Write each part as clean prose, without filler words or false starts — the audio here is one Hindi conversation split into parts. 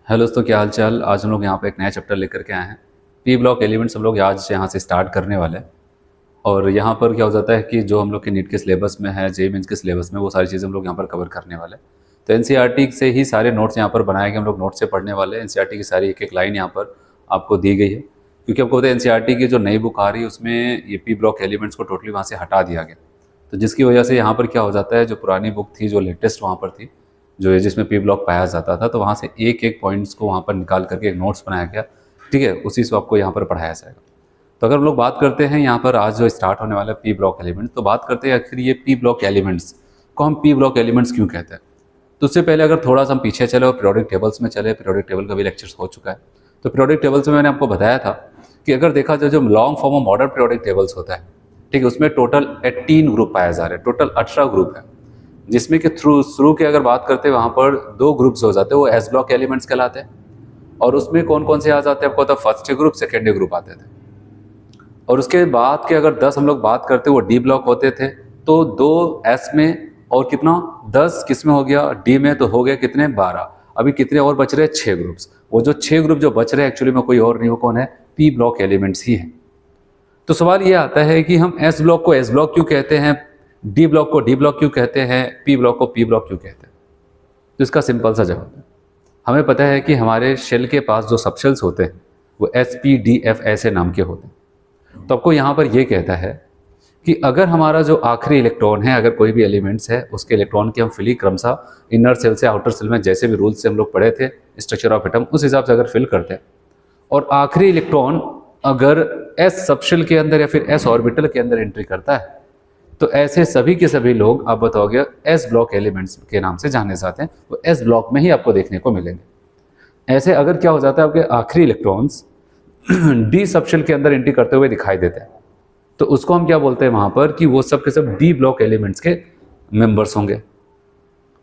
हेलो दोस्तों, क्या हाल चाल। आज हम लोग यहाँ पे एक नया चैप्टर लेकर के आए हैं। पी ब्लॉक एलिमेंट्स हम लोग आज यहाँ से स्टार्ट करने वाले हैं। और यहाँ पर क्या हो जाता है कि जो हम लोग के नीट के सिलेबस में है, जेई मेंस के सिलेबस में, वो सारी चीज़ें हम लोग यहाँ पर कवर करने वाले हैं। तो एनसीईआरटी से ही सारे नोट्स यहाँ पर बनाए गए, हम लोग नोट से पढ़ने वाले हैं। एनसीईआरटी की सारी एक एक लाइन यहाँ पर आपको दी गई है, क्योंकि आपको पता है एनसीईआरटी की जो नई बुक आ रही है उसमें ये पी ब्लॉक एलिमेंट्स को टोटली वहाँ से हटा दिया गया। तो जिसकी वजह से यहाँ पर क्या हो जाता है, जो पुरानी बुक थी, जो लेटेस्ट वहाँ पर थी, जो जिसमें पी ब्लॉक पाया जाता था, तो वहाँ से एक एक पॉइंट्स को वहाँ पर निकाल करके एक नोट्स बनाया गया। ठीक है, उसी से आपको यहाँ पर पढ़ाया जाएगा। तो अगर हम लोग बात करते हैं यहाँ पर आज जो स्टार्ट होने वाला है पी ब्लॉक एलिमेंट्स, तो बात करते हैं आखिर ये पी ब्लॉक एलिमेंट्स को हम पी ब्लॉक एलिमेंट्स क्यों कहते हैं। तो उससे पहले अगर थोड़ा सा हम पीछे चले और पीरियोडिक टेबल्स में चले, पीरियोडिक टेबल का भी लेक्चर्स हो चुका है। तो पीरियोडिक टेबल्स में मैंने आपको बताया था कि अगर देखा जाए जो long form of modern periodic tables होता है, ठीक है, उसमें टोटल 18 ग्रुप पाए जा रहे हैं, टोटल 18 ग्रुप है। जिसमें कि शुरू की अगर बात करते हैं, वहाँ पर दो ग्रुप्स हो जाते हैं, वो एस ब्लॉक एलिमेंट्स कहलाते हैं। और उसमें कौन कौन से आ जाते हैं आपको पता, फर्स्ट ग्रुप, सेकेंड ग्रुप आते थे। और उसके बाद के अगर 10 हम लोग बात करते वो डी ब्लॉक होते थे। तो 2 एस में और कितना 10 किस में हो गया, डी में, तो हो गया कितने 12। अभी कितने और बच रहे हैं, 6 ग्रुप्स। वो जो 6 ग्रुप जो बच रहे हैं एक्चुअली में कोई और नहीं, हो कौन है, पी ब्लॉक एलिमेंट्स ही है। तो सवाल ये आता है कि हम एस ब्लॉक को एस ब्लॉक क्यों कहते हैं, डी ब्लॉक को डी ब्लॉक क्यों कहते हैं, पी ब्लॉक को पी ब्लॉक क्यों कहते हैं। तो इसका सिंपल सा जवाब है, हमें पता है कि हमारे शेल के पास जो सबशेल्स होते हैं वो एस पी डी एफ ऐसे नाम के होते हैं। तो आपको यहाँ पर ये कहता है कि अगर हमारा जो आखिरी इलेक्ट्रॉन है, अगर कोई भी एलिमेंट्स है, उसके इलेक्ट्रॉन की हम फिलिंग क्रमशः इनर सेल से आउटर सेल में, जैसे भी रूल से हम लोग पढ़े थे स्ट्रक्चर ऑफ एटम, उस हिसाब से अगर फिल करते हैं, और आखिरी इलेक्ट्रॉन अगर एस सबशेल के अंदर या फिर एस ऑर्बिटल के अंदर एंट्री करता है, तो ऐसे सभी के सभी लोग आप बताओगे एस ब्लॉक एलिमेंट्स के नाम से जाने जाते हैं। वो एस ब्लॉक में ही आपको देखने को मिलेंगे। ऐसे अगर क्या हो जाता है, आपके आखिरी इलेक्ट्रॉन्स डी सबशेल के अंदर एंट्री करते हुए दिखाई देते हैं, तो उसको हम क्या बोलते हैं वहां पर, कि वो सब के सब डी ब्लॉक एलिमेंट्स के मेंबर्स होंगे।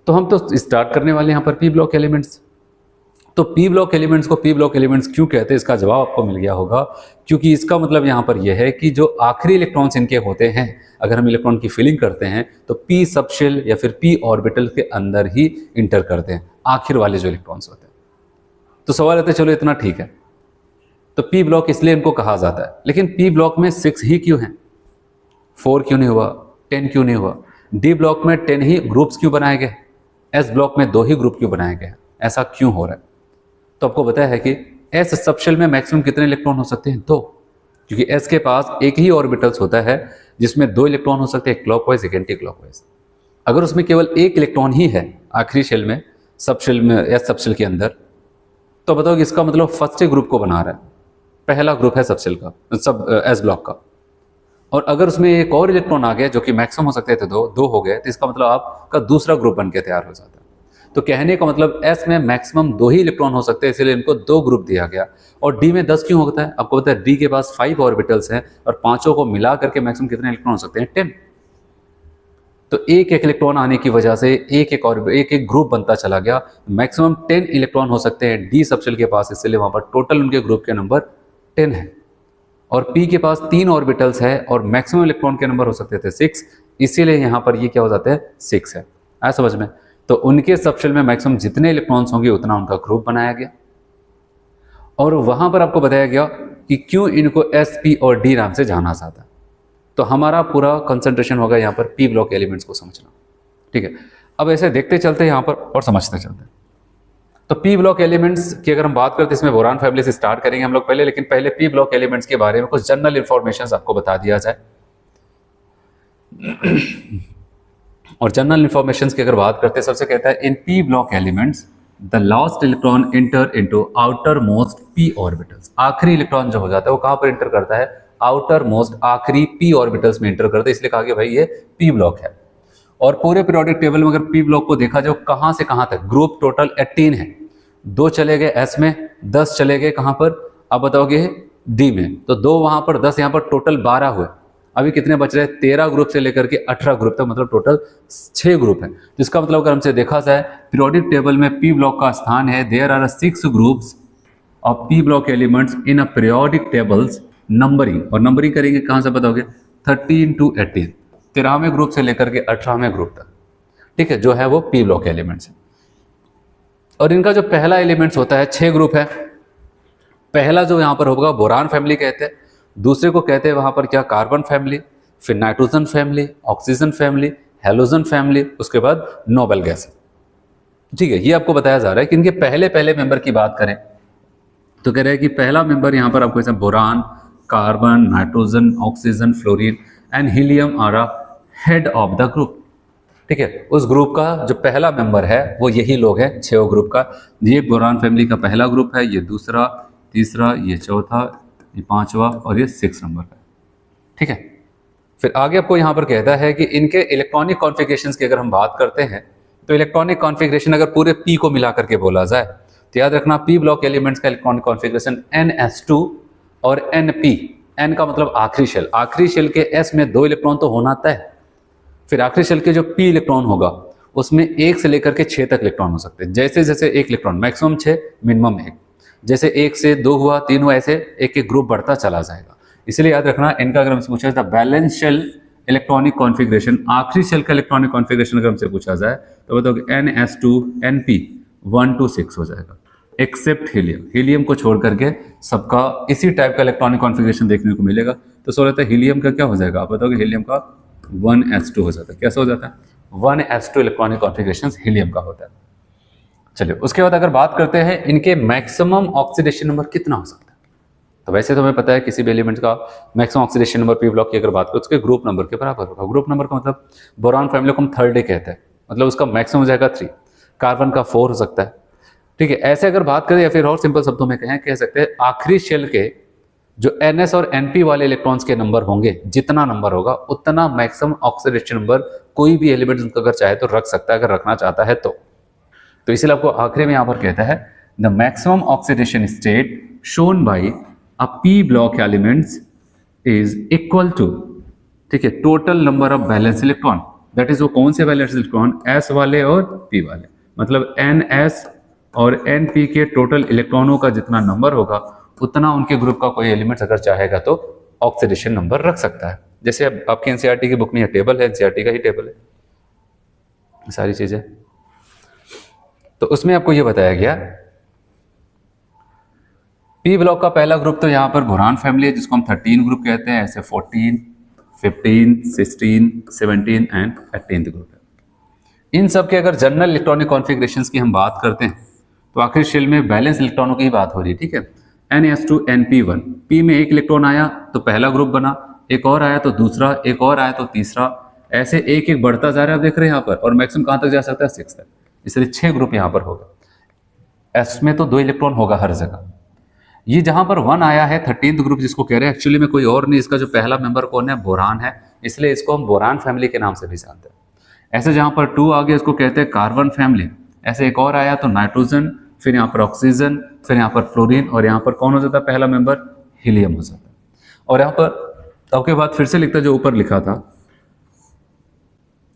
तो हम तो स्टार्ट करने वाले यहाँ पर पी ब्लॉक एलिमेंट्स। तो पी ब्लॉक एलिमेंट्स को पी ब्लॉक एलिमेंट्स क्यों कहते हैं, इसका जवाब आपको मिल गया होगा। क्योंकि इसका मतलब यहाँ पर यह है कि जो आखिरी इलेक्ट्रॉन्स इनके होते हैं, अगर हम इलेक्ट्रॉन की फिलिंग करते हैं तो पी सबशेल या फिर पी ऑर्बिटल के अंदर ही इंटर करते हैं आखिर वाले जो इलेक्ट्रॉन्स होते हैं। तो सवाल आता है, चलो इतना ठीक है, तो पी ब्लॉक इसलिए इनको कहा जाता है, लेकिन पी ब्लॉक में 6 ही क्यों है, 4 क्यों नहीं हुआ, 10 क्यों नहीं हुआ, डी ब्लॉक में 10 ही ग्रुप्स क्यों बनाए गए, एस ब्लॉक में 2 ही ग्रुप क्यों बनाए गए, ऐसा क्यों हो रहा है। तो आपको पता है कि एस सबशेल में मैक्सिमम कितने इलेक्ट्रॉन हो सकते हैं, 2। क्योंकि एस के पास एक ही ऑर्बिटल्स होता है जिसमें 2 इलेक्ट्रॉन हो सकते हैं, क्लॉकवाइज एक एंटी क्लॉकवाइज। अगर उसमें केवल एक इलेक्ट्रॉन ही है आखिरी शेल में, सबशेल में, एस सबशेल के अंदर, तो बताओ कि इसका मतलब फर्स्ट ग्रुप को बना रहा है, पहला ग्रुप है सबशेल का, सब एस ब्लॉक का। और अगर उसमें एक और इलेक्ट्रॉन आ गया जो कि मैक्सिमम हो सकते थे, 2 हो गए, तो इसका मतलब आपका दूसरा ग्रुप बन के तैयार हो जाता है। तो कहने का मतलब एस में मैक्सिमम 2 ही इलेक्ट्रॉन हो सकते हैं, इसलिए इनको 2 ग्रुप दिया गया। और डी में 10 क्यों होता है, आपको पता है डी के पास 5 ऑर्बिटल्स हैं और पांचों को मिला करके मैक्सिमम कितने इलेक्ट्रॉन हो सकते हैं, 10। तो एक एक इलेक्ट्रॉन आने की वजह से एक एक ग्रुप बनता चला गया। मैक्सिमम 10 इलेक्ट्रॉन हो सकते हैं डी सबशेल के पास, इसलिए वहां पर टोटल उनके ग्रुप के नंबर 10 है। और पी के पास 3 ऑर्बिटल्स है और मैक्सिमम इलेक्ट्रॉन के नंबर हो सकते थे 6, इसीलिए यहाँ पर ये क्या हो जाता है, 6 है। आया समझ में। तो उनके सबशेल में मैक्सिमम जितने इलेक्ट्रॉन्स होंगे उतना उनका ग्रुप बनाया गया। और वहां पर आपको बताया गया कि क्यों इनको एस, पी और डी नाम से जाना जाता है। तो हमारा पूरा कंसंट्रेशन होगा यहाँ पर पी ब्लॉक एलिमेंट्स को समझना। ठीक है, अब ऐसे देखते चलते हैं यहाँ पर और समझते चलते हैं। तो पी ब्लॉक एलिमेंट्स की अगर हम बात करते हैं, इसमें बोरान फैमिली से स्टार्ट करेंगे हम लोग पहले, लेकिन पहले पी ब्लॉक एलिमेंट्स के बारे में कुछ जनरल इंफॉर्मेशन आपको बता दिया जाए। और जनरल इंफॉर्मेशन की अगर बात करते हैं, सबसे कहता है in P block elements the last electron enter into outermost P orbitals. आखिरी इलेक्ट्रॉन जो हो जाता है वो कहां पर इंटर करता है, आउटर मोस्ट आखिरी पी ऑर्बिटल्स में इंटर करता है, इसलिए कहा कि भाई ये पी ब्लॉक है। और पूरे पीरियोडिक टेबल में अगर पी ब्लॉक को देखा जाए, कहां से कहां तक, ग्रुप टोटल 18 है, 2 चले गए एस में, 10 चले गए कहां पर, आप बताओगे डी में, तो 2 वहां पर, 10 यहां पर, टोटल 12 हुए। अभी कितने बच रहे हैं, 13 ग्रुप से लेकर के 18 ग्रुप तक, मतलब टोटल 6 ग्रुप है। तो इसका मतलब अगर हमसे देखा जाए पीरियोडिक टेबल में पी ब्लॉक का स्थान है, there are 6 groups of P block elements in a periodic tables numbering. और नंबरिंग करेंगे कहां से बताओगे, 13 to 18, 13वें ग्रुप से लेकर के 18वें ग्रुप तक। ठीक है, जो है वो पी ब्लॉक एलिमेंट्स है। और इनका जो पहला एलिमेंट्स होता है 6 ग्रुप है। पहला जो यहाँ पर होगा बोरान फैमिली कहते हैं, दूसरे को कहते हैं वहाँ पर क्या कार्बन फैमिली, फिर nitrogen family, oxygen family, halogen family, उसके बाद नोबल गैस। ठीक है, ये आपको बताया जा रहा है कि इनके पहले पहले मेंबर की बात करें तो कह रहे हैं कि पहला मेंबर यहाँ पर आपको ऐसा boron, carbon, nitrogen, oxygen, fluorine and helium are head of the group. ठीक है, उस ग्रुप का जो पहला मेंबर है वो यही लोग हैं, 6 ग्रुप का। ये बोरान फैमिली का पहला ग्रुप है, ये दूसरा, तीसरा, ये चौथा, ये पांचवा और ये 6 नंबर का। ठीक है, फिर आगे आपको यहाँ पर कहता है कि इनके इलेक्ट्रॉनिक कॉन्फ़िगरेशंस की अगर हम बात करते हैं तो इलेक्ट्रॉनिक कॉन्फ़िगरेशन अगर पूरे P को मिला करके बोला जाए तो याद रखना P ब्लॉक एलिमेंट्स का इलेक्ट्रॉनिक कॉन्फ़िगरेशन NS2 और NP। N का मतलब आखिरी शेल, आखिरी शेल के S में 2 इलेक्ट्रॉन तो होना तय। फिर आखिरी शेल के जो P इलेक्ट्रॉन होगा उसमें 1 से लेकर के 6 तक इलेक्ट्रॉन हो सकते हैं। जैसे जैसे 1 इलेक्ट्रॉन, मैक्सिमम 6, मिनिमम 1, जैसे 1 से 2 हुआ, 3 हुआ, ऐसे एक एक ग्रुप बढ़ता चला जाएगा। इसलिए याद रखना इनका अगर हमसे पूछा जाए बैलेंस शेल इलेक्ट्रॉनिक कॉन्फ़िगरेशन, आखिरी शेल का इलेक्ट्रॉनिक कॉन्फ़िगरेशन अगर हमसे पूछा जाए तो बताओगे NS2 NP 1 to 6 हो जाएगा, एक्सेप्ट हीलियम। हीलियम को छोड़ करके सबका इसी टाइप का इलेक्ट्रॉनिक कॉन्फ़िगरेशन देखने को मिलेगा। तो सो रहता है हीलियम का क्या हो जाएगा, आप बताओगे हीलियम का 1s2 हो जाता है। कैसा हो जाता है, 1s2 इलेक्ट्रॉनिक कॉन्फ़िगरेशन हीलियम का होता है। चलिए उसके बाद अगर बात करते हैं इनके मैक्सिमम ऑक्सीडेशन नंबर कितना हो सकता है, तो वैसे तो हमें पता है किसी भी एलिमेंट का maximum oxidation number P block की अगर बात करें उसके ग्रुप नंबर के बराबर होगा। ग्रुप नंबर का मतलब बोरान फैमिली को हम 3rd डे कहते हैं, मतलब उसका मैक्सिमम हो जाएगा 3, कार्बन का 4 हो सकता है। ठीक है, ऐसे अगर बात करें या फिर और सिंपल शब्दों में कह सकते हैं आखिरी शेल के जो NS और NP वाले इलेक्ट्रॉन्स के नंबर होंगे, जितना नंबर होगा उतना मैक्सिमम ऑक्सीडेशन नंबर कोई भी एलिमेंट अगर चाहे तो रख सकता है, अगर रखना चाहता है तो इसलिए आपको आखिरी में यहाँ पर कहता है the maximum oxidation state shown by a P block elements is equal to, ठीक है, total number of balance electron. That is वो कौन से बैलेंस इलेक्ट्रॉन, S वाले और P वाले, मतलब NS और NP के टोटल इलेक्ट्रॉनों का जितना नंबर होगा उतना उनके ग्रुप का कोई एलिमेंट अगर चाहेगा तो ऑक्सीडेशन नंबर रख सकता है। जैसे आपकी NCERT की बुक में यह टेबल है, NCERT का ही टेबल है सारी चीजें। तो उसमें आपको यह बताया गया P ब्लॉक का पहला ग्रुप तो यहाँ पर बोरान फैमिली है जिसको हम 13 ग्रुप कहते हैं, ऐसे 14, 15, 16, 17 एंड 18 ग्रुप है। इन सब के अगर जनरल इलेक्ट्रॉनिक कॉन्फ़िगरेशंस की हम बात करते हैं तो आखिर शेल में बैलेंस इलेक्ट्रॉनों की ही बात हो रही है। ठीक है, NS2 NP1, P में 1 इलेक्ट्रॉन आया तो पहला ग्रुप बना, एक और आया तो दूसरा, एक और आया तो तीसरा, ऐसे एक एक बढ़ता जा रहा है। आप देख रहे हैं यहाँ पर, और मैक्सिमम कहाँ तक जा सकता है, 6 तक। इसलिए 6 ग्रुप यहाँ पर होगा। S में तो 2 इलेक्ट्रॉन होगा हर जगह। ये जहां पर 1 आया है 13th ग्रुप जिसको कह रहे हैं, एक्चुअली में कोई और नहीं, इसका जो पहला मेंबर कौन है, बोरान है, इसलिए इसको हम बोरान फैमिली के नाम से भी जानते हैं। ऐसे जहां पर 2 आ गया इसको कहते हैं कार्बन फैमिली। ऐसे एक और आया तो नाइट्रोजन, फिर यहाँ पर ऑक्सीजन, फिर यहाँ पर फ्लोरीन, और यहाँ पर कौन हो जाता है पहला मेंबर, हीलियम हो जाता है। और यहाँ पर उसके बाद फिर से लिखता जो ऊपर लिखा था,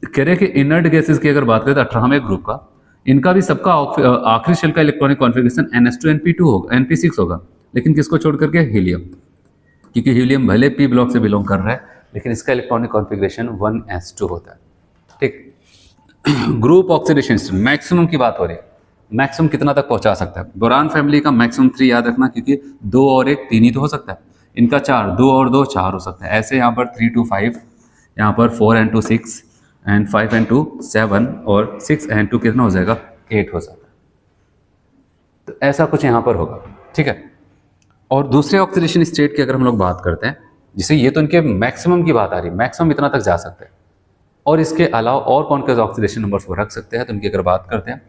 कह रहे कि इनर्ट गैसेस की अगर बात करें तो 18वें ग्रुप का, इनका भी सबका आखिरी शेल का इलेक्ट्रॉनिक कॉन्फ़िगरेशन NS2 NP2 होगा, NP6 होगा, लेकिन किसको छोड़ करके, हीलियम। क्योंकि हीलियम भले P ब्लॉक से बिलोंग कर रहा है लेकिन इसका इलेक्ट्रॉनिक कॉन्फ़िगरेशन 1s2 होता है। ठीक, ग्रुप ऑक्सीडेशन मैक्सिमम की बात हो रही है, मैक्सिमम कितना तक पहुंचा सकता है। बोरान फैमिली का मैक्सिमम 3 याद रखना, क्योंकि 2 और 1 3 ही तो हो सकता है। इनका 4, 2 और 2 4 हो सकता है। ऐसे यहाँ पर 3 to 5, यहाँ पर 4 and 2 6 एंड 5 and 2 7 और 6 and 2 कितना हो जाएगा, 8 हो जाता है। तो ऐसा कुछ यहाँ पर होगा। ठीक है, और दूसरे ऑक्सीडेशन स्टेट की अगर हम लोग बात करते हैं, जिसे ये तो इनके मैक्सिमम की बात आ रही है, मैक्सिमम इतना तक जा सकते हैं, और इसके अलावा और कौन के ऑक्सीडेशन नंबर्स वो रख सकते हैं, तो इनकी अगर बात करते हैं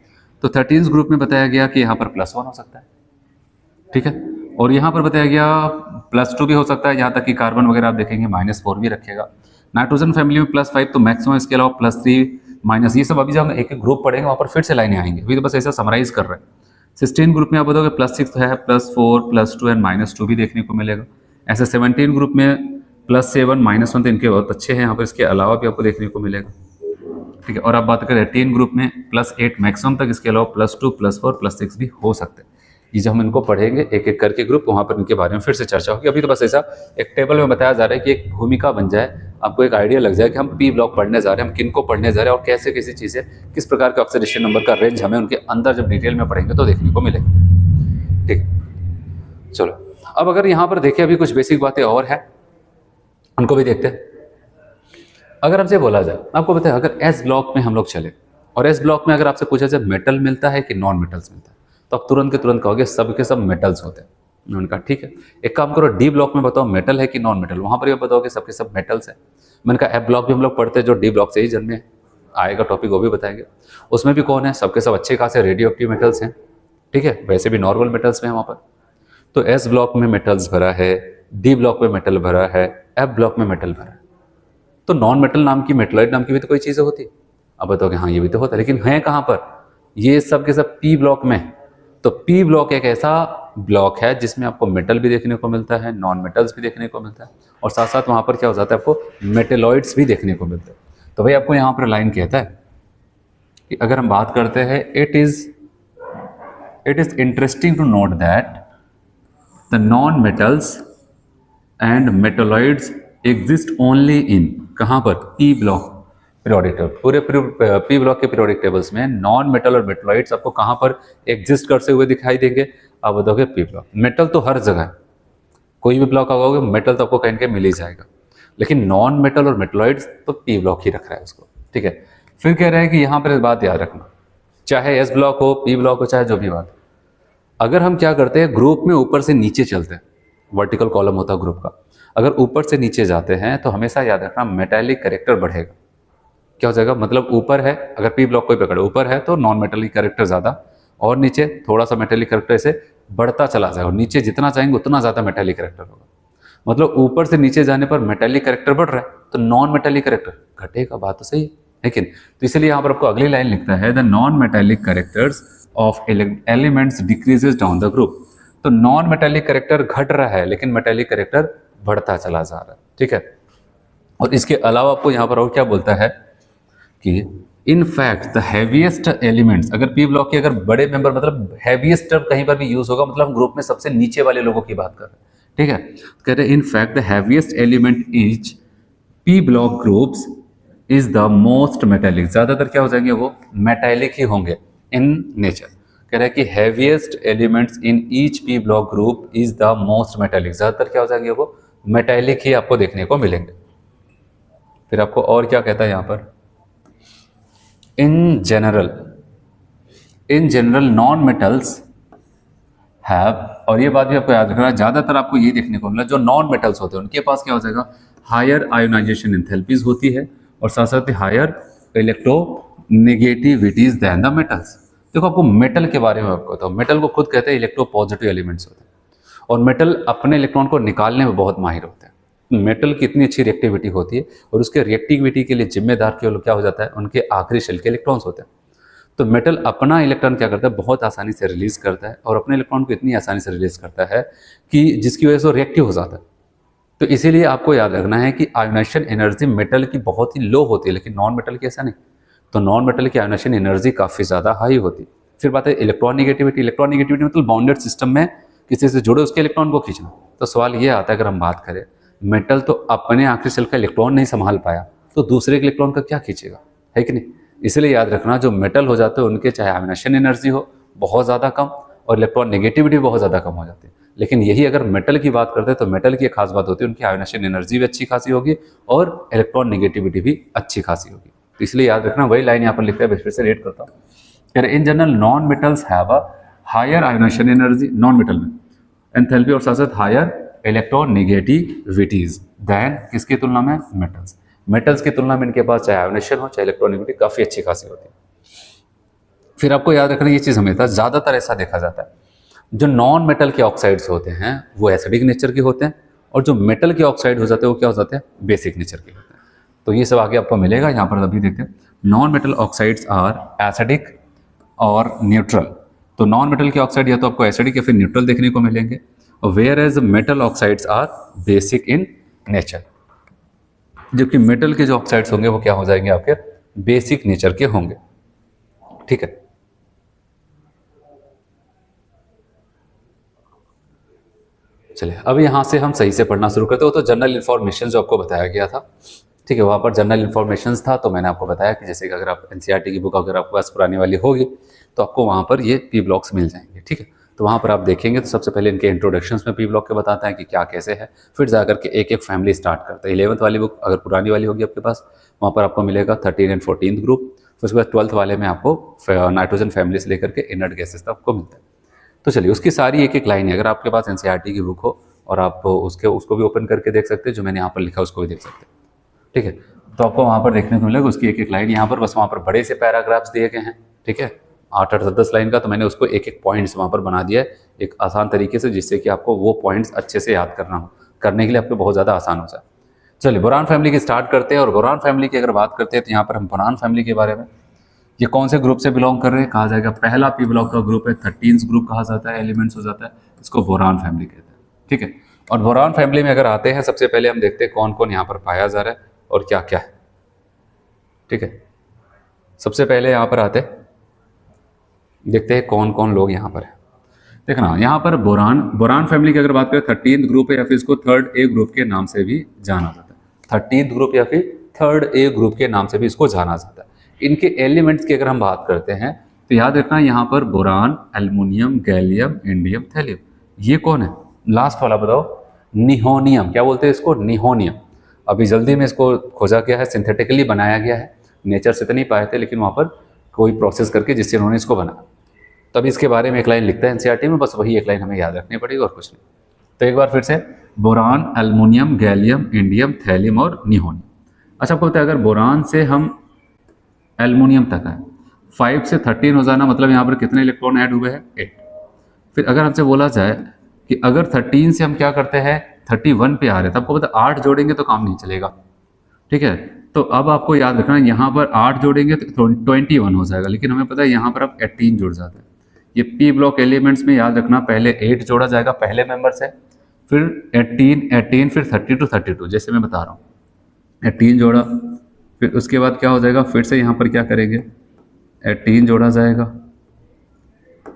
तो 13th ग्रुप में बताया गया कि यहाँ पर +1 हो सकता है। ठीक है, और यहाँ पर बताया गया +2 भी हो सकता है, यहाँ तक कि कार्बन वगैरह आप देखेंगे -4 भी रखेगा। नाइट्रोजन फैमिली में +5 तो मैक्सिमम, इसके अलावा +3 माइनस, ये सब अभी जब हम एक एक ग्रुप पढ़ेंगे वहाँ पर फिर से लाइनें आएंगे, अभी तो बस ऐसा समराइज कर रहे हैं। 16 ग्रुप में आप बताओगे +6 है, +4, +2 एंड -2 भी देखने को मिलेगा। ऐसे 17 ग्रुप में +7, -1 तो इनके बहुत अच्छे हैं यहाँ पर, इसके अलावा भी आपको देखने को मिलेगा। ठीक है, और आप बात करें 18 ग्रुप में +8 मैक्सिमम तक, इसके अलावा +2, +4, +6 भी हो सकते हैं। ये जो हम इनको पढ़ेंगे एक एक करके ग्रुप, वहाँ पर इनके बारे में फिर से चर्चा होगी। अभी तो बस ऐसा एक टेबल में बताया जा रहा है कि एक भूमिका बन जाए, आपको एक आइडिया लग जाए कि हम पी ब्लॉक पढ़ने जा रहे हैं, हम किन को पढ़ने जा रहे हैं और कैसे कैसी चीज़ें, किस प्रकार के ऑक्सीडेशन नंबर का रेंज हमें उनके अंदर जब डिटेल में पढ़ेंगे तो देखने को मिलेगा। ठीक, चलो अब अगर यहाँ पर देखें अभी कुछ बेसिक बातें और हैं, उनको भी देखते हैं। अगर हमसे बोला जाए, आपको पता है अगर एस ब्लॉक में हम लोग चले और एस ब्लॉक में अगर आपसे पूछा जाए मेटल मिलता है कि नॉन मेटल्स मिलता है, तो आप तुरंत के तुरंत कहोगे सब के सब मेटल्स होते हैं। मैंने कहा ठीक है, एक काम करो डी ब्लॉक में बताओ मेटल है कि नॉन मेटल, वहां पर भी बताओगे सबके सब मेटल्स है। मैंने कहा एफ ब्लॉक भी हम लोग पढ़ते हैं, जो डी ब्लॉक से ही जन्मे आएगा टॉपिक, वो भी बताएंगे। उसमें भी कौन है, सबके सब अच्छे खासे रेडियो एक्टिव मेटल्स हैं। ठीक है, वैसे भी नॉर्मल मेटल्स में है वहाँ पर। तो एस ब्लॉक में मेटल्स भरा है, डी ब्लॉक में मेटल भरा है, एफ ब्लॉक में मेटल भरा है। तो नॉन मेटल नाम की, मेटलॉइड नाम की भी तो कोई चीज़ें होती। अब बताओगे हाँ ये भी तो होता है, लेकिन है कहाँ पर, ये सब के सब पी ब्लॉक में। तो पी ब्लॉक एक ऐसा ब्लॉक है जिसमें आपको मेटल भी देखने को मिलता है, नॉन मेटल्स भी देखने को मिलता है, और साथ साथ वहाँ पर क्या हो जाता है, आपको मेटेलॉइड्स भी देखने को मिलते हैं। तो भाई आपको यहाँ पर लाइन कहता है कि अगर हम बात करते हैं, it is interesting to note that the non metals and metalloids exist only in, कहाँ पर, पी ब्लॉक पीरियोडिक टेबल। पूरे पी ब्लॉक के पीरियोडिक टेबल्स में नॉन मेटल और मेटलॉइड्स आपको कहाँ पर एग्जिस्ट करते हुए दिखाई देंगे, आप बताओगे पी ब्लॉक। मेटल तो हर जगह है, कोई भी ब्लॉक आओगे मेटल तो आपको कहीं कहीं मिल ही जाएगा, लेकिन नॉन मेटल और मेटलॉइड्स तो पी ब्लॉक ही रख रहा है उसको। ठीक है, फिर कह रहे हैं कि यहाँ पर इस बात याद रखना, चाहे एस ब्लॉक हो, पी ब्लॉक हो, चाहे जो भी बात, अगर हम क्या करते हैं ग्रुप में ऊपर से नीचे चलते हैं, वर्टिकल कॉलम होता है ग्रुप का, अगर ऊपर से नीचे जाते हैं तो हमेशा याद रखना मेटालिक कैरेक्टर बढ़ेगा। क्या हो जाएगा, मतलब ऊपर है, अगर पी ब्लॉक कोई पकड़े ऊपर है तो नॉन मेटालिक कैरेक्टर ज़्यादा, और नीचे थोड़ा सा मेटालिक कैरेक्टर ऐसे बढ़ता चला जाएगा, और नीचे जितना चाहेंगे उतना ज़्यादा मेटालिक कैरेक्टर होगा। मतलब ऊपर से नीचे जाने पर मेटालिक कैरेक्टर बढ़ रहा है तो नॉन मेटालिक कैरेक्टर घटेगा, बात तो सही है, लेकिन तो इसलिए यहाँ पर आपको अगली लाइन लिखता है, the non metallic characters of elements decreases down the group. तो नॉन मेटालिक कैरेक्टर घट रहा है लेकिन मेटालिक कैरेक्टर बढ़ता चला जा रहा है। ठीक है, और इसके अलावा आपको यहाँ पर और क्या बोलता है कि in fact the heaviest elements, अगर पी ब्लॉक के अगर बड़े मेंबर, मतलब हैवीएस्ट टर्म कहीं पर भी यूज होगा, मतलब हम ग्रुप में सबसे नीचे वाले लोगों की बात कर रहे हैं। ठीक है, कह रहे हैं in fact the heaviest element is P block groups is the most metallic, ज्यादातर क्या हो जाएंगे, वो मेटालिक ही होंगे इन नेचर। कह रहे हैं कि heaviest elements in each P block group is the most metallic, ज्यादातर क्या हो जाएंगे, वो मेटालिक ही आपको देखने को मिलेंगे। फिर आपको और क्या कहता है यहाँ पर, इन जनरल नॉन मेटल्स हैव, और ये बात भी आपको याद रखना, ज्यादातर आपको ये देखने को मिला जो नॉन मेटल्स होते हैं उनके पास क्या हो जाएगा, हायर आयोनाइजेशन एंथैल्पीज होती है, और साथ साथ higher electronegativities than the metals. देखो आपको मेटल के बारे में आपको बताओ, मेटल को खुद कहते हैं इलेक्ट्रो पॉजिटिव एलिमेंट्स होते हैं, और मेटल अपने इलेक्ट्रॉन को निकालने में बहुत माहिर होते हैं। मेटल की इतनी अच्छी रिएक्टिविटी होती है, और उसके रिएक्टिविटी के लिए जिम्मेदार क्या हो जाता है, उनके आखिरी शेल के इलेक्ट्रॉन्स होते हैं। तो मेटल अपना इलेक्ट्रॉन क्या करता है, बहुत आसानी से रिलीज करता है, और अपने इलेक्ट्रॉन को इतनी आसानी से रिलीज करता है कि जिसकी वजह से वो रिएक्टिव हो जाता है। तो इसीलिए आपको याद रखना है कि आयोनाइजेशन एनर्जी मेटल की बहुत ही लो होती है, लेकिन नॉन मेटल की ऐसा नहीं। तो नॉन मेटल की आयोनाइजेशन एनर्जी काफ़ी ज़्यादा हाई होती है। फिर बात है इलेक्ट्रॉन निगेटिविटी। इलेक्ट्रॉन निगेटिविटी मतलब बाउंडेड सिस्टम में किसी से जुड़े उसके इलेक्ट्रॉन को खींचना। तो सवाल ये आता है, अगर हम बात करें, मेटल तो अपने आखिरी शेल का इलेक्ट्रॉन नहीं संभाल पाया, तो दूसरे के इलेक्ट्रॉन का क्या खींचेगा, है कि नहीं। इसलिए याद रखना, जो मेटल हो जाते हैं उनके चाहे आयोनाइजेशन एनर्जी हो बहुत ज़्यादा कम, और इलेक्ट्रॉन नेगेटिविटी बहुत ज़्यादा कम हो जाती है। लेकिन यही अगर मेटल की बात करते हैं तो मेटल की एक खास बात होती है, उनकी आयोनाइजेशन एनर्जी भी अच्छी खासी होगी और इलेक्ट्रॉन नेगेटिविटी भी अच्छी खासी होगी। तो इसलिए याद रखना, वही लाइन यहाँ पर लिखते हैं, फिर से रेड करता हूँ। In general non metals have a higher ionisation energy, non metal में एंथैल्पी, और साथ साथ हायर इलेक्ट्रॉन नेगेटिविटीज देन किसकी तुलना में, मेटल्स। मेटल्स की तुलना में इनके पास चाहे आयोनाइजेशन हो चाहे इलेक्ट्रॉन नेगेटिविटी काफ़ी अच्छी खासी होती है। फिर आपको याद रखना ये चीज़ हमेशा ज़्यादातर ऐसा देखा जाता है, जो नॉन मेटल के ऑक्साइड्स होते हैं वो एसिडिक नेचर के होते हैं, और जो मेटल के ऑक्साइड हो जाते हैं वो क्या हो जाते हैं, बेसिक नेचर के होते हैं। तो ये सब आगे आपको मिलेगा यहाँ पर। अभी देखते हैं, non metal oxides are acidic और न्यूट्रल। तो नॉन मेटल के ऑक्साइड या तो आपको एसिडिक या फिर न्यूट्रल देखने को मिलेंगे, और whereas metal oxides are basic in nature. जबकि मेटल के जो ऑक्साइड्स होंगे वो क्या हो जाएंगे, आपके बेसिक नेचर के होंगे। ठीक है, चलिए अब यहाँ से हम सही से पढ़ना शुरू करते हो। तो जनरल इन्फॉर्मेशन जो आपको बताया गया था, ठीक है, वहाँ पर जनरल इन्फॉर्मेशन था। तो मैंने आपको बताया कि जैसे कि अगर आप एनसीईआरटी की बुक अगर आपके पास पुरानी वाली होगी तो आपको वहाँ पर ये पी ब्लॉक्स मिल जाएंगे, ठीक है। तो वहाँ पर आप देखेंगे तो सबसे पहले इनके इंट्रोडक्शंस में पी ब्लॉक के बताते हैं कि क्या कैसे है, फिर जाकर के एक एक फैमिली स्टार्ट करते हैं। 11th वाली बुक अगर पुरानी वाली होगी आपके पास, वहाँ पर आपको मिलेगा 13 एंड 14th ग्रुप। फिर उसके बाद 12th वाले में आपको नाइट्रोजन फैमिली से लेकर के इनर्ट गैसेस तक आपको मिलता है। तो चलिए उसकी सारी एक एक लाइन है, अगर आपके पास एनसीईआरटी की बुक हो और आप उसको भी ओपन करके देख सकते हैं, जो मैंने यहाँ पर लिखा उसको भी देख सकते हैं, ठीक है। तो आपको वहाँ पर देखने को मिलेगा उसकी एक एक लाइन यहाँ पर, बस वहाँ पर बड़े से पैराग्राफ्स दिए गए हैं, ठीक है, 8-10 लाइन का। तो मैंने उसको एक एक पॉइंट्स वहाँ पर बना दिया है एक आसान तरीके से, जिससे कि आपको वो पॉइंट्स अच्छे से याद करने के लिए आपको बहुत ज़्यादा आसान हो जाए। चलिए बोरान फैमिली की स्टार्ट करते हैं। और बोरान फैमिली की अगर बात करते हैं तो यहाँ पर हम बोरान फैमिली के बारे में, ये कौन से ग्रुप से बिलोंग कर रहे हैं, कहा जाएगा पहला पी ब्लॉक का ग्रुप है, 13th ग्रुप कहा जाता है, एलिमेंट्स हो जाता है, इसको बोरान फैमिली कहते हैं, ठीक है। और बोरान फैमिली में अगर आते हैं, सबसे पहले हम देखते हैं कौन कौन यहाँ पर पाया जा रहा है और क्या क्या है, ठीक है। सबसे पहले यहाँ पर आते देखते हैं कौन कौन लोग यहाँ पर है। देखना यहाँ पर बोरान फैमिली की अगर बात करें 13th ग्रुप है, या फिर इसको 3rd ए ग्रुप के नाम से भी जाना जाता है। 13th ग्रुप या फिर 3rd ए ग्रुप के नाम से भी इसको जाना जाता है। इनके एलिमेंट्स की अगर हम बात करते हैं तो याद रखना यहाँ पर boron, aluminium, gallium, indium, thallium, ये कौन है, लास्ट वाला बताओ, निहोनियम। क्या बोलते हैं इसको, निहोनियम। अभी जल्दी में इसको खोजा गया है, सिंथेटिकली बनाया गया है, नेचर से तो नहीं पाए थे, लेकिन वहाँ पर कोई प्रोसेस करके जिससे उन्होंने इसको बनाया। तब इसके बारे में एक लाइन लिखता है एनसीईआरटी में, बस वही एक लाइन हमें याद रखनी पड़ेगी और कुछ नहीं। तो एक बार फिर से, boron, aluminium, gallium, indium, thallium और निहोनियम। अच्छा, आपको पता है अगर बोरान से हम एल्युमिनियम तक है, 5 से 13 हो जाना, मतलब यहाँ पर कितने इलेक्ट्रॉन ऐड हुए हैं, 8। फिर अगर हमसे बोला जाए कि अगर 13 से हम क्या करते हैं 31 पे आ रहे हैं, तो आपको पता है 8 जोड़ेंगे तो काम नहीं चलेगा, ठीक है। तो अब आपको याद रखना यहाँ पर 8 जोड़ेंगे तो 21 हो जाएगा, लेकिन हमें पता है यहाँ पर अब 18 जुड़ जाता है। ये पी ब्लॉक एलिमेंट्स में याद रखना, पहले 8 जोड़ा जाएगा पहले मेंबर से, फिर 18, फिर 32, जैसे मैं बता रहा हूँ, 18 जोड़ा, फिर उसके बाद क्या हो जाएगा, फिर से यहाँ पर क्या करेंगे, 18 जोड़ा जाएगा,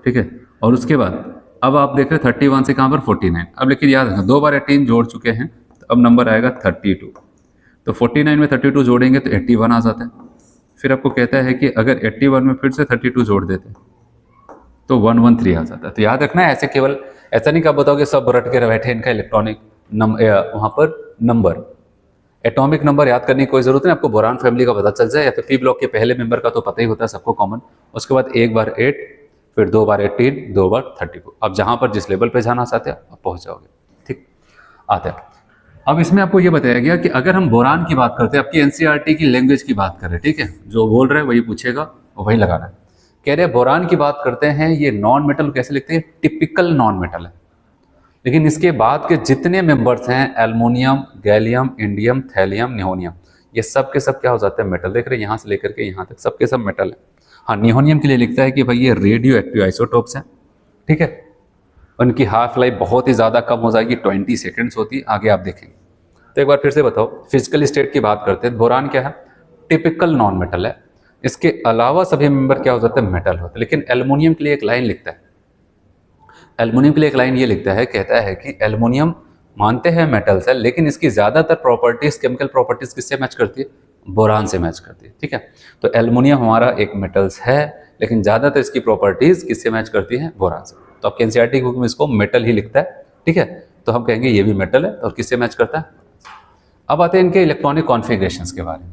ठीक है। और उसके बाद अब आप देख रहे 31 से कहाँ पर 49। अब लेकिन याद रखना 2 बार 18 जोड़ चुके हैं, तो अब नंबर आएगा 32। तो 49 में 32 जोड़ेंगे तो 81 आ जाता है। फिर आपको कहता है कि अगर 81 में फिर से 32 जोड़ देते तो 113 आ जाता है। तो याद रखना है, ऐसे केवल ऐसा नहीं कहा बताओगे सब रट के बैठे, इनका इलेक्ट्रॉनिक वहाँ पर नंबर, एटॉमिक नंबर याद करने की कोई जरूरत नहीं, आपको बोरान फैमिली का पता चल जाए, या फिर पी ब्लॉक के पहले मेंबर का तो पता ही होता है सबको कॉमन। उसके बाद 1 बार 8, फिर 2 बार 18, 2 बार 32। अब जहाँ पर जिस लेवल पे जाना चाहते हैं आप पहुँच जाओगे, ठीक। आते हैं अब इसमें आपको ये बताया गया कि अगर हम बोरान की बात करते हैं, आपकी एनसीईआरटी की लैंग्वेज की बात करें, ठीक है, जो बोल रहे हैं वही पूछेगा और वही लगाना है। कह रहे हैं बोरान की बात करते हैं, ये नॉन मेटल कैसे लिखते हैं, टिपिकल नॉन मेटल है। लेकिन इसके बाद के जितने मेंबर्स हैं, एल्युमिनियम, गैलियम, इंडियम, थैलियम, निहोनियम, ये सब के सब क्या हो जाते हैं, मेटल। देख रहे हैं यहाँ से लेकर के यहाँ तक सबके सब मेटल है। हाँ, निहोनियम के लिए लिखता है कि भाई ये रेडियो एक्टिव आइसोटोप्स हैं, ठीक है। उनकी हाफ लाइफ बहुत ही ज़्यादा कम हो जाएगी, 20 सेकेंड्स होती, आगे आप देखेंगे। तो एक बार फिर से बताओ, फिजिकल स्टेट की बात करते हैं, बोरान क्या है, टिपिकल नॉन मेटल है। इसके अलावा सभी मेंबर क्या हो जाते हैं, मेटल होते हैं। लेकिन एल्युमिनियम के लिए एक लाइन लिखता है, एल्युमिनियम के लिए एक लाइन ये लिखता है, कहता है कि एल्युमिनियम मानते हैं मेटल्स है, लेकिन इसकी ज़्यादातर प्रॉपर्टीज, केमिकल प्रॉपर्टीज किससे मैच करती है, बोरान से मैच करती है, ठीक है। तो एल्युमिनियम हमारा एक मेटल्स है, लेकिन ज़्यादातर इसकी प्रॉपर्टीज किससे मैच करती हैं, बोरान से। तो आपके एनसीईआरटी बुक में इसको मेटल ही लिखता है, ठीक है। तो हम कहेंगे ये भी मेटल है, और किससे मैच करता है। अब आते हैं इनके इलेक्ट्रॉनिक कॉन्फ़िगरेशंस के बारे में,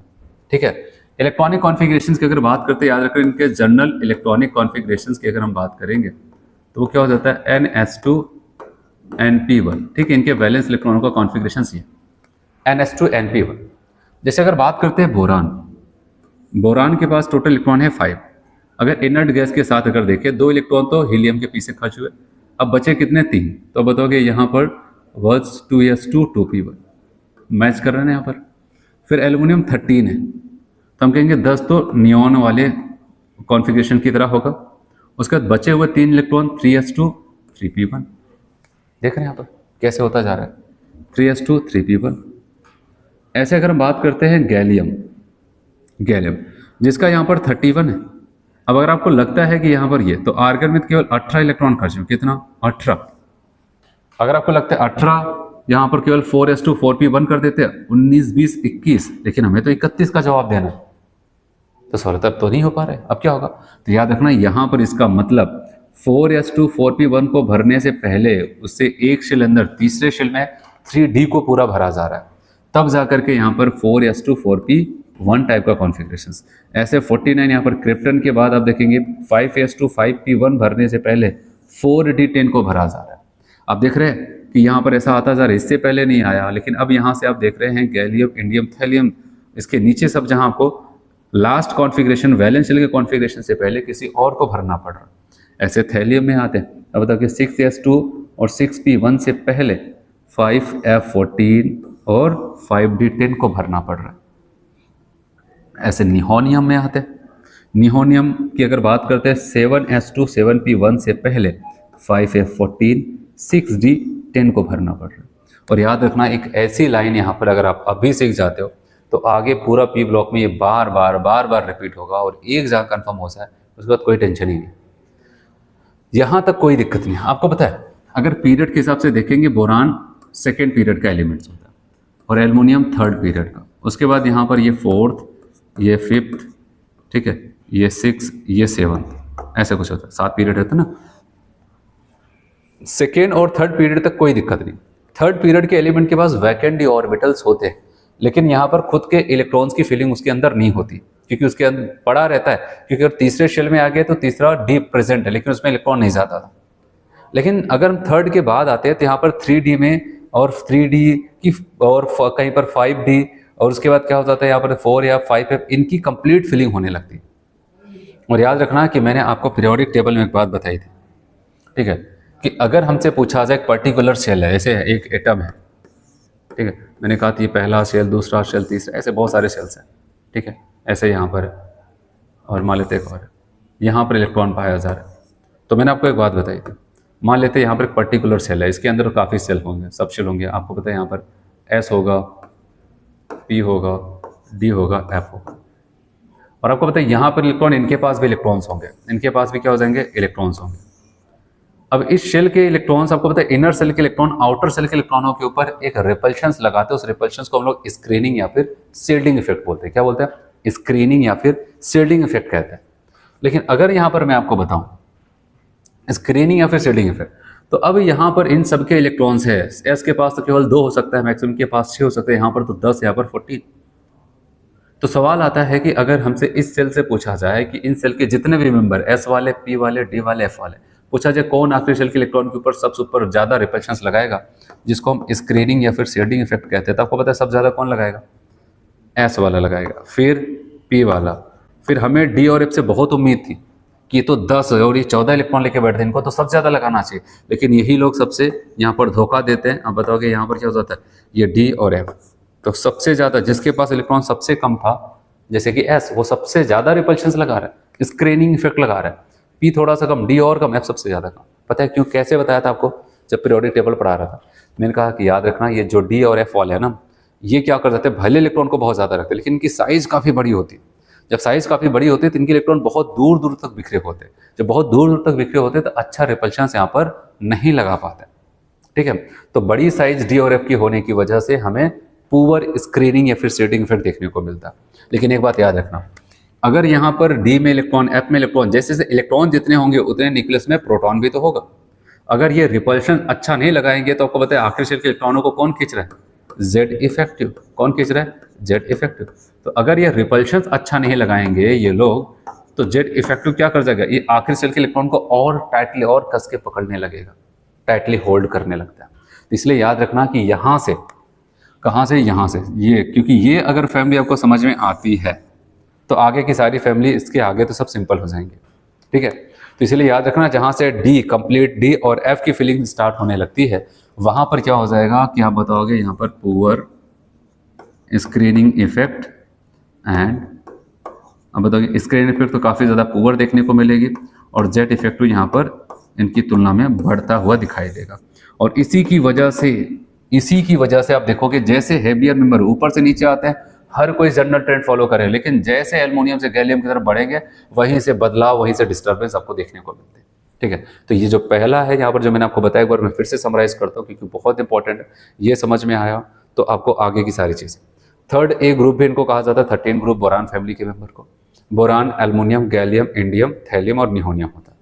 ठीक है। इलेक्ट्रॉनिक कॉन्फ़िगरेशंस की अगर बात करते हैं, याद रखें इनके जनरल इलेक्ट्रॉनिक कॉन्फ़िगरेशंस की अगर हम बात करेंगे तो वो क्या हो जाता है, NS2 NP1, ठीक है। इनके वैलेंस इलेक्ट्रॉनों का कॉन्फ़िगरेशन ये NS2 NP1। जैसे अगर बात करते हैं बोरान, बोरान के पास टोटल इलेक्ट्रॉन है 5। अगर इनर्ट गैस के साथ अगर देखें, 2 इलेक्ट्रॉन तो हीलियम के पीछे खर्च हुए, अब बचे कितने, 3। तो बताओगे यहाँ पर 2s2 2p1 मैच कर रहे हैं यहाँ पर। फिर एल्युमिनियम 13 है, तो हम कहेंगे 10 तो नियॉन वाले कॉन्फ़िगरेशन की तरह होगा। उसके बाद बचे हुए 3 इलेक्ट्रॉन 3s2 3p1। देख रहे हैं यहाँ पर कैसे होता जा रहा है, 3s2 3p1। ऐसे अगर हम बात करते हैं गैलियम, गैलियम जिसका यहाँ पर 31 है। अब अगर आपको लगता है कि यहाँ पर ये, तो आर्गन में केवल 18 इलेक्ट्रॉन खर्च हुए, कितना, 18। अगर आपको लगता है 18, यहाँ पर केवल 4:4p1 कर देते हैं, 19, 20, 21, लेकिन हमें तो 31 का जवाब देना है, तो सवाल अब तो नहीं हो पा रहा है। अब क्या होगा? तो याद रखना यहाँ पर इसका मतलब 4:4p1 को भरने से पहले उससे एक शेल अंदर तीसरे शेल में 3D को पूरा भरा जा रहा है, तब जाकर के यहाँ पर 4:4p1 टाइप का कॉन्फ़िगरेशन। ऐसे 49 यहाँ पर क्रिप्टन के बाद आप देखेंगे 5:5p1 भरने से पहले 4D10 को भरा जा रहा है। आप देख रहे हैं कि यहाँ पर ऐसा आता जा रहा है, इससे पहले नहीं आया, लेकिन अब यहाँ से आप देख रहे हैं गैलियम, इंडियम, थैलियम, इसके नीचे सब जहाँ आपको लास्ट कॉन्फ़िगरेशन वैलेंस शेल के कॉन्फ़िगरेशन से पहले किसी और को भरना पड़ रहा है। ऐसे थैलियम में आते हैं। अब बताओ कि 6s2 और 6p1 से पहले 5f14 और 5d10 को भरना पड़ रहा है। ऐसे निहोनियम में आते हैं। निहोनियम की अगर बात करते हैं 7s2 7p1 से पहले 5f14 6d10 को भरना पड़ रहा है। और याद रखना एक ऐसी लाइन यहाँ पर अगर आप अभी सीख जाते हो तो आगे पूरा पी ब्लॉक में ये बार बार रिपीट होगा, और एक जगह कंफर्म हो जाए उसके बाद कोई टेंशन ही नहीं, यहाँ तक कोई दिक्कत नहीं। आपको पता है अगर पीरियड के हिसाब से देखेंगे, बोरान सेकेंड पीरियड का एलिमेंट्स होता है और एल्युमिनियम थर्ड पीरियड का। उसके बाद यहाँ पर ये फोर्थ, ये फिफ्थ, ठीक है, ये सिक्स, ये सेवन्थ, ऐसे कुछ होता है, 7 पीरियड होता है ना। सेकेंड और थर्ड पीरियड तक कोई दिक्कत नहीं। थर्ड पीरियड के एलिमेंट के पास वैकेंट डी ऑर्बिटल्स होते हैं, लेकिन यहाँ पर खुद के इलेक्ट्रॉन्स की फीलिंग उसके अंदर नहीं होती, क्योंकि उसके अंदर पड़ा रहता है। क्योंकि अगर तीसरे शेल में आ गए तो तीसरा डी प्रेजेंट है, लेकिन उसमें इलेक्ट्रॉन नहीं जाता था। लेकिन अगर हम थर्ड के बाद आते हैं तो यहाँ पर 3D में और 3D की और कहीं पर 5D, और उसके बाद क्या हो जाता है यहाँ पर 4 या 5F, इनकी कंप्लीट फिलिंग होने लगती है। और याद रखना कि मैंने आपको पीरियोडिक टेबल में एक बात बताई थी, ठीक है, कि अगर हमसे पूछा जाए एक पर्टिकुलर शेल है, ऐसे एक एटम है, ठीक है, मैंने कहा कि पहला शेल, दूसरा शेल, तीसरा, ऐसे बहुत सारे शेल्स हैं, ठीक है, ऐसे यहाँ पर, और मान लेते एक और यहाँ पर इलेक्ट्रॉन पाया जा रहा है। तो मैंने आपको एक बात बताई थी, मान लेते यहाँ पर एक पर्टिकुलर शेल है, इसके अंदर काफ़ी शेल होंगे, सब शेल होंगे। आपको पता है यहाँ पर S होगा, P होगा, D होगा, F होगा, और आपको पता है यहाँ पर इलेक्ट्रॉन, इनके पास भी इलेक्ट्रॉन्स होंगे, इनके पास भी क्या हो जाएंगे, इलेक्ट्रॉन्स होंगे। अब इस शेल के इलेक्ट्रॉन्स, आपको पता है इनर सेल के इलेक्ट्रॉन आउटर सेल के इलेक्ट्रॉनों के ऊपर एक रिपल्शंस लगाते हैं। उस रिपल्शंस को हम लोग स्क्रीनिंग या फिर शील्डिंग इफेक्ट बोलते हैं। क्या बोलते हैं? स्क्रीनिंग या फिर शील्डिंग इफेक्ट कहते हैं। लेकिन अगर यहाँ पर मैं आपको बताऊं स्क्रीनिंग या फिर शील्डिंग इफेक्ट, तो अब यहाँ पर इन सबके इलेक्ट्रॉन्स है, एस के पास तो केवल 2 हो सकता है, मैक्सिमम के पास 6 हो सकते हैं, यहाँ पर तो 10, यहाँ पर 14। तो सवाल आता है कि अगर हमसे इस सेल से पूछा जाए कि इन सेल के जितने भी मेंबर, एस वाले, पी वाले, डी वाले, एफ वाले, पूछा जाए कौन आखिरी शेल के इलेक्ट्रॉन के ऊपर सबसे ऊपर ज्यादा रिपल्शंस लगाएगा, जिसको हम स्क्रीनिंग या फिर शील्डिंग इफेक्ट कहते हैं, तो आपको पता है सबसे ज्यादा कौन लगाएगा? एस वाला लगाएगा, फिर पी वाला, फिर हमें डी और एफ से बहुत उम्मीद थी कि तो 10 और ये 14 इलेक्ट्रॉन लेके बैठते हैं, इनको तो सबसे ज्यादा लगाना चाहिए, लेकिन यही लोग सबसे यहाँ पर धोखा देते हैं। अब बताओगे यहाँ पर क्या हो जाता है, ये डी और एफ, तो सबसे ज्यादा जिसके पास इलेक्ट्रॉन सबसे कम था, जैसे कि एस, वो सबसे ज्यादा रिपल्शंस लगा रहा है, स्क्रीनिंग इफेक्ट लगा रहा है। पी थोड़ा सा कम, डी और कम, एफ सबसे ज्यादा कम। पता है क्यों? कैसे बताया था आपको जब पीरियोडिक टेबल पढ़ा रहा था? मैंने कहा कि याद रखना ये जो डी और एफ वाले है ना, ये क्या कर जाते हैं, भले इलेक्ट्रॉन को बहुत ज्यादा रखते हैं, लेकिन इनकी साइज काफी बड़ी होती है। जब साइज काफी बड़ी होती है तो इनके इलेक्ट्रॉन बहुत दूर दूर तक बिखरे होते हैं। जब बहुत दूर दूर तक बिखरे होते हैं तो अच्छा रिपल्शन यहाँ पर नहीं लगा पाता, ठीक है। तो बड़ी साइज डी और एफ की होने की वजह से हमें पुअर स्क्रीनिंग या फिर शील्डिंग इफेक्ट देखने को मिलता है। लेकिन एक बात याद रखना, अगर यहाँ पर डी में इलेक्ट्रॉन, एफ में इलेक्ट्रॉन, जैसे जैसे इलेक्ट्रॉन जितने होंगे उतने न्यूक्लियस में प्रोटॉन भी तो होगा। अगर ये रिपल्शन अच्छा नहीं लगाएंगे तो आपको पता है आखिरी शेल के इलेक्ट्रॉनों को कौन खींच रहा है? Z effective. कौन खींच रहा है? Z effective. तो अगर ये रिपल्शन अच्छा नहीं लगाएंगे ये लोग, तो जेड इफेक्टिव क्या कर जाएगा, ये आखिरी शेल के इलेक्ट्रॉन को और टाइटली और कस के पकड़ने लगेगा, टाइटली होल्ड करने लगता है। तो इसलिए याद रखना कि यहाँ से, कहाँ से, यहाँ से, ये, क्योंकि ये अगर फैमिली आपको समझ में आती है तो आगे की सारी फैमिली, इसके आगे तो सब सिंपल हो जाएंगे, ठीक है। तो इसलिए याद रखना जहाँ से डी, कंप्लीट डी और एफ की फिलिंग स्टार्ट होने लगती है, वहाँ पर क्या हो जाएगा कि आप बताओगे यहाँ पर पुअर स्क्रीनिंग इफेक्ट एंड, अब बताओगे स्क्रीनिंग इफेक्ट तो काफ़ी ज़्यादा पुअर देखने को मिलेगी, और जेड इफेक्टिव यहाँ पर इनकी तुलना में बढ़ता हुआ दिखाई देगा। और इसी की वजह से आप देखोगे जैसे हेवियर मेंबर ऊपर से नीचे आते हैं, हर कोई जनरल ट्रेंड फॉलो करे, लेकिन जैसे एल्युमिनियम से गैलियम की तरफ बढ़ेंगे, वहीं से बदलाव, वहीं से डिस्टर्बेंस आपको देखने को मिलते हैं। ठीक है। तो ये जो पहला है यहाँ पर जो मैंने आपको बताया, एक बार मैं फिर से समराइज करता हूँ क्योंकि बहुत इंपॉर्टेंट है, ये समझ में आया तो आपको आगे की सारी चीज़ें। थर्ड ए ग्रुप भी इनको कहा जाता है, 13 ग्रुप बोरान फैमिली के मेंबर को। Boron aluminium, gallium, indium, thallium और निहोनियम होता है।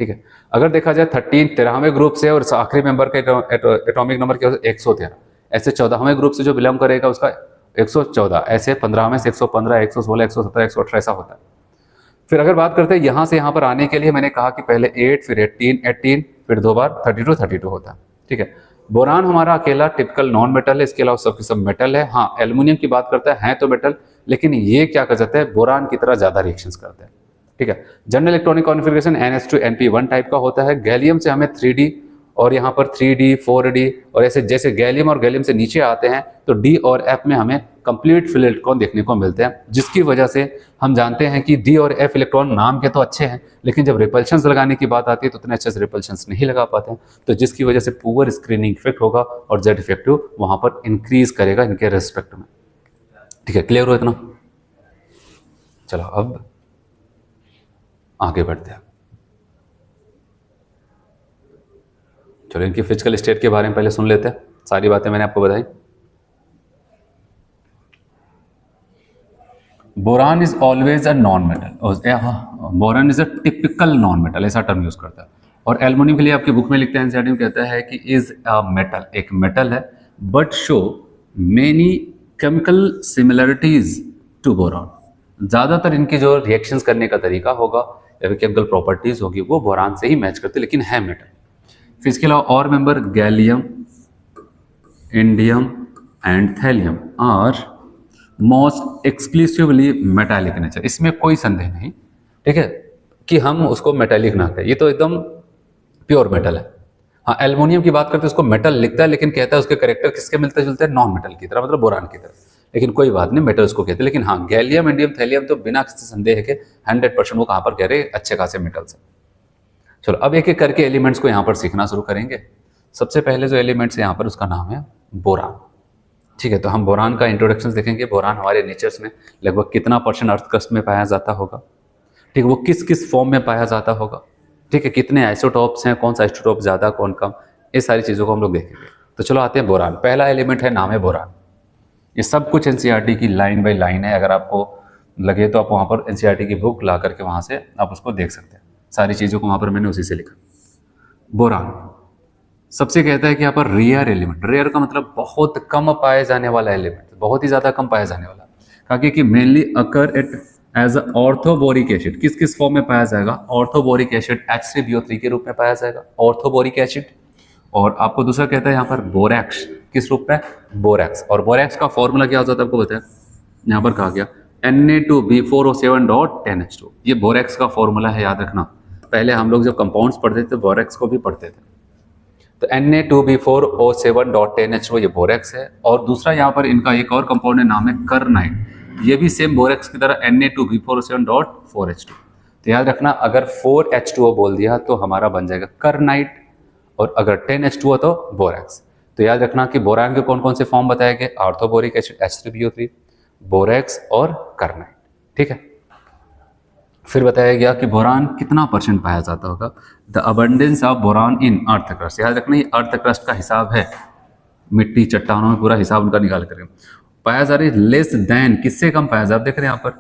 ठीक है। अगर देखा जाए 13वें ग्रुप से और आखिरी मेंबर का एटॉमिक नंबर क्या होता है 113। ऐसे 14वें ग्रुप से जो बिलोंग करेगा उसका 114, ऐसे 15वें से 115, 116, 117, 118 ऐसा होता है। फिर अगर बात करते हैं यहाँ से यहाँ पर आने के लिए, मैंने कहा कि पहले 8 फिर 18, फिर 2 बार 32 होता है। ठीक है। बोरान हमारा अकेला टिपिकल नॉन मेटल है, इसके अलावा सबके सब मेटल है। हाँ, एल्युमिनियम की बात करते हैं तो मेटल, लेकिन ये क्या कर जाते हैं, बोरान की तरह ज्यादा रिएक्शंस करते हैं। ठीक है। General electronic configuration NH2 NP1 type का होता है। गैलियम से हमें 3D और यहाँ पर 3D 4D और ऐसे जैसे गैलियम और गैलियम से नीचे आते हैं तो D और F में हमें कंप्लीट फ्री इलेक्ट्रॉन देखने को मिलते हैं, जिसकी वजह से हम जानते हैं कि D और F इलेक्ट्रॉन नाम के तो अच्छे हैं, लेकिन जब रिपल्शंस लगाने की बात आती है तो उतने अच्छे से रिपल्शंस नहीं लगा पाते हैं, तो जिसकी वजह से पुअर स्क्रीनिंग इफेक्ट होगा और जेड इफेक्टिव वहां पर इंक्रीज करेगा इनके रेस्पेक्ट में। ठीक है, क्लियर हो इतना? चलो अब आगे बढ़ते हैं। चलो इनकी फिजिकल स्टेट के बारे में पहले सुन लेते हैं, सारी बातें मैंने आपको बताई। Boron is always a non metal, boron is a typical non metal, ऐसा टर्म यूज करता है। और एल्युमिनियम के लिए आपकी बुक में लिखते हैं, एनसीईआरटी में कहता है कि इज अ मेटल, एक मेटल है, but show many chemical similarities to boron. ज्यादातर इनकी जो रिएक्शंस करने का तरीका होगा या फिर केमिकल प्रॉपर्टीज होगी वो बोरान से ही मैच करती है, लेकिन है मेटल। फिर इसके अलावा और member gallium, indium and thallium are most exclusively metallic nature. इसमें कोई संदेह नहीं, ठीक है, कि हम उसको मेटालिक ना कहें, ये तो एकदम प्योर मेटल है। हाँ, एल्युमिनियम की बात करते हैं उसको मेटल लिखता है, लेकिन कहता है उसके करेक्टर किसके मिलते जुलते हैं, नॉन मेटल की तरह, मतलब बोरान की तरह, लेकिन कोई बात नहीं, मेटल उसको कहते हैं। लेकिन हाँ, गैलियम, इंडियम, थैलियम तो बिना किसी संदेह के 100% वो कहाँ पर कह रहे हैं, अच्छे खासे मेटल्स है। चलो अब एक एक करके एलिमेंट्स को यहाँ पर सीखना शुरू करेंगे। सबसे पहले जो एलिमेंट्स है यहाँ पर उसका नाम है बोरान। ठीक है, तो हम बोरान का इंट्रोडक्शन देखेंगे। बोरान हमारे नेचर्स में लगभग कितना % अर्थ क्रस्ट में पाया जाता होगा, ठीक है, वो किस किस फॉर्म में पाया जाता होगा, ठीक है, कितने आइसोटॉप्स हैं, कौन सा आइसोटॉप ज़्यादा कौन कम, ये सारी चीज़ों को हम लोग देखेंगे। तो चलो आते हैं बोरान। पहला एलिमेंट है, नाम है बोरान। ये सब कुछ एनसीईआरटी की लाइन बाय लाइन है, अगर आपको लगे तो आप वहाँ पर एनसीईआरटी की बुक ला करके वहाँ से आप उसको देख सकते हैं, सारी चीज़ों को वहाँ पर मैंने उसी से लिखा। बोरान सबसे कहता है कि यहाँ पर रेयर एलिमेंट, रेयर का मतलब बहुत कम पाए जाने वाला एलिमेंट, बहुत ही ज़्यादा कम पाया जाने वाला, कहा कि mainly occur at as orthoboric acid. किस किस फॉर्म में पाया जाएगा, ऑर्थोबोरिक एसिड H3BO3 के रूप में पाया जाएगा, ऑर्थोबोरिक एसिड। और आपको दूसरा कहता है यहाँ पर बोरैक्स, किस रूप में, बोरैक्स। और बोरैक्स का फॉर्मूला क्या होता है आपको बताया, यहाँ पर कहा गया Na2B4O7.10H2, ये बोरैक्स का फॉर्मूला है, याद रखना। पहले हम लोग जब कंपाउंड्स पढ़ते थे बोरैक्स को भी पढ़ते थे, तो Na2B4O7.10H2 ये बोरैक्स है। और दूसरा यहाँ पर इनका एक और कंपाउंड है, नाम है करनाइट, ये भी सेम बोरैक्स की तरह Na2B4O7.4H2। तो याद रखना, अगर 4H2O बोल दिया तो हमारा बन जाएगा करनाइट, और अगर 10H2O तो बोरैक्स। तो याद रखना कि बोरान के कौन कौन से फॉर्म बताए गए, ऑर्थोबोरिक एसिड H3BO3, बोरैक्स और करनाइट। ठीक है, फिर बताया गया कि बोरान कितना % पाया जाता होगा, the abundance of boron in earth crust. याद रखना, ये अर्थ क्रस्ट का हिसाब है, मिट्टी चट्टानों में पूरा हिसाब उनका निकाल करेंगे। पाया जा रही है लेस देन, किससे कम पाया जा रहा है, देख रहे हैं यहाँ पर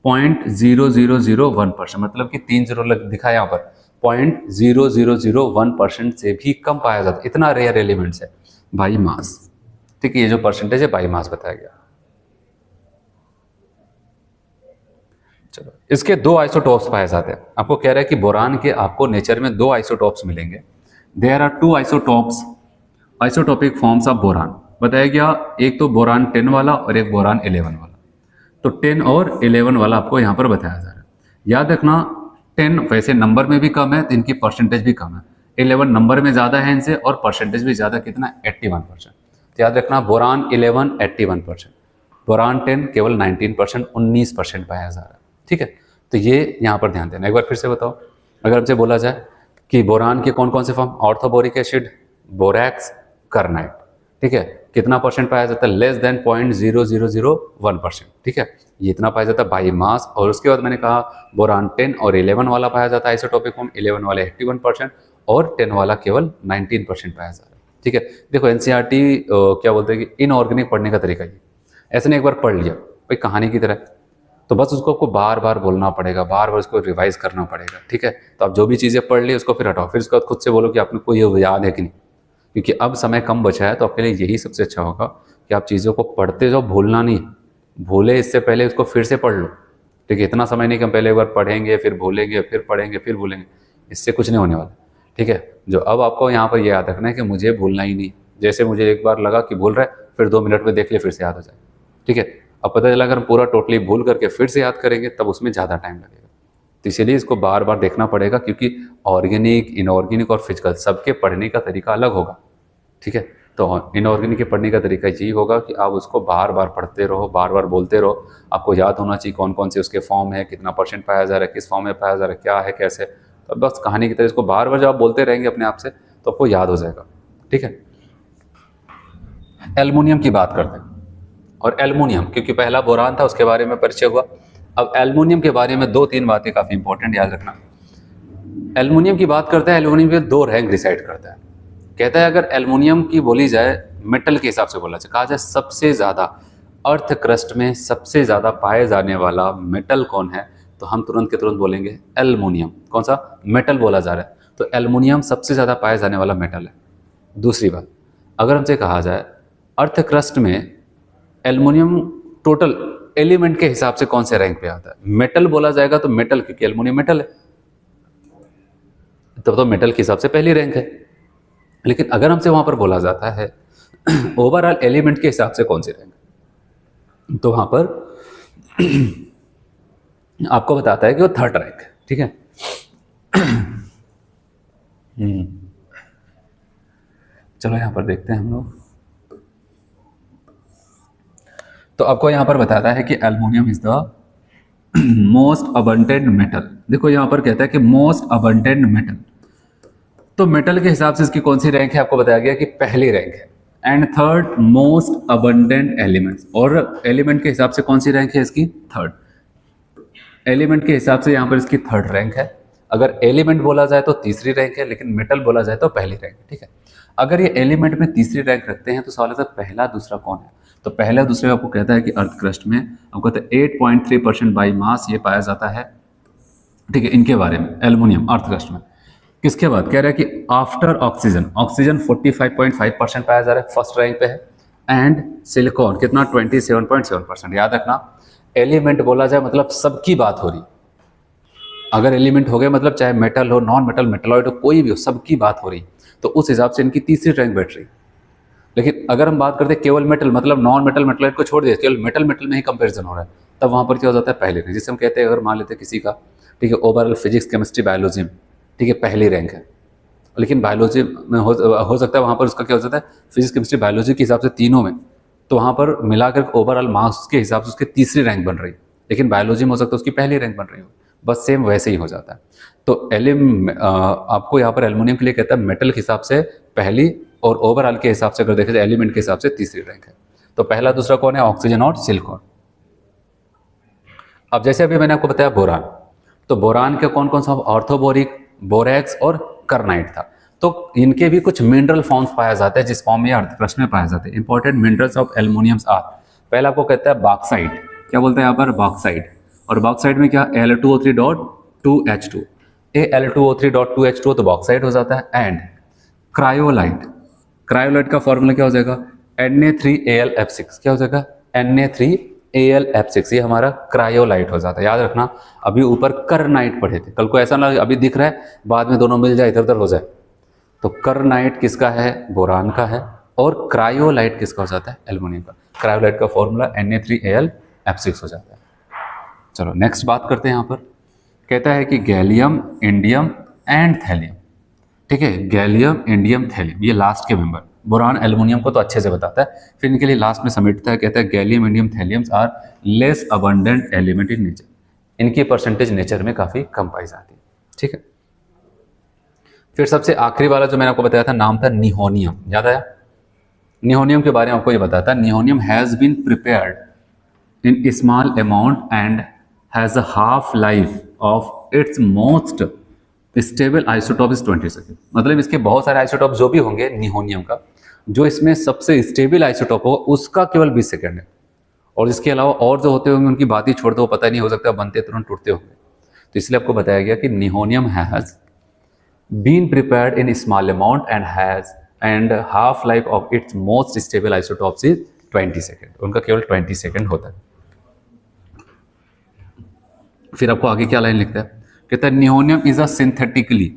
0.0001%, मतलब कि 3 0 दिखा है यहाँ पर, 0.0001% से भी कम पाया जाता है। इतना रेयर एलिमेंट्स है बाई मास। ठीक है, ये जो परसेंटेज है बाई मास बताया गया। चलो, इसके 2 आइसोटॉप्स पाए जाते हैं। आपको कह रहा है कि बोरान के आपको नेचर में 2 आइसोटॉप्स मिलेंगे। There are 2 isotopes, isotopic forms of boron. बताया गया एक तो बोरान 10 वाला और एक बोरान 11 वाला। तो 10 और 11 वाला आपको यहाँ पर बताया जा रहा है। याद रखना, 10 वैसे नंबर में भी कम है तो इनकी परसेंटेज भी कम है, 11 नंबर में ज़्यादा है इनसे और परसेंटेज भी ज़्यादा, कितना, 81%। तो याद रखना, बोरान 11 81%, बोरान 10 केवल 19%, 19% पाया जा रहा है। ठीक है, तो ये यहाँ पर ध्यान देना। एक बार फिर से बताओ, अगर हमसे बोला जाए कि बोरान के कौन कौन से फॉर्म, ऑर्थोबोरिक एसिड, बोरैक्स, करनाइट, ठीक है, कितना परसेंट पाया जाता है, लेस देन 0.0001%, ठीक है, ये इतना पाया जाता है बाई मास। और उसके बाद मैंने कहा बोरान 10 और 11 वाला पाया जाता है आइसोटोपिक फॉर्म, 11 वाले 81% और 10 वाला केवल 19% पाया जा रहा है, ठीक है। देखो एनसीईआरटी क्या बोलते हैं कि इनऑर्गेनिक पढ़ने का तरीका ये, ऐसे ने एक बार पढ़ लिया भाई कहानी की तरह, तो बस उसको आपको बार बार बोलना पड़ेगा, बार बार उसको रिवाइज करना पड़ेगा, ठीक है। तो आप जो भी चीज़ें पढ़ ली उसको फिर हटाओ, फिर उसके बाद खुद से बोलो कि आपने को ये याद है कि नहीं, क्योंकि अब समय कम बचा है, तो आपके लिए यही सबसे अच्छा होगा कि आप चीज़ों को पढ़ते जाओ, भूलना नहीं, भूले इससे पहले उसको फिर से पढ़ लो, ठीक है। इतना समय नहीं कि हम पहले एक बार पढ़ेंगे फिर भूलेंगे फिर पढ़ेंगे फिर भूलेंगे, इससे कुछ नहीं होने वाला, ठीक है। जो अब आपको यहाँ पर याद रखना है कि मुझे भूलना ही नहीं, जैसे मुझे एक बार लगा कि भूल रहा है, फिर 2 मिनट में देख ले फिर से याद हो जाए, ठीक है। अब पता चला अगर हम पूरा टोटली भूल करके फिर से याद करेंगे तब उसमें ज़्यादा टाइम लगेगा, तो इसीलिए इसको बार बार देखना पड़ेगा, क्योंकि ऑर्गेनिक, इनऑर्गेनिक और फिजिकल सबके पढ़ने का तरीका अलग होगा, ठीक है। तो इनऑर्गेनिक के पढ़ने का तरीका यही होगा कि आप उसको बार बार पढ़ते रहो, बार बार बोलते रहो, आपको याद होना चाहिए कौन कौन से उसके फॉर्म है, कितना परसेंट पाया जा रहा है, किस फॉर्म में पाया जा रहा है, क्या है कैसे, तो बस कहानी की तरह इसको बार बार जब आप बोलते रहेंगे अपने आप से तो आपको याद हो जाएगा, ठीक है। एल्युमिनियम की बात करते हैं, और एल्युमिनियम क्योंकि पहला बोरान था उसके बारे में परिचय हुआ, अब एल्युमिनियम के बारे में 2-3 बातें काफ़ी इंपॉर्टेंट याद रखना। एल्युमिनियम की बात करते हैं, एल्युमिनियम के 2 रैंक डिसाइड करता है, कहता है अगर एल्युमिनियम की बोली जाए मेटल के हिसाब से बोला जाए, कहा जाए सबसे ज़्यादा अर्थ क्रस्ट में सबसे ज़्यादा पाए जाने वाला मेटल कौन है, तो हम तुरंत के तुरंत बोलेंगे एल्युमिनियम। कौन सा मेटल बोला जा रहा है, तो एल्युमिनियम सबसे ज़्यादा पाया जाने वाला मेटल है। दूसरी बात, अगर हमसे कहा जाए अर्थ क्रस्ट में एल्युमिनियम टोटल एलिमेंट के हिसाब से कौन से रैंक पे आता है, मेटल बोला जाएगा तो मेटल, क्योंकि एल्युमिनियम मेटल है तब तो मेटल के हिसाब से पहली रैंक है। लेकिन अगर हमसे वहां पर बोला जाता है ओवरऑल एलिमेंट के हिसाब से कौन सी रैंक, तो वहां पर आपको बताता है कि वो 3rd रैंक है, ठीक है। चलो यहां पर देखते हैं हम लोग, तो आपको यहां पर बताता है कि aluminium is the most abundant metal. देखो यहां पर कहता है कि मोस्ट अबंडेंट मेटल, तो मेटल के हिसाब से इसकी कौन सी रैंक है, आपको बताया गया कि पहली रैंक है। And 3rd most abundant elements, और एलिमेंट के हिसाब से कौन सी रैंक है इसकी, 3rd। एलिमेंट के हिसाब से यहाँ पर इसकी 3rd रैंक है। अगर एलिमेंट बोला जाए तो 3री रैंक है, लेकिन मेटल बोला जाए तो पहली रैंक है, ठीक है। अगर ये एलिमेंट में 3री रैंक रखते हैं तो सवाल है पहला दूसरा कौन है, तो पहला दूसरे आपको कहता है कि अर्थ क्रस्ट में आपको कहता है 8.3% बाई मास ये पाया जाता है, ठीक है। इनके बारे में एल्युमिनियम अर्थ क्रस्ट में किसके बाद कह रहा है कि आफ्टर ऑक्सीजन, ऑक्सीजन 45.5% पाया जा रहा है, फर्स्ट रैंक पे है। एंड सिलिकॉन कितना 27.7%। याद रखना एलिमेंट बोला जाए मतलब सबकी बात हो रही, अगर एलिमेंट हो गए मतलब चाहे मेटल हो, नॉन मेटल, मेटलॉइड हो, कोई भी हो, सबकी बात हो रही, तो उस हिसाब से इनकी 3री रैंक बैठ रही। लेकिन अगर हम बात करते हैं केवल मेटल, मतलब नॉन मेटल, मेटलॉइड को छोड़ दिया, केवल मेटल मेटल में ही कंपैरिजन हो रहा है, तब वहां पर क्या हो जाता है पहले रैंक। जिसे हम कहते हैं अगर मान लेते हैं किसी का, ठीक है, ओवरऑल फिजिक्स केमिस्ट्री बायोलॉजी में, ठीक है, पहली रैंक है, लेकिन बायोलॉजी में हो सकता है वहाँ पर उसका क्या हो जाता है फिजिक्स केमिस्ट्री बायोलॉजी के हिसाब से तीनों में, तो वहाँ पर मिलाकर ओवरऑल मार्क्स के हिसाब से उसकी 3री रैंक बन रही, लेकिन बायोलॉजी में हो सकता है उसकी पहली रैंक बन रही हो, बस सेम वैसे ही हो जाता है। तो आपको यहाँ पर एल्युमिनियम के लिए कहता है मेटल के हिसाब से पहली, और ओवरऑल के हिसाब से अगर देखें जाए एलिमेंट के हिसाब से 3री रैंक है। तो पहला दूसरा कौन है, ऑक्सीजन और सिलिकॉन। अब जैसे अभी मैंने आपको बताया बोरान, तो बोरान के कौन कौन सा, ऑर्थोबोरिक, बोरेक्स और कर्नाइट था। तो इनके भी कुछ मिनरल फॉर्म्स पाया जाता है जिस फॉर्म में अर्थ क्रस्ट में पाए जाते हैं। Important minerals of aluminiums are, पहला आपको कहता है बॉक्साइट, क्या बोलते हैं यहाँ पर बॉक्साइट, और बॉक्साइट में क्या Al2O3.2H2, Al2O3.2H2 तो बॉक्साइट हो जाता है। एंड क्रायोलाइट, क्रायोलाइट का फॉर्मूला क्या हो जाएगा Na3Al(F6), क्या हो जाएगा Na3Al(F6), ये हमारा क्रायोलाइट हो जाता है। याद रखना अभी ऊपर करनाइट पढ़े थे, कल को ऐसा ना अभी दिख रहा है बाद में दोनों मिल जाए इधर उधर हो जाए। तो करनाइट किसका है, बोरान का है, और क्रायोलाइट किसका हो जाता है, एल्युमिनियम का। क्रायोलाइट का फॉर्मूला Na3Al(F6) हो जाता है। चलो नेक्स्ट बात करते हैं। यहाँ पर कहता है कि गैलियम, इंडियम एंड थैलियम, ठीक है, गैलियम, इंडियम, थैलियम, ये लास्ट के मेंबर। बोरान एल्युमिनियम को तो अच्छे से बताता है, फिर इनके लिए लास्ट में समेटता है, कहता है gallium, indium, thalliums are less abundant element in nature, इनकी परसेंटेज नेचर में काफ़ी कम पाई जाती है, ठीक है। फिर सबसे आखिरी वाला जो मैंने आपको बताया था नाम था निहोनियम, याद आया, निहोनियम के बारे में आपको ये बताता है, nihonium has been prepared in small amount and has a half life of its most stable isotope is 20 second. मतलब इसके बहुत सारे आइसोटॉप जो भी होंगे निहोनियम का, जो इसमें सबसे स्टेबल आइसोटॉप होगा उसका केवल 20 सेकेंड है, और इसके अलावा और जो होते होंगे उनकी बात ही छोड़ दो, पता नहीं, हो सकता है बनते तुरंत टूटते होंगे। तो इसलिए आपको बताया गया कि nihonium has been prepared in small amount and half life of its most stable isotopes is 20 second. उनका केवल 20 सेकेंड होता है। फिर आपको आगे क्या लाइन लिखता है, कहता है nihonium is a synthetically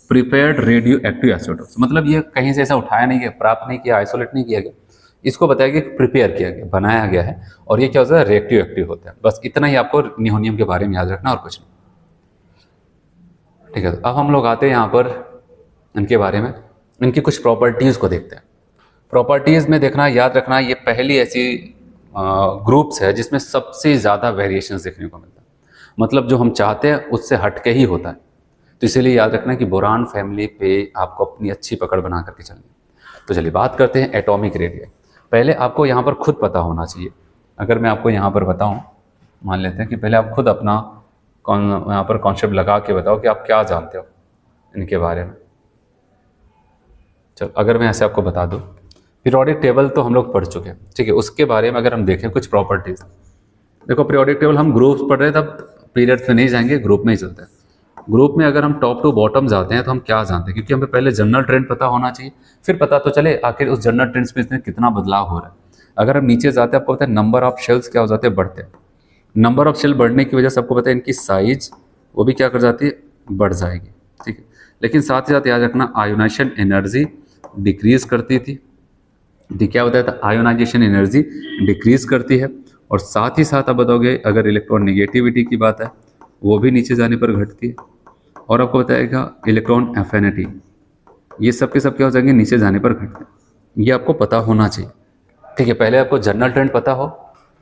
prepared radioactive isotopes. मतलब ये कहीं से ऐसा उठाया नहीं गया, प्राप्त नहीं किया, आइसोलेट नहीं किया गया, इसको बताया गया कि प्रिपेयर किया गया, बनाया गया है, और ये क्या होता है, रिएक्टिव एक्टिव होता है। बस इतना ही आपको निहोनियम के बारे में याद रखना और कुछ नहीं। ठीक है, तो अब हम लोग आते हैं यहाँ पर इनके बारे में, इनकी कुछ प्रॉपर्टीज़ को देखते हैं। प्रॉपर्टीज़ में देखना, याद रखना, ये पहली ऐसी ग्रुप्स है जिसमें सबसे ज़्यादा वेरिएशंस देखने को मिलता है। मतलब जो हम चाहते हैं उससे हटके ही होता है। तो इसीलिए याद रखना कि बोरान फैमिली पे आपको अपनी अच्छी पकड़ बना करके चलनी है। तो चलिए बात करते हैं एटॉमिक रेडियस। पहले आपको यहाँ पर खुद पता होना चाहिए। अगर मैं आपको यहाँ पर बताऊँ, मान लेते हैं कि पहले आप खुद अपना यहाँ पर कॉन्सेप्ट लगा के बताओ कि आप क्या जानते हो इनके बारे में। चलो अगर मैं ऐसे आपको बता दूँ, पीरियोडिक टेबल तो हम लोग पढ़ चुके हैं, ठीक है। उसके बारे में अगर हम देखें कुछ प्रॉपर्टीज़, देखो पीरियोडिक टेबल हम ग्रुप्स पढ़ रहे हैं, तब पीरियड्स में नहीं जाएंगे, ग्रुप में ही चलते हैं। ग्रुप में अगर हम टॉप टू बॉटम जाते हैं तो हम क्या जानते हैं, क्योंकि हमें पहले जनरल ट्रेंड पता होना चाहिए, फिर पता तो चले आखिर उस जनरल ट्रेंड्स में इसमें कितना बदलाव हो रहा है। अगर हम नीचे जाते हैं, आपको पता है नंबर ऑफ शेल्स क्या हो जाते हैं, बढ़ते हैं। नंबर ऑफ शेल बढ़ने की वजह से आपको पता है इनकी साइज वो भी क्या कर जाती है, बढ़ जाएगी, ठीक है। लेकिन साथ ही साथ याद रखना आयोनाइजेशन एनर्जी डिक्रीज करती थी, क्या बताया था, आयोनाइजेशन एनर्जी डिक्रीज करती है। और साथ ही साथ आप बताओगे अगर इलेक्ट्रॉन नेगेटिविटी की बात है वो भी नीचे जाने पर घटती है। और आपको बताएगा इलेक्ट्रॉन एफिनिटी, ये सब के सब क्या हो जाएंगे, नीचे जाने पर घटते हैं। ये आपको पता होना चाहिए, ठीक है। पहले आपको जनरल ट्रेंड पता हो,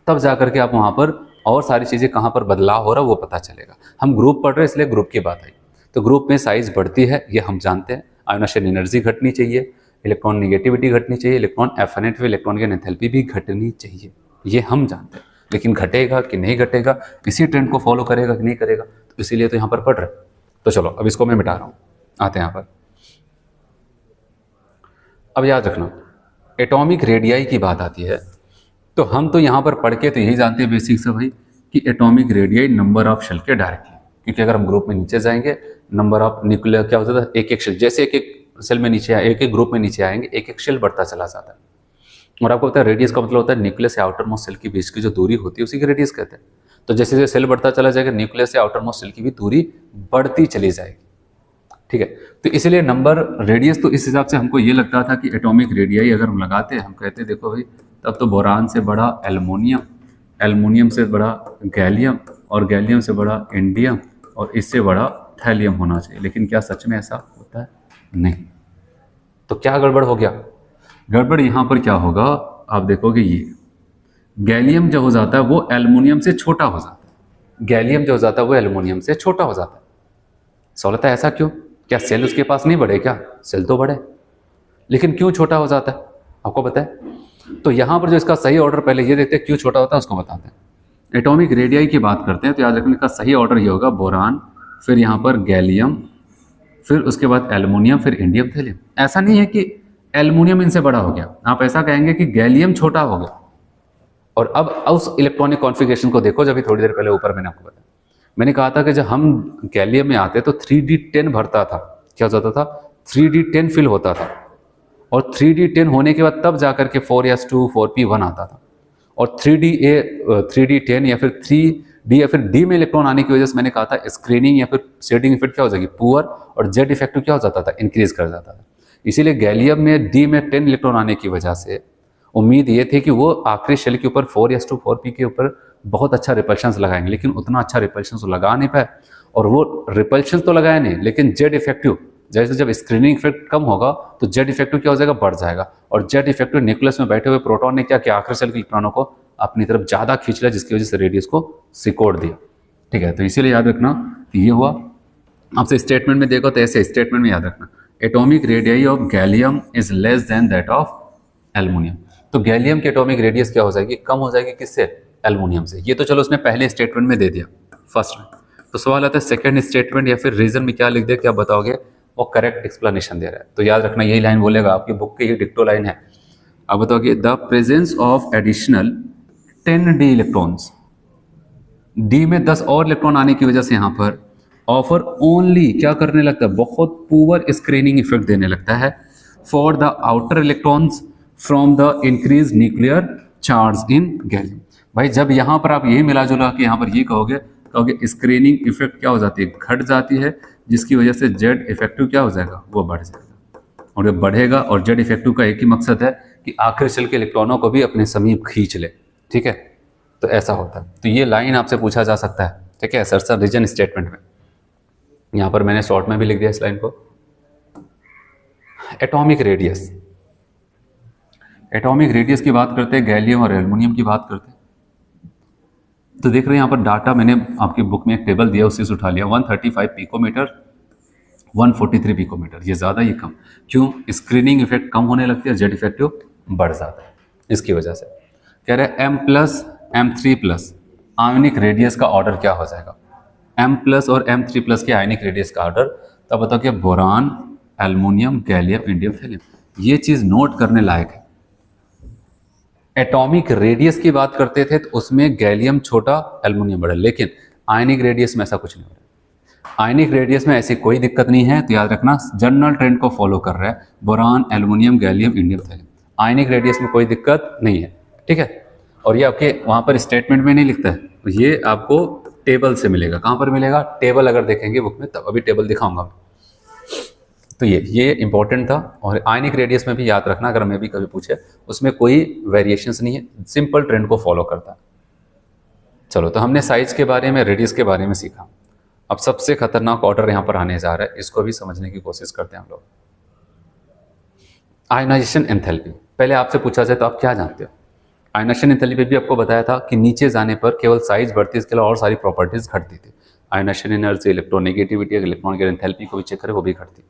तब जा करके आप वहाँ पर और सारी चीज़ें कहाँ पर बदलाव हो रहा है वो पता चलेगा। हम ग्रुप पढ़ रहे हैं इसलिए ग्रुप की बात आई। तो ग्रुप में साइज बढ़ती है, ये हम जानते हैं। आयोनाइजेशन एनर्जी घटनी चाहिए, इलेक्ट्रॉन नेगेटिविटी घटनी चाहिए, इलेक्ट्रॉन एफिनिटी, इलेक्ट्रॉन की एंथैल्पी भी घटनी चाहिए, ये हम जानते हैं। लेकिन घटेगा कि नहीं घटेगा, इसी ट्रेंड को फॉलो करेगा कि नहीं करेगा, तो इसीलिए तो यहाँ पर पढ़ रहे। तो चलो अब इसको मैं मिटा रहा हूँ, आते हैं यहाँ पर। अब याद रखना एटॉमिक रेडियाई की बात आती है तो हम तो यहाँ पर पढ़ के तो यही जानते हैं बेसिक से भाई कि atomic radii number of shell के डायरेक्टली, क्योंकि अगर हम ग्रुप में नीचे जाएंगे नंबर ऑफ न्यूक्लियर क्या होता था, एक एक शेल, जैसे एक एक सेल में नीचे एक एक ग्रुप में नीचे आएंगे एक एक शेल बढ़ता चला जाता है। और आपको पता है रेडियस का मतलब होता है न्यूक्लियस से आउटर मोस्ट सेल के बीच की जो दूरी होती है उसी के रेडियस कहते हैं। तो जैसे जैसे सेल बढ़ता चला जाएगा न्यूक्लियस से आउटर मोस्ट सेल की भी दूरी बढ़ती चली जाएगी, ठीक है। तो इसलिए नंबर रेडियस, तो इस हिसाब से हमको ये लगता था कि एटॉमिक रेडियाई अगर हम लगाते हैं, हम कहते हैं देखो भाई तब तो बोरान से बड़ा एल्युमिनियम, एल्युमिनियम से बड़ा गैलियम, और गैलियम से बड़ा इंडियम, और इससे बड़ा थैलियम होना चाहिए। लेकिन क्या सच में ऐसा होता है? नहीं। तो क्या गड़बड़ हो गया? गड़बड़ यहाँ पर क्या होगा, आप देखोगे ये गैलियम जो हो जाता है वो एल्युमिनियम से छोटा हो जाता है, गैलियम जो हो जाता है वो एल्युमिनियम से छोटा हो जाता है। सवाल है ऐसा क्यों? क्या सेल उसके पास नहीं बढ़े क्या? सेल तो बढ़े, लेकिन क्यों छोटा हो जाता है आपको पता है? तो यहाँ पर जो इसका सही ऑर्डर पहले ये देखते हैं क्यों छोटा होता है उसको बताते हैं। एटॉमिक रेडियाई की बात करते हैं तो याद रखने का सही ऑर्डर ये होगा बोरान, फिर यहाँ पर गैलियम, फिर उसके बाद एल्युमिनियम, फिर इंडियम, थैलियम। ऐसा नहीं है कि एल्युमिनियम इनसे बड़ा हो गया, आप ऐसा कहेंगे कि गैलियम छोटा हो गया। और अब उस इलेक्ट्रॉनिक कॉन्फ़िगरेशन को देखो, जब भी थोड़ी देर पहले ऊपर मैंने आपको बताया, मैंने कहा था कि जब हम गैलियम में आते तो 3D10 भरता था, क्या हो जाता था? 3D10 फिल होता था, और 3D10 होने के बाद तब जाकर के 4s2 4p1 आता था। और 3D10 या फिर 3D या फिर D में इलेक्ट्रॉन आने की वजह से मैंने कहा था स्क्रीनिंग या फिर शेडिंग इफेक्ट क्या हो जाएगी? पुअर, और जेड इफेक्टिव क्या हो जाता था? इंक्रीज कर जाता था। इसीलिए गैलियम में D में 10 इलेक्ट्रॉन आने की वजह से उम्मीद ये थी कि वो आखिरी शेल के ऊपर 4s2 4p के ऊपर बहुत अच्छा रिपल्शन लगाएंगे, लेकिन उतना अच्छा रिपल्शन लगा नहीं पाए। और वो रिपल्शन तो लगाया नहीं, लेकिन जेड इफेक्टिव, जैसे जब स्क्रीनिंग इफेक्ट कम होगा तो जेड इफेक्टिव क्या हो जाएगा? बढ़ जाएगा। और जेड इफेक्टिव न्यूक्लियस में बैठे हुए प्रोटॉन ने क्या किया? आखिरी शेल के इलेक्ट्रॉनों को अपनी तरफ ज़्यादा खींच लिया, जिसकी वजह से रेडियस को सिकोड़ दिया, ठीक है। तो इसीलिए याद रखना ये हुआ। आपसे स्टेटमेंट में देखो तो ऐसे स्टेटमेंट में याद रखना atomic radii of gallium is less than that of aluminium. तो गैलियम की एटॉमिक रेडियस क्या हो जाएगी, कम हो जाएगी, किससे, एल्युमिनियम से। ये तो चलो उसने पहले स्टेटमेंट में दे दिया, फर्स्ट में। तो सवाल आता है सेकंड स्टेटमेंट या फिर रीजन में क्या लिख दे, क्या बताओगे, वो करेक्ट एक्सप्लेनेशन दे रहा है। तो याद रखना यही लाइन बोलेगा, आपकी बुक की ये डिक्टो लाइन है। अब बताओगे the presence of additional 10d electrons, D में 10 और इलेक्ट्रॉन आने की वजह से यहाँ पर ऑफर ओनली क्या करने लगता है, बहुत पुअर स्क्रीनिंग इफेक्ट देने लगता है for the outer electrons from the increase nuclear charge in gallium. भाई जब यहाँ पर आप यही मिला जुला कि यहाँ पर ये कहोगे स्क्रीनिंग इफेक्ट क्या हो जाती है, घट जाती है, जिसकी वजह से जेड इफेक्टिव क्या हो जाएगा, वो बढ़ जाएगा। और ये बढ़ेगा, और जेड इफेक्टिव का एक ही मकसद है कि आखिरी शेल के इलेक्ट्रॉनों को भी अपने समीप खींच ले, ठीक है। तो ऐसा होता है। तो ये लाइन आपसे पूछा जा सकता है, ठीक है, सर रीजन स्टेटमेंट में। यहाँ पर मैंने शॉर्ट में भी लिख दिया इस लाइन को। एटॉमिक रेडियस, एटॉमिक रेडियस की बात करते हैं, गैलियम और एल्युमिनियम की बात करते हैं। तो देख रहे हैं यहाँ पर डाटा मैंने आपकी बुक में एक टेबल दिया, उससे उठा लिया। 135 पिकोमीटर, 143 पिकोमीटर, ये ज़्यादा ये कम, क्यों, स्क्रीनिंग इफेक्ट कम होने लगती है, जेड इफेक्टिव बढ़ जाता है, इसकी वजह से। कह रहे हैं M+ M3+ आयनिक रेडियस का ऑर्डर क्या हो जाएगा, M+ और M3+ के आयनिक रेडियस का ऑर्डर। तब बताओ कि boron, aluminium, gallium, indium, thallium. ये चीज़ नोट करने लायक है। एटॉमिक रेडियस की बात करते थे तो उसमें गैलियम छोटा, एल्युमिनियम बड़ा, लेकिन आयनिक रेडियस में ऐसा कुछ नहीं हो रहा। आयनिक रेडियस में ऐसी कोई दिक्कत नहीं है, तो याद रखना जनरल ट्रेंड को फॉलो कर रहा है, boron, aluminium, gallium, indium, thallium. Ionic radius में कोई दिक्कत नहीं है, ठीक है। और ये आपके वहाँ पर स्टेटमेंट में नहीं लिखता है, तो ये आपको टेबल से मिलेगा। कहाँ पर मिलेगा, टेबल अगर देखेंगे बुक में, तब अभी टेबल दिखाऊंगा। तो ये इंपॉर्टेंट था। और आयनिक रेडियस में भी याद रखना, अगर हमें भी कभी पूछे, उसमें कोई वेरिएशंस नहीं है, सिंपल ट्रेंड को फॉलो करता है। चलो, तो हमने साइज के बारे में, रेडियस के बारे में सीखा। अब सबसे खतरनाक ऑर्डर यहाँ पर आने जा रहा है, इसको भी समझने की कोशिश करते हैं हम लोग। Ionisation enthalpy. पहले आपसे पूछा जाए तो आप क्या जानते हो। आयनाइजेशन एंथैल्पी भी आपको बताया था कि नीचे जाने पर केवल साइज बढ़ती है, इसके अलावा और सारी प्रॉपर्टीज घटती थी। आयनाइजेशन एनर्जी, इलेक्ट्रोनेगेटिविटी, इलेक्ट्रॉन की एंथैल्पी को भी चेक करें, वो भी घटती।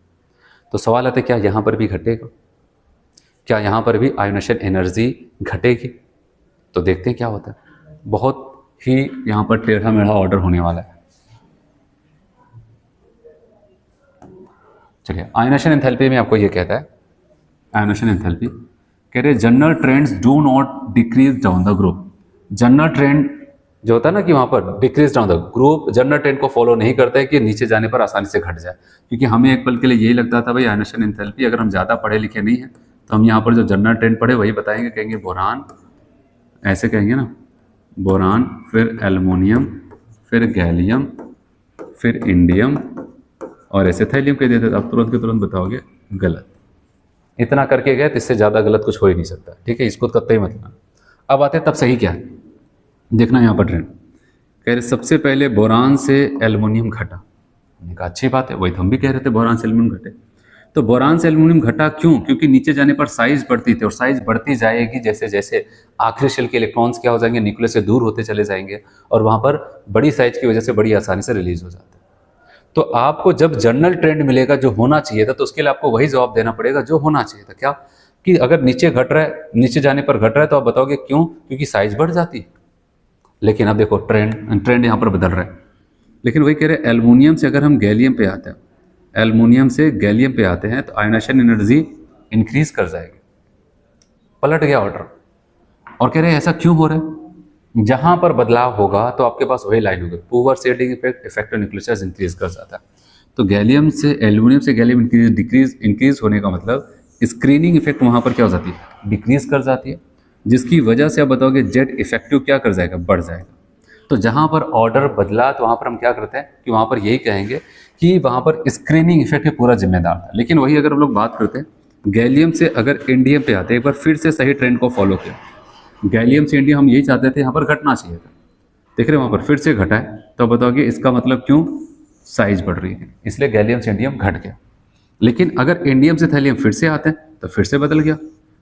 तो सवाल आता है क्या यहाँ पर भी घटेगा, क्या यहाँ पर भी आयनाइजेशन एनर्जी घटेगी। तो देखते हैं क्या होता है। बहुत ही यहाँ पर टेढ़ा मेढ़ा ऑर्डर होने वाला है। चलिए, आयनाइजेशन एंथैल्पी में आपको ये कहता है, आयनाइजेशन एंथैल्पी कह रहे general trends do not decrease down the group. General trend जो होता है ना कि वहाँ पर decrease down the group, general trend को फॉलो नहीं करता है कि नीचे जाने पर आसानी से घट जाए। क्योंकि हमें एक पल के लिए यही लगता था भाई आयनाइजेशन एंथैल्पी, अगर हम ज़्यादा पढ़े लिखे नहीं हैं तो हम यहाँ पर जो जनरल ट्रेंड पढ़े वही बताएंगे, कहेंगे बोरान, ऐसे कहेंगे ना, बोरान, फिर एल्युमिनियम, फिर गैलियम, फिर इंडियम, और ऐसे थैलियम कह देते। अब तुरंत के तुरंत बताओगे गलत। इतना करके गए तो इससे ज़्यादा गलत कुछ हो ही नहीं सकता, ठीक है, इसको कतई मत लेना। अब आते तब सही क्या है, देखना यहाँ पर ट्रेंड। कह रहे सबसे पहले बोरान से एल्युमिनियम घटा। हमने कहा अच्छी बात है, वही तो हम भी कह रहे थे, बोरान से एल्युमिनियम घटे। तो बोरान से एल्युमिनियम घटा क्यों, क्योंकि नीचे जाने पर साइज बढ़ती थी, और साइज बढ़ती जाएगी जैसे जैसे आखिरी शेल के इलेक्ट्रॉन्स क्या हो जाएंगे, न्यूक्लियस से दूर होते चले जाएंगे, और वहाँ पर बड़ी साइज की वजह से बड़ी आसानी से रिलीज हो जाता है। तो आपको जब जनरल ट्रेंड मिलेगा जो होना चाहिए था, तो उसके लिए आपको वही जवाब देना पड़ेगा जो होना चाहिए था। क्या, कि अगर नीचे घट रहा है, नीचे जाने पर घट रहा है, तो आप बताओगे क्यों, क्योंकि साइज बढ़ जाती। लेकिन अब देखो ट्रेंड यहाँ पर बदल रहा है। लेकिन वही कह रहे हैं एल्युमिनियम से अगर हम गैलियम पे आते हैं, एल्युमिनियम से गैलियम पे आते हैं, तो आयनाइजेशन एनर्जी इंक्रीज कर जाएगी। पलट गया ऑर्डर। और कह रहे हैं ऐसा क्यों हो रहा है, जहां पर बदलाव होगा तो आपके पास वही लाइन होगी, poor shielding effect, effect on nuclear charge increase कर जाता है। तो गैलियम से एल्युमिनियम से गैलियम इंक्रीज होने का मतलब स्क्रीनिंग इफेक्ट वहां पर क्या हो जाती है, डिक्रीज कर जाती है, जिसकी वजह से आप बताओगे जेड इफेक्टिव क्या कर जाएगा, बढ़ जाएगा। तो जहां पर ऑर्डर बदला तो वहां पर हम क्या करते हैं कि वहां पर यही कहेंगे कि वहां पर स्क्रीनिंग इफेक्ट पूरा जिम्मेदार था। लेकिन वही अगर हम लोग बात करते हैं गैलियम से अगर इंडियम पे आते हैं, एक बार फिर से सही ट्रेंड को फॉलो किया, गैलियम से इंडियम हम यही चाहते थे, यहाँ पर घटना चाहिए था, देख रहे हैं वहाँ पर फिर से घटा है। तो बताओगे इसका मतलब क्यों, साइज बढ़ रही है, इसलिए गैलियम से इंडियम घट गया। लेकिन अगर इंडियम से थैलियम फिर से आते हैं तो फिर से बदल गया।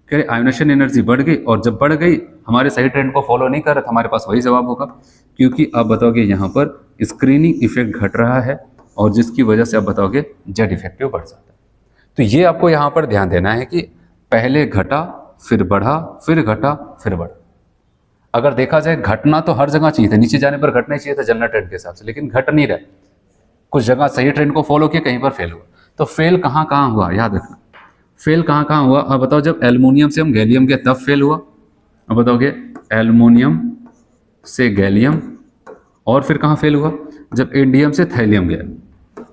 कह रहे आयोनेशन एनर्जी बढ़ गई, और जब बढ़ गई हमारे सही ट्रेंड को फॉलो नहीं कर रहा था, हमारे पास वही जवाब होगा, क्योंकि आप बताओगे यहाँ पर स्क्रीनिंग इफेक्ट घट रहा है, और जिसकी वजह से आप बताओगे जेड इफेक्टिव बढ़ जाता है। तो ये आपको यहाँ पर ध्यान देना है कि पहले घटा फिर बढ़ा, फिर घटा, फिर बढ़ा। अगर देखा जाए घटना तो हर जगह चाहिए था, नीचे जाने पर घटना ही चाहिए था जनरल ट्रेंड के हिसाब से, लेकिन घट नहीं रहा। कुछ जगह सही ट्रेंड को फॉलो किया, कहीं पर फेल हुआ। तो फेल कहाँ कहाँ हुआ याद रखना, फेल कहाँ कहाँ हुआ। अब बताओ, जब एल्युमिनियम से हम गैलियम गए तब फेल हुआ। अब बताओगे एल्युमिनियम से गैलियम, और फिर कहाँ फेल हुआ, जब इंडियम से थैलियम गया,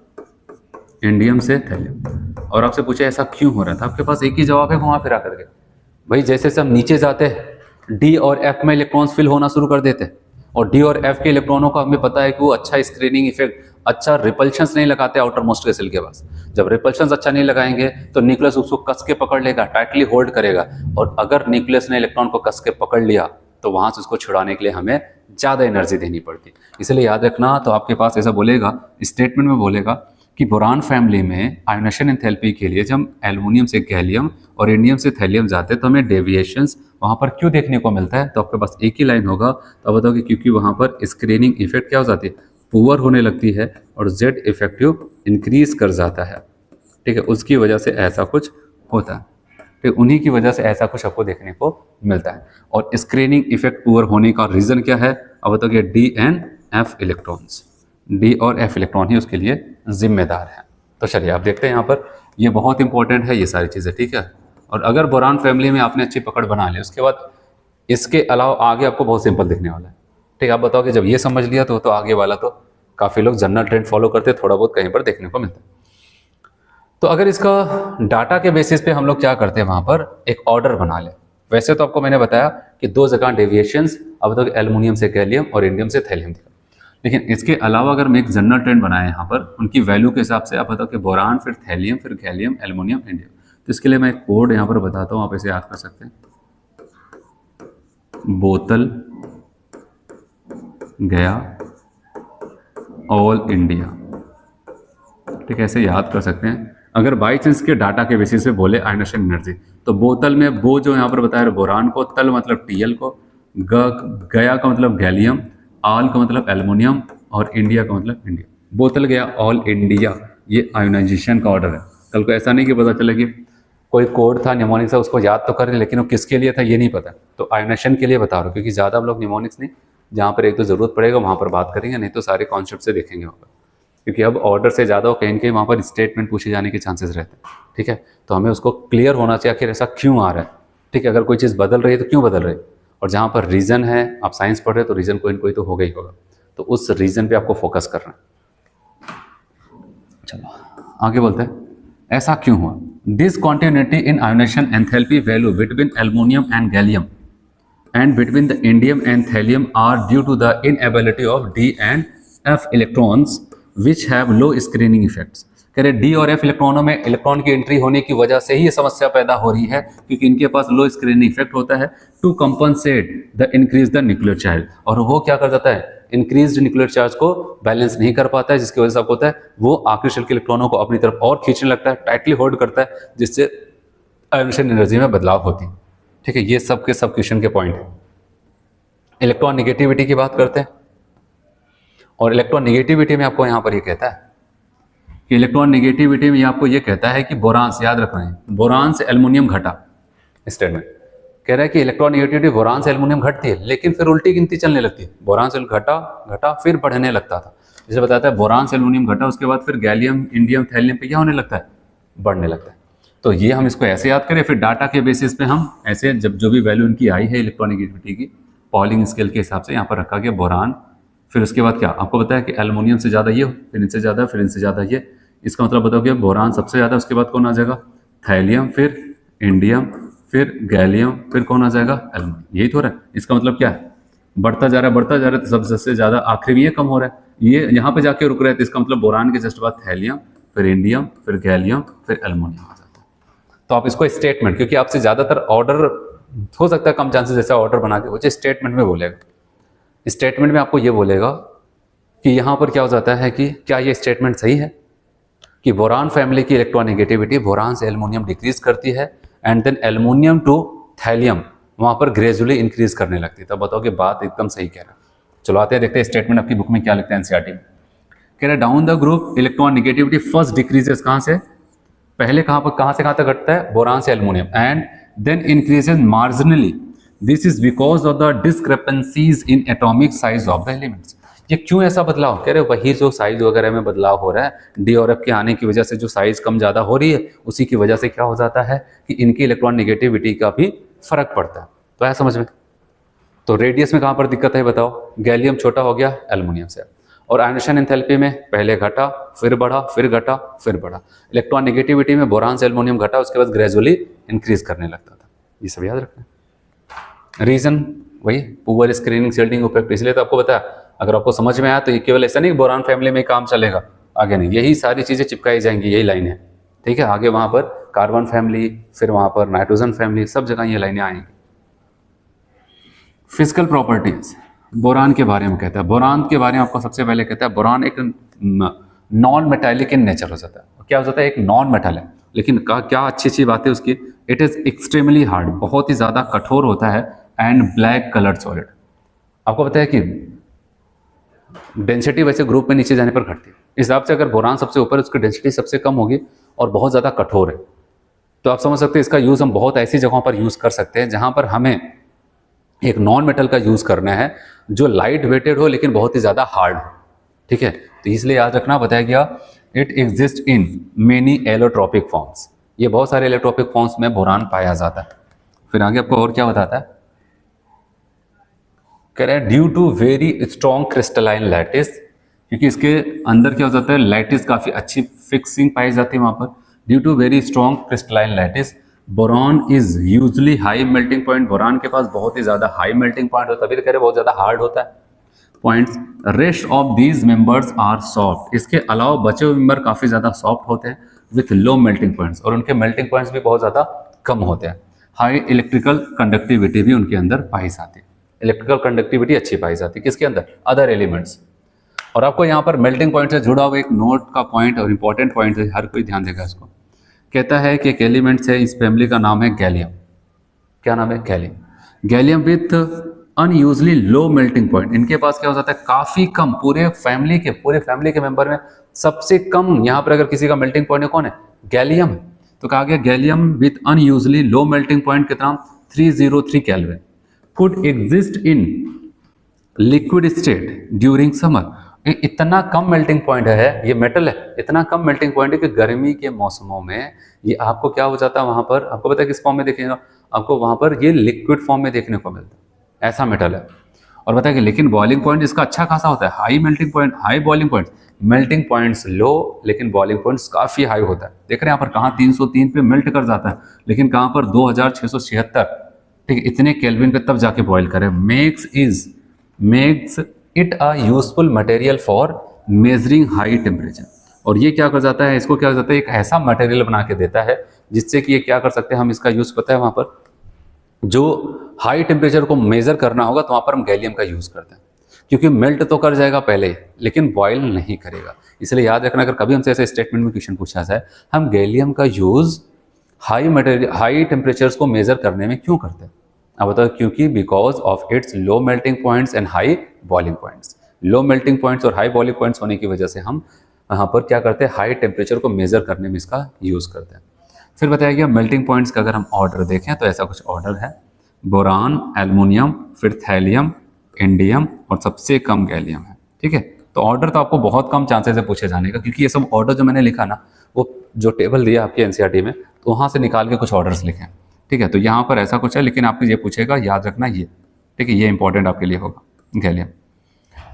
इंडियम से थैलियम। और आपसे पूछे ऐसा क्यों हो रहा था, आपके पास एक ही जवाब है घुमा फिरा करके, भाई जैसे से हम नीचे जाते हैं डी और एफ में इलेक्ट्रॉन्स फिल होना शुरू कर देते हैं, और डी और एफ के इलेक्ट्रॉनों का हमें पता है कि वो अच्छा स्क्रीनिंग इफेक्ट, अच्छा रिपल्शंस नहीं लगाते आउटर मोस्ट के सेल के पास। जब रिपल्शंस अच्छा नहीं लगाएंगे तो न्यूक्लियस उसको कस के पकड़ लेगा, टाइटली होल्ड करेगा, और अगर न्यूक्लियस ने इलेक्ट्रॉन को कस के पकड़ लिया तो वहां से उसको छुड़ाने के लिए हमें ज़्यादा एनर्जी देनी पड़ती। इसलिए याद रखना, तो आपके पास ऐसा बोलेगा, स्टेटमेंट में बोलेगा कि बोरान फैमिली में आयोनेशन एंथैल्पी के लिए जब एल्युमिनियम से गैलियम और इंडियम से थैलियम जाते हैं तो हमें डेविएशंस वहाँ पर क्यों देखने को मिलता है। तो आपके पास एक ही लाइन होगा, तो आप बताओगे क्योंकि वहाँ पर स्क्रीनिंग इफेक्ट क्या हो जाती है, पुअर होने लगती है, और जेड इफेक्टिव इंक्रीज कर जाता है। ठीक है, उसकी वजह से ऐसा कुछ होता है। ठीक, उन्हीं की वजह से ऐसा कुछ आपको देखने को मिलता है। और स्क्रीनिंग इफेक्ट पुअर होने का रीज़न क्या है, अब बताओगे D and F electrons, D और एफ इलेक्ट्रॉन ही उसके लिए जिम्मेदार है। तो चलिए आप देखते हैं यहाँ पर, ये बहुत इंपॉर्टेंट है ये सारी चीज़ें। ठीक है, और अगर बोरान फैमिली में आपने अच्छी पकड़ बना ली, उसके बाद इसके अलावा आगे आपको बहुत सिंपल दिखने वाला है। ठीक है, आप बताओ कि जब ये समझ लिया तो आगे वाला तो काफ़ी लोग जनरल ट्रेंड फॉलो करते, थोड़ा बहुत कहीं पर देखने को मिलता है। तो अगर इसका डाटा के बेसिस पे हम लोग क्या करते हैं, वहाँ पर एक ऑर्डर बना ले। वैसे तो आपको मैंने बताया कि दो जगह डेविएशंस, अब तक एल्युमिनियम से गैलियम और इंडियम से थैलियम दिखा, लेकिन इसके अलावा अगर मैं एक जनरल ट्रेंड बनाए यहाँ पर उनकी वैल्यू के हिसाब से, आप बताओ कि बोरान, फिर थैलियम, फिर गैलियम, एल्युमिनियम, इंडियम। तो इसके लिए मैं एक कोड यहाँ पर बताता हूँ, आप इसे याद कर सकते हैं। बोतल गया ऑल इंडिया। ठीक है, ऐसे याद कर सकते हैं। अगर बाई चांस के डाटा के बेसिस पे बोले आयोनेशन एनर्जी, तो बोतल में बो जो यहाँ पर बताया बोरान को, तल मतलब टीएल को, गया का मतलब गैलियम, आल का मतलब एल्युमिनियम, और इंडिया का मतलब इंडिया। बोतल गया ऑल इंडिया, ये आयोनाइजेशन का ऑर्डर है। कल को ऐसा नहीं कि पता चले कि कोई कोड था निमोनिक्स का, उसको याद तो कर रहे लेकिन वो किसके लिए था ये नहीं पता। तो आयोनेशन के लिए बता रहा हूँ, क्योंकि ज़्यादा हम लोग निमोनिक्स नहीं, जहाँ पर एक तो ज़रूरत पड़ेगा वहाँ पर बात करेंगे, नहीं तो सारे कॉन्सेप्ट से देखेंगे वहाँ पर, क्योंकि अब ऑर्डर से ज़्यादा हो कहीं कहीं वहाँ पर स्टेटमेंट पूछे जाने के चांसेस रहते हैं। ठीक है, तो हमें उसको क्लियर होना चाहिए आखिर ऐसा क्यों आ रहा है। ठीक है, अगर कोई चीज़ बदल रही है तो क्यों बदल रही है, और जहाँ पर रीज़न है, आप साइंस पढ़ रहे हो तो रीज़न कोई ना कोई तो होगा ही होगा, तो उस रीज़न पे आपको फोकस करना है। चलो आगे बोलते हैं, ऐसा क्यों हुआ। Discontinuity in ionisation enthalpy value between aluminium and gallium and between the indium and thallium are due to the inability of D and F electrons which have low screening effects। कह रहे डी और एफ इलेक्ट्रॉनों में इलेक्ट्रॉन की एंट्री होने की वजह से ही ये समस्या पैदा हो रही है, क्योंकि इनके पास लो स्क्रीनिंग इफेक्ट होता है to compensate the increase the nuclear charge. और वो क्या कर जाता है, इंक्रीज न्यूक्लियर चार्ज को बैलेंस नहीं कर पाता है, जिसकी वजह से आपको होता है वो आखिरी शेल के इलेक्ट्रॉनों को अपनी तरफ और खींचने लगता है, टाइटली होल्ड करता है, जिससे आयोनेशन एनर्जी में बदलाव होती है। ठीक है, ये सब के सब क्वेश्चन के पॉइंट है। इलेक्ट्रॉन निगेटिविटी की बात करते हैं, और इलेक्ट्रॉन निगेटिविटी में आपको यहाँ पर ये कहता है कि इलेक्ट्रॉन निगेटिविटी में आपको ये कहता है कि बोरान से, याद रखना है, बोरान से एल्युमिनियम घटा। स्टेटमेंट कह रहा है कि इलेक्ट्रॉन निगेटिविटी बोरान से एल्युमिनियम घटती है, लेकिन फिर उल्टी गिनती चलने लगती है, बोरान से घटा घटा फिर बढ़ने लगता था। जैसे बताता है बोरान से एल्युमिनियम घटा, उसके बाद फिर गैलियम, इंडियम, थैलियम पे क्या होने लगता है, बढ़ने लगता है। तो ये हम इसको ऐसे याद करें, फिर डाटा के बेसिस पे हम ऐसे जब जो भी वैल्यू इनकी आई है इलेक्ट्रॉन निगेटिविटी की, पॉलिंग स्केल के हिसाब से यहाँ पर रखा गया बोरान, फिर उसके बाद क्या आपको बताया कि एल्युमिनियम से ज़्यादा ये, फिर इनसे ज़्यादा, फिर इनसे ज़्यादा ये। इसका मतलब बताओगे बोरान सबसे ज़्यादा, उसके बाद कौन आ जाएगा, थैलियम, फिर इंडियम, फिर गैलियम, फिर कौन आ जाएगा, एल्युमिनियम। यही तो हो रहा है। इसका मतलब क्या है, बढ़ता जा रहा है, बढ़ता जा रहा है, तो सबसे ज़्यादा आखिरी में ये कम हो रहा है, ये यहाँ पे जाके रुक रहा है। तो इसका मतलब बोरान के जस्ट बाद थैलियम, फिर इंडियम, फिर गैलियम, फिर एल्युमिनियम आ जाता है। तो आप इसको स्टेटमेंट, क्योंकि आपसे ज़्यादातर ऑर्डर हो सकता है कम चांसेस जैसा ऑर्डर बना के, वो स्टेटमेंट में बोलेगा। स्टेटमेंट में आपको ये बोलेगा कि यहाँ पर क्या हो जाता है कि क्या ये स्टेटमेंट सही है कि बोरान फैमिली की इलेक्ट्रॉन नेगेटिविटी बोरान से एल्युमिनियम डिक्रीज करती है, and then aluminium to thallium वहाँ पर ग्रेजुअली इंक्रीज करने लगती है। तब बताओ कि बात एकदम सही कह रहा है। चलो आते हैं देखते हैं स्टेटमेंट आपकी बुक में क्या लिखता है एनसीईआरटी में। कह रहा है down the group electron negativity first decreases, कहाँ से, पहले कहाँ से कहाँ तक घटता है, बोरान से aluminium, and then increases marginally. This is because of the discrepancies in atomic size of the elements. ये क्यों ऐसा बदलाव कह रहे हो? वही जो साइज वगैरह में बदलाव हो रहा है डी और एफ के आने की वजह से, जो साइज कम ज़्यादा हो रही है उसी की वजह से क्या हो जाता है कि इनकी इलेक्ट्रॉन नेगेटिविटी का भी फर्क पड़ता है। तो है समझ में? तो रेडियस में कहाँ पर दिक्कत है बताओ? गैलियम छोटा हो गया एल्युमिनियम से। और आयनेशन एंथैल्पी में पहले घटा, फिर बढ़ा, फिर घटा, फिर बढ़ा। इलेक्ट्रॉन नेगेटिविटी में बोरान से एल्युमिनियम घटा, उसके बाद ग्रेजुअली इंक्रीज करने लगता था। ये सब याद रखना। रीजन वही पुअर स्क्रीनिंग शील्डिंग इफेक्ट। इसलिए तो आपको बताया, अगर आपको समझ में आया तो ये केवल ऐसा नहीं बोरान फैमिली में काम चलेगा, आगे नहीं, यही सारी चीज़ें चिपकाई जाएंगी, यही लाइन है, ठीक है। आगे वहाँ पर कार्बन फैमिली, फिर वहाँ पर नाइट्रोजन फैमिली, सब जगह ये लाइनें आएंगी। फिजिकल प्रॉपर्टीज बोरान के बारे में कहता है। बोरान के बारे में आपको सबसे पहले कहता है, बोरान एक नॉन मेटालिक इन नेचर हो जाता है। क्या हो जाता है? एक नॉन मेटल है, लेकिन क्या अच्छी अच्छी बात है उसकी, इट इज़ एक्सट्रीमली हार्ड, बहुत ही ज़्यादा कठोर होता है, एंड ब्लैक कलर्ड सॉलिड। आपको पता है कि डेंसिटी वैसे ग्रुप में नीचे जाने पर घटती है, इस हिसाब से अगर बोरान सबसे ऊपर, उसकी डेंसिटी सबसे कम होगी और बहुत ज़्यादा कठोर है। तो आप समझ सकते हैं इसका यूज़ हम बहुत ऐसी जगहों पर यूज़ कर सकते हैं जहाँ पर हमें एक नॉन मेटल का यूज़ करना है जो लाइट वेटेड हो लेकिन बहुत ही ज़्यादा हार्ड हो, ठीक है। तो इसलिए याद रखना, बताया गया it exist in many allotropic forms. ये बहुत सारे एलोट्रॉपिक फॉर्म्स में बोरान पाया जाता है। फिर आगे आपको और क्या बताता है, कह रहे हैं due to very strong crystalline lattice, क्योंकि इसके अंदर क्या हो जाता है, लैटिस काफ़ी अच्छी फिक्सिंग पाई जाती है वहाँ पर। Due to very strong crystalline lattice boron is usually high melting point. Boron के पास बहुत ही ज़्यादा हाई मेल्टिंग पॉइंट होता है, तभी तो कह रहे बहुत ज़्यादा हार्ड होता है points. Rest of these members are soft. इसके अलावा बचे हुए मेंबर काफ़ी ज़्यादा सॉफ्ट होते हैं विथ लो मेल्टिंग पॉइंट्स, और उनके मेल्टिंग पॉइंट्स भी बहुत ज़्यादा कम होते हैं। हाई इलेक्ट्रिकल कंडक्टिविटी भी उनके अंदर पाई जाती है। इलेक्ट्रिकल कंडक्टिविटी अच्छी पाई जाती है किसके अंदर? Other elements. और आपको यहाँ पर मेल्टिंग पॉइंट से जुड़ा हुआ एक नोट का पॉइंट और इंपॉर्टेंट पॉइंट है, हर कोई ध्यान देगा इसको। कहता है कि एक एलिमेंट्स है, इस फैमिली का नाम है गैलियम। क्या नाम है? Gallium. Gallium with unusually low melting point. इनके पास क्या हो जाता है, काफ़ी कम, पूरे फैमिली के मेंबर में सबसे कम यहाँ पर अगर किसी का मेल्टिंग पॉइंट है, कौन है? गैलियम। तो कहा गया gallium with unusually low melting point कितना? 303 kelvin. Could exist in liquid state during summer. इतना कम मेल्टिंग पॉइंट है, ये मेटल है, इतना कम मेल्टिंग पॉइंट है कि गर्मी के मौसमों में ये आपको क्या हो जाता है वहाँ पर, आपको पता है किस फॉर्म में देखेगा, आपको वहाँ पर ये लिक्विड फॉर्म में देखने को मिलता है, ऐसा मेटल है। और बताया कि लेकिन बॉइलिंग पॉइंट इसका अच्छा खासा होता है, high melting point, high boiling point, melting points low लेकिन बॉइलिंग पॉइंट्स काफ़ी हाई होता है। देख रहे हैं यहाँ पर कहाँ 303 पे मेल्ट कर जाता है, लेकिन कहाँ पर 2676, ठीक है, इतने केल्विन पे तब जाके बॉयल करे। Makes it a useful material for measuring high temperature. और ये क्या कर जाता है, इसको क्या कर जाता है, एक ऐसा मटेरियल बना के देता है जिससे कि ये क्या कर सकते हैं हम, इसका यूज़ पता है वहाँ पर जो हाई टेम्परेचर को मेजर करना होगा तो वहाँ पर हम गैलियम का यूज़ करते हैं, क्योंकि मेल्ट तो कर जाएगा पहले लेकिन बॉयल नहीं करेगा। इसलिए याद रखना, अगर कभी हमसे ऐसे स्टेटमेंट में क्वेश्चन पूछा जाए, हम गैलियम का यूज़ हाई टेम्परेचर्स को मेजर करने में क्यों करते हैं? अब बताओ, क्योंकि because of its low melting points and high boiling points. Low melting points और हाई बॉइलिंग पॉइंट्स होने की वजह से हम यहाँ पर क्या करते हैं, हाई टेम्परेचर को मेजर करने में इसका यूज़ करते हैं। फिर बताया गया मेल्टिंग पॉइंट्स का अगर हम ऑर्डर देखें तो ऐसा कुछ ऑर्डर है, बोरान, एल्युमिनियम, फिर थैलियम, इंडियम और सबसे कम गैलियम है, ठीक है। तो ऑर्डर तो आपको बहुत कम चांसेस है पूछे जाने का, क्योंकि ये सब ऑर्डर जो मैंने लिखा ना, वो जो टेबल दिया आपके एनसीईआरटी में, तो वहाँ से निकाल के कुछ ऑर्डर्स लिखे, ठीक है। तो यहाँ पर ऐसा कुछ है, लेकिन आपको ये पूछेगा, याद रखना ये, ठीक है, ये इंपॉर्टेंट आपके लिए होगा गैलियम।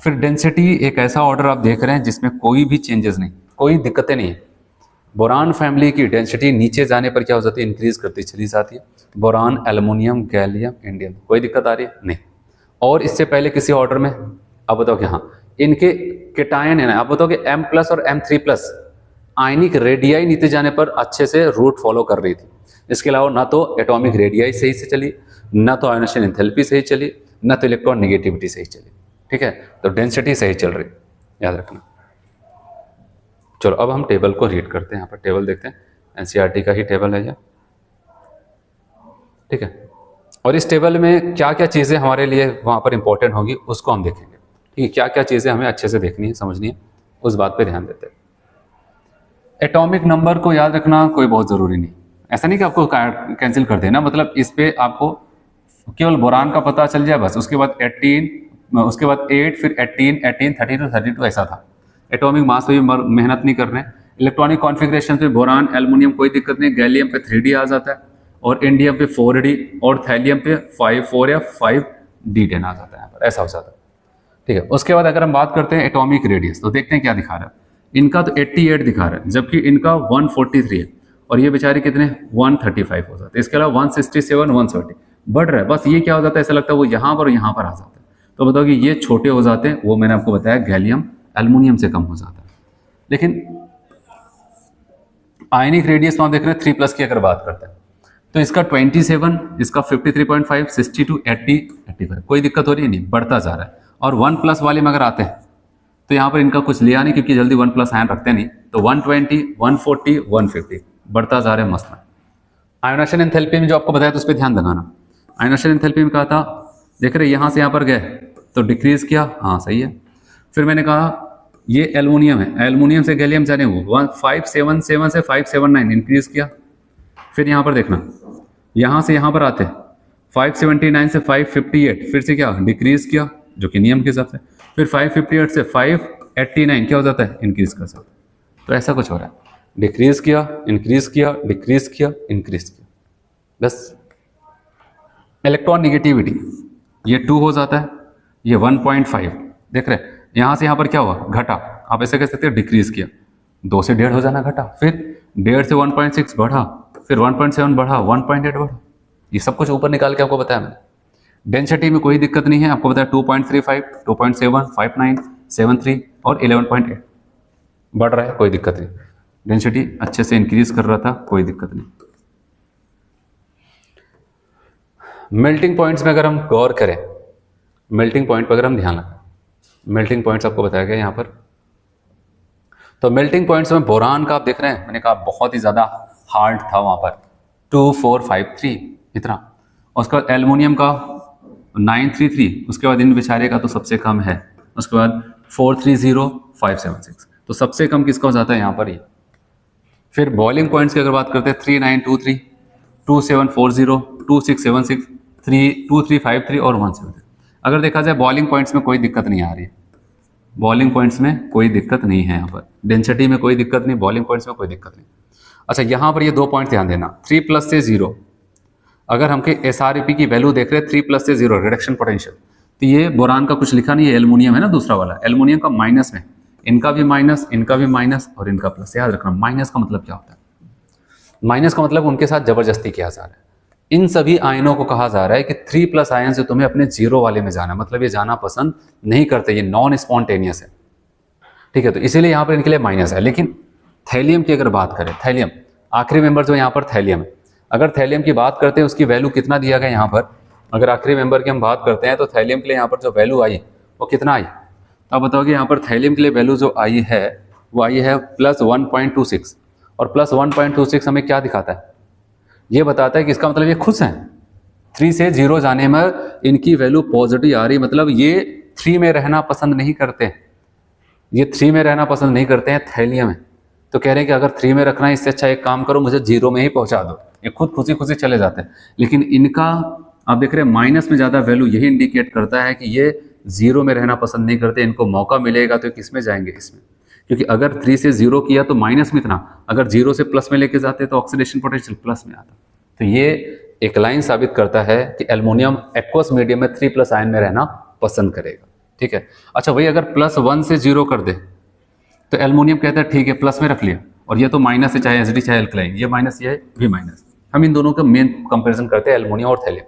फिर डेंसिटी, एक ऐसा ऑर्डर आप देख रहे हैं जिसमें कोई भी चेंजेस नहीं, कोई दिक्कतें नहीं है। बोरान फैमिली की डेंसिटी नीचे जाने पर क्या हो जाती है, इंक्रीज करती चली जाती है। बोरान, एल्युमिनियम, गैलियम, इंडियम, कोई दिक्कत आ रही है? नहीं। और इससे पहले किसी ऑर्डर में, अब बताओ कि हाँ, इनके केटायन है ना, आप बताओ कि M+ और M3+ आयनिक रेडियाई नीचे जाने पर अच्छे से रूट फॉलो कर रही थी। इसके अलावा ना तो एटॉमिक रेडियाई सही से चली, ना तो आयनेशन एंथैल्पी सही चली, ना तो इलेक्ट्रॉन नेगेटिविटी सही चली, ठीक है। तो डेंसिटी सही चल रही, याद रखना। चलो अब हम टेबल को रीड करते हैं। यहाँ पर टेबल देखते हैं, एनसीईआरटी का ही टेबल है ये, ठीक है। और इस टेबल में क्या क्या चीज़ें हमारे लिए वहाँ पर इंपॉर्टेंट होंगी उसको हम देखेंगे, ठीक है। क्या क्या चीज़ें हमें अच्छे से देखनी है, समझनी है, उस बात पे ध्यान देते हैं। एटॉमिक नंबर को याद रखना कोई बहुत ज़रूरी नहीं, ऐसा नहीं कि आपको कैंसिल कर देना, मतलब इस पे आपको केवल बोरान का पता चल जाए बस। उसके बाद 18, उसके बाद 8, फिर 18, 18, 32, 32 ऐसा था। एटॉमिक मास पे भी मेहनत नहीं कर रहे हैं। इलेक्ट्रॉनिक कॉन्फ़िगरेशन पे बोरान, एल्युमिनियम कोई दिक्कत नहीं, गैलियम पे 3D आ जाता है, और इंडियम पे 4D, और थैलियम पे 4 या 5D10 आ जाता है, यहाँ पर ऐसा हो जाता है। ठीक है, उसके बाद अगर हम बात करते हैं एटॉमिक रेडियस, तो देखते हैं क्या दिखा रहा है। इनका तो 88 दिखा रहा है, जबकि इनका 143 है, और ये बेचारे कितने 135 हो जाते हैं। इसके अलावा 167, 170 बढ़ रहा है। बस ये क्या हो जाता है, ऐसा लगता है वो यहाँ पर और यहाँ पर आ जाता है। तो बताओ कि ये छोटे हो जाते हैं, वो मैंने आपको बताया गैलियम एल्युमिनियम से कम हो जाता है। लेकिन आयनिक रेडियस वहां देख रहे हैं 3+ की अगर बात करते हैं, तो इसका 27, इसका 53.5, 62, 80, 85, कोई दिक्कत हो रही है नहीं, बढ़ता जा रहा है। और 1+ वाले में अगर आते हैं तो यहाँ पर इनका कुछ लिया नहीं, क्योंकि जल्दी 1+ आयन रखते नहीं। तो 120, 140, 150 बढ़ता जा रहा है मस्त में। आयोनाइजेशन एंथैल्पी में जो आपको बताया, तो उस पर ध्यान लगाना। आयोनाइजेशन एंथैल्पी में कहा था, देख रहे यहाँ से यहाँ पर गए तो डिक्रीज किया, हाँ सही है। फिर मैंने कहा ये एल्युमिनियम है, एल्युमिनियम से गैलियम जाने वो 577 से 579 इंक्रीज किया। फिर यहाँ पर देखना, यहाँ से यहाँ पर आते 579 से 558, फिर से क्या डिक्रीज किया, जो कि नियम के हिसाब से। फिर 558 से 589 क्या हो जाता है, इंक्रीज कर सकता है। तो ऐसा कुछ हो रहा है, डिक्रीज किया, इंक्रीज किया, डिक्रीज किया, इंक्रीज किया, बस। इलेक्ट्रॉन निगेटिविटी ये 2 हो जाता है, ये 1.5 देख रहे हैं। यहाँ से यहाँ पर क्या हुआ, घटा, आप ऐसे कह सकते हैं डिक्रीज किया, 2 से 1.5 हो जाना, घटा। फिर 1.5 से 1.6 बढ़ा, फिर 1.7 बढ़ा, 1.8 बढ़ा। ये सब कुछ ऊपर निकाल के आपको बताया मैंने। डेंसिटी में कोई दिक्कत नहीं है, आपको बताया 2.35, 2.7, 5.9, 7.3 और 11.8 बढ़ रहा है, कोई दिक्कत नहीं। डेंसिटी अच्छे से इंक्रीज कर रहा था, कोई दिक्कत नहीं। मेल्टिंग पॉइंट्स में अगर हम गौर करें, मेल्टिंग पॉइंट पर अगर हम ध्यान लगाएं, मेल्टिंग पॉइंट्स आपको बताया गया यहाँ पर। तो मेल्टिंग पॉइंट्स में बोरान का आप देख रहे हैं, मैंने कहा बहुत ही ज़्यादा हार्ड था वहाँ पर, 2453 इतना। और उसके बाद एल्युमिनियम का 933, उसके बाद इन बेचारे का तो सबसे कम है, उसके बाद 430576, तो सबसे कम किसका हो जाता है यहाँ पर ये। फिर बॉइलिंग पॉइंट्स की अगर बात करते हैं 3923, 2740, 2676, 2353 और 173। अगर देखा जाए बॉइलिंग पॉइंट्स में कोई दिक्कत नहीं आ रही है, बॉइलिंग पॉइंट्स में कोई दिक्कत नहीं है यहाँ पर, डेंसिटी में कोई दिक्कत नहीं, बॉइलिंग पॉइंट्स में कोई दिक्कत नहीं। अच्छा, यहाँ पर ये 2 पॉइंट ध्यान देना, 3+ से 0, अगर हमके SREP की वैल्यू देख रहे हैं 3+ से 0 रिडक्शन पोटेंशियल, तो ये बोरान का कुछ लिखा नहीं है, एल्युमिनियम है ना दूसरा वाला, एल्युमिनियम का माइनस में, इनका भी माइनस, इनका भी माइनस और इनका प्लस। याद रखना माइनस का मतलब क्या होता है, माइनस का मतलब उनके साथ जबरदस्ती किया जा रहा है। इन सभी आयनों को कहा जा रहा है कि 3+ आयन से तुम्हें अपने 0 वाले में जाना, मतलब ये जाना पसंद नहीं करते, ये नॉन स्पॉन्टेनियस है, ठीक है। तो इसीलिए यहाँ पर इनके लिए माइनस है। लेकिन थैलियम की अगर बात करें, थैलियम आखिरी मेंबर जो यहाँ पर थैलियम है, अगर थैलियम की बात करते हैं उसकी वैल्यू कितना दिया गया यहाँ पर, अगर आखिरी मेंबर की हम बात करते हैं तो थैलियम के लिए यहाँ पर जो वैल्यू आई वो कितना आई, तो आप बताओगे यहाँ पर थैलियम के लिए वैल्यू जो आई है वो आई है +1.26, और +1.26 हमें क्या दिखाता है, ये बताता है कि इसका मतलब ये खुश हैं, 3 से 0 जाने में इनकी वैल्यू पॉजिटिव आ रही, मतलब ये 3 में रहना पसंद नहीं करते, ये 3 में रहना पसंद नहीं करते हैं, थैलियम है। तो कह रहे हैं कि अगर 3 में रखना है, इससे अच्छा एक काम करो, मुझे 0 में ही पहुंचा दो, ये खुद खुशी खुशी चले जाते हैं। लेकिन इनका आप देख रहे हैं माइनस में ज़्यादा वैल्यू यही इंडिकेट करता है कि ये 0 में रहना पसंद नहीं करते, इनको मौका मिलेगा तो किस में जाएंगे, इसमें। क्योंकि अगर 3 से 0 किया तो माइनस में इतना, अगर 0 से प्लस में लेके जाते तो ऑक्सीडेशन पोटेंशियल प्लस में आता। तो ये एक लाइन साबित करता है कि एल्युमिनियम एक्वस मीडियम में 3+ आयन में रहना पसंद करेगा, ठीक है। अच्छा, वही अगर +1 से 0 कर दे तो एल्युमिनियम कहता है ठीक है प्लस में रख लिया, और ये तो माइनस है, चाहे एसिडिक चाहे एल्कलाइन, ये माइनस ये भी माइनस। हम इन दोनों का मेन कंपैरिजन करते हैं एल्युमिनियम और थैलियम।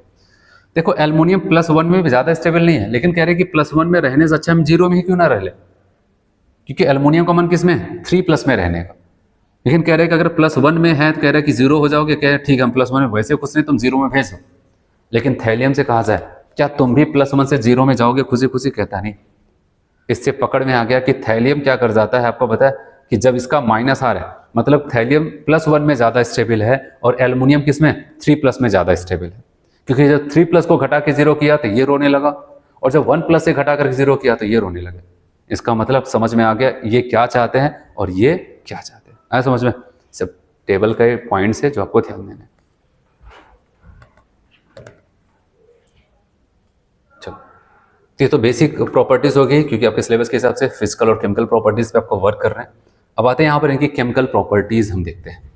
देखो एल्युमिनियम +1 में भी ज़्यादा स्टेबल नहीं है, लेकिन कह रहे हैं कि +1 में रहने से अच्छा हम 0 में ही क्यों ना रह ले, क्योंकि एल्युमिनियम का मन किस में है, 3+ में रहने का। लेकिन कह रहे हैं कि अगर +1 में है तो कह रहे हैं कि 0 हो जाओगे, कह रहे हैं ठीक है हम +1 में वैसे खुश नहीं, तुम 0 में भेज दो। लेकिन थैलियम से कहा जाए क्या तुम भी +1 से 0 में जाओगे खुशी खुशी, कहता नहीं। इससे पकड़ में आ गया कि थैलियम क्या कर जाता है, आपको पता है कि जब इसका माइनस आ रहा है मतलब थैलियम +1 में ज़्यादा स्टेबल है और एल्युमिनियम किस में 3+ में ज़्यादा स्टेबल है। क्योंकि जब 3+ को घटा के 0 किया तो ये रोने लगा, और जब 1+ से घटा करके 0 किया तो ये रोने लगे। इसका मतलब समझ में आ गया ये क्या चाहते हैं और ये क्या चाहते हैं, आया समझ में। सब टेबल का पॉइंट्स है जो आपको ध्यान देना है। चलो, ये तो बेसिक प्रॉपर्टीज हो गई, क्योंकि आपके सिलेबस के हिसाब से फिजिकल और केमिकल प्रॉपर्टीज पे आपको वर्क कर रहे हैं। अब आते हैं यहाँ पर इनकी केमिकल प्रॉपर्टीज हम देखते हैं।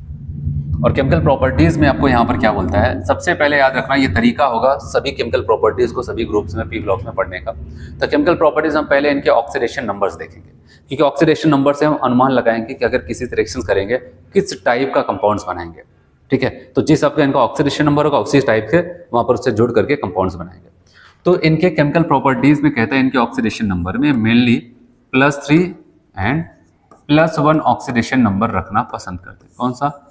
और केमिकल प्रॉपर्टीज में आपको यहाँ पर क्या बोलता है, सबसे पहले याद रखना ये तरीका होगा सभी केमिकल प्रॉपर्टीज को सभी ग्रुप्स में पी ब्लॉक्स में पढ़ने का। तो केमिकल प्रॉपर्टीज हम पहले इनके ऑक्सीडेशन नंबर्स देखेंगे, क्योंकि ऑक्सीडेशन नंबर से हम अनुमान लगाएंगे कि अगर किसी रिएक्शन करेंगे किस टाइप का कंपाउंड्स बनाएंगे। ठीक है, तो जिस आपका इनका ऑक्सीडेशन नंबर होगा उसी टाइप के वहां पर उससे जुड़ करके कंपाउंड्स बनाएंगे। तो इनके केमिकल प्रॉपर्टीज में कहता है इनके ऑक्सीडेशन नंबर में मेनली +3 एंड +1 ऑक्सीडेशन नंबर रखना पसंद करते हैं। कौन सा?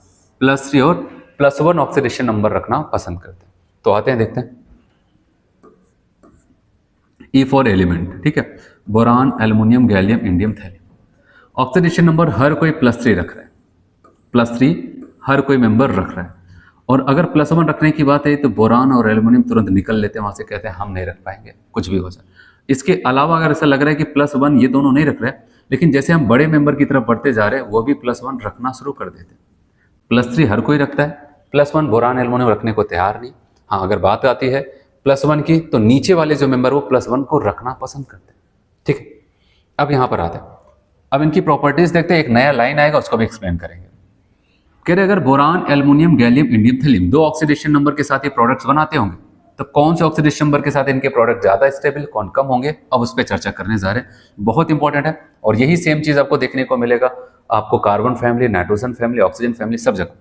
+3 और +1 ऑक्सीडेशन नंबर रखना पसंद करते हैं। तो आते हैं देखते हैं। ई फॉर एलिमेंट, ठीक है, boron, aluminium, gallium, indium, thallium. Oxidation number हर कोई +3 रख रहा है, +3 हर कोई मेंबर रख रहा है। और अगर +1 रखने की बात है तो बोरान और एल्युमिनियम तुरंत निकल लेते हैं वहां से, कहते हैं हम नहीं रख पाएंगे, कुछ भी हो जाए। इसके अलावा अगर ऐसा लग रहा है कि +1 ये दोनों नहीं रख रहे, लेकिन जैसे हम बड़े मेंबर की तरफ बढ़ते जा रहे हैं वो भी +1 रखना शुरू कर देते हैं। +3 हर कोई रखता है, +1 बोरान एल्युमिनियम रखने को तैयार नहीं। हाँ, अगर बात आती है +1 की तो नीचे वाले जो मेंबर वो +1 को रखना पसंद करते हैं। ठीक है, अब यहां पर आते हैं, अब इनकी प्रॉपर्टीज देखते हैं। एक नया लाइन आएगा उसको भी एक्सप्लेन करेंगे। कह रहे अगर boron, aluminium, gallium, indium, thallium 2 oxidation number के साथ ये प्रोडक्ट्स बनाते होंगे तो कौन से ऑक्सीडेशन नंबर के साथ इनके प्रोडक्ट ज्यादा स्टेबल, कौन कम होंगे, अब उस पर चर्चा करने जा रहे हैं। बहुत इंपॉर्टेंट है। और यही सेम चीज आपको देखने को मिलेगा आपको carbon family, nitrogen family, oxygen family सब जगह।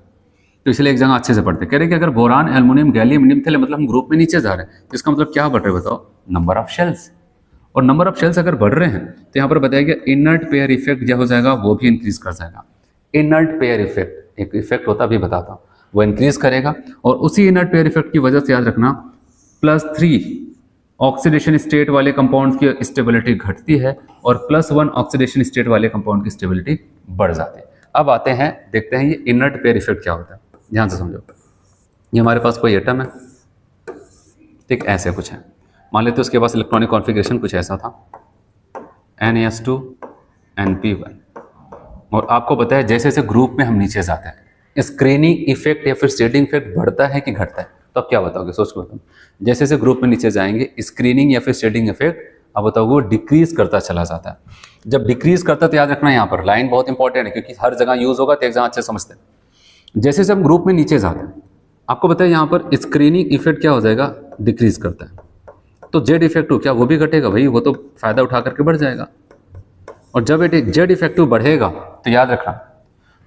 तो इसलिए एक जगह अच्छे से पढ़ते। कह रहे कि अगर boron, aluminium, gallium, indium, thallium मतलब हम ग्रुप में नीचे जा रहे हैं तो इसका मतलब क्या बढ़ रहा है बताओ? Number of shells. और नंबर ऑफ शेल्स अगर बढ़ रहे हैं तो यहाँ पर बताया गया इनर्ट पेयर इफेक्ट जो हो जाएगा वो भी इंक्रीज कर जाएगा। इनर्ट पेयर इफेक्ट एक इफेक्ट होता भी बताता हूँ, वो इंक्रीज करेगा। और उसी इनर्ट पेयर इफेक्ट की वजह से याद रखना +3 ऑक्सीडेशन स्टेट वाले कंपाउंड की स्टेबिलिटी घटती है और +1 ऑक्सीडेशन स्टेट वाले कंपाउंड की स्टेबिलिटी बढ़ जाती है। अब आते हैं देखते हैं ये इनर्ट पेयर इफेक्ट क्या होता है। ध्यान से समझो, ये हमारे पास कोई एटम है, ठीक, ऐसे कुछ है, मान लेते हैं उसके पास इलेक्ट्रॉनिक कॉन्फ़िगरेशन कुछ ऐसा था, NaS2 NP1। और आपको पता है जैसे जैसे ग्रुप में हम नीचे जाते हैं स्क्रीनिंग इफेक्ट या फिर शेडिंग इफेक्ट बढ़ता है कि घटता है? तो आप क्या बताओगे, सोच के बताओ। जैसे जैसे ग्रुप में नीचे जाएंगे स्क्रीनिंग या फिर शेडिंग इफेक्ट आप बताओगे वो डिक्रीज करता चला जाता है। जब डिक्रीज करता तो याद रखना यहाँ पर लाइन बहुत इंपॉर्टेंट है, क्योंकि हर जगह यूज होगा तो एक जगह अच्छे समझते हैं। जैसे जैसे हम ग्रुप में नीचे जाते हैं आपको पता है यहाँ पर स्क्रीनिंग इफेक्ट क्या हो जाएगा, डिक्रीज करता है। तो जेड इफेक्टिव क्या वो भी घटेगा? भाई वो तो फायदा उठा करके बढ़ जाएगा। और जब जेड इफेक्टिव बढ़ेगा तो याद रखना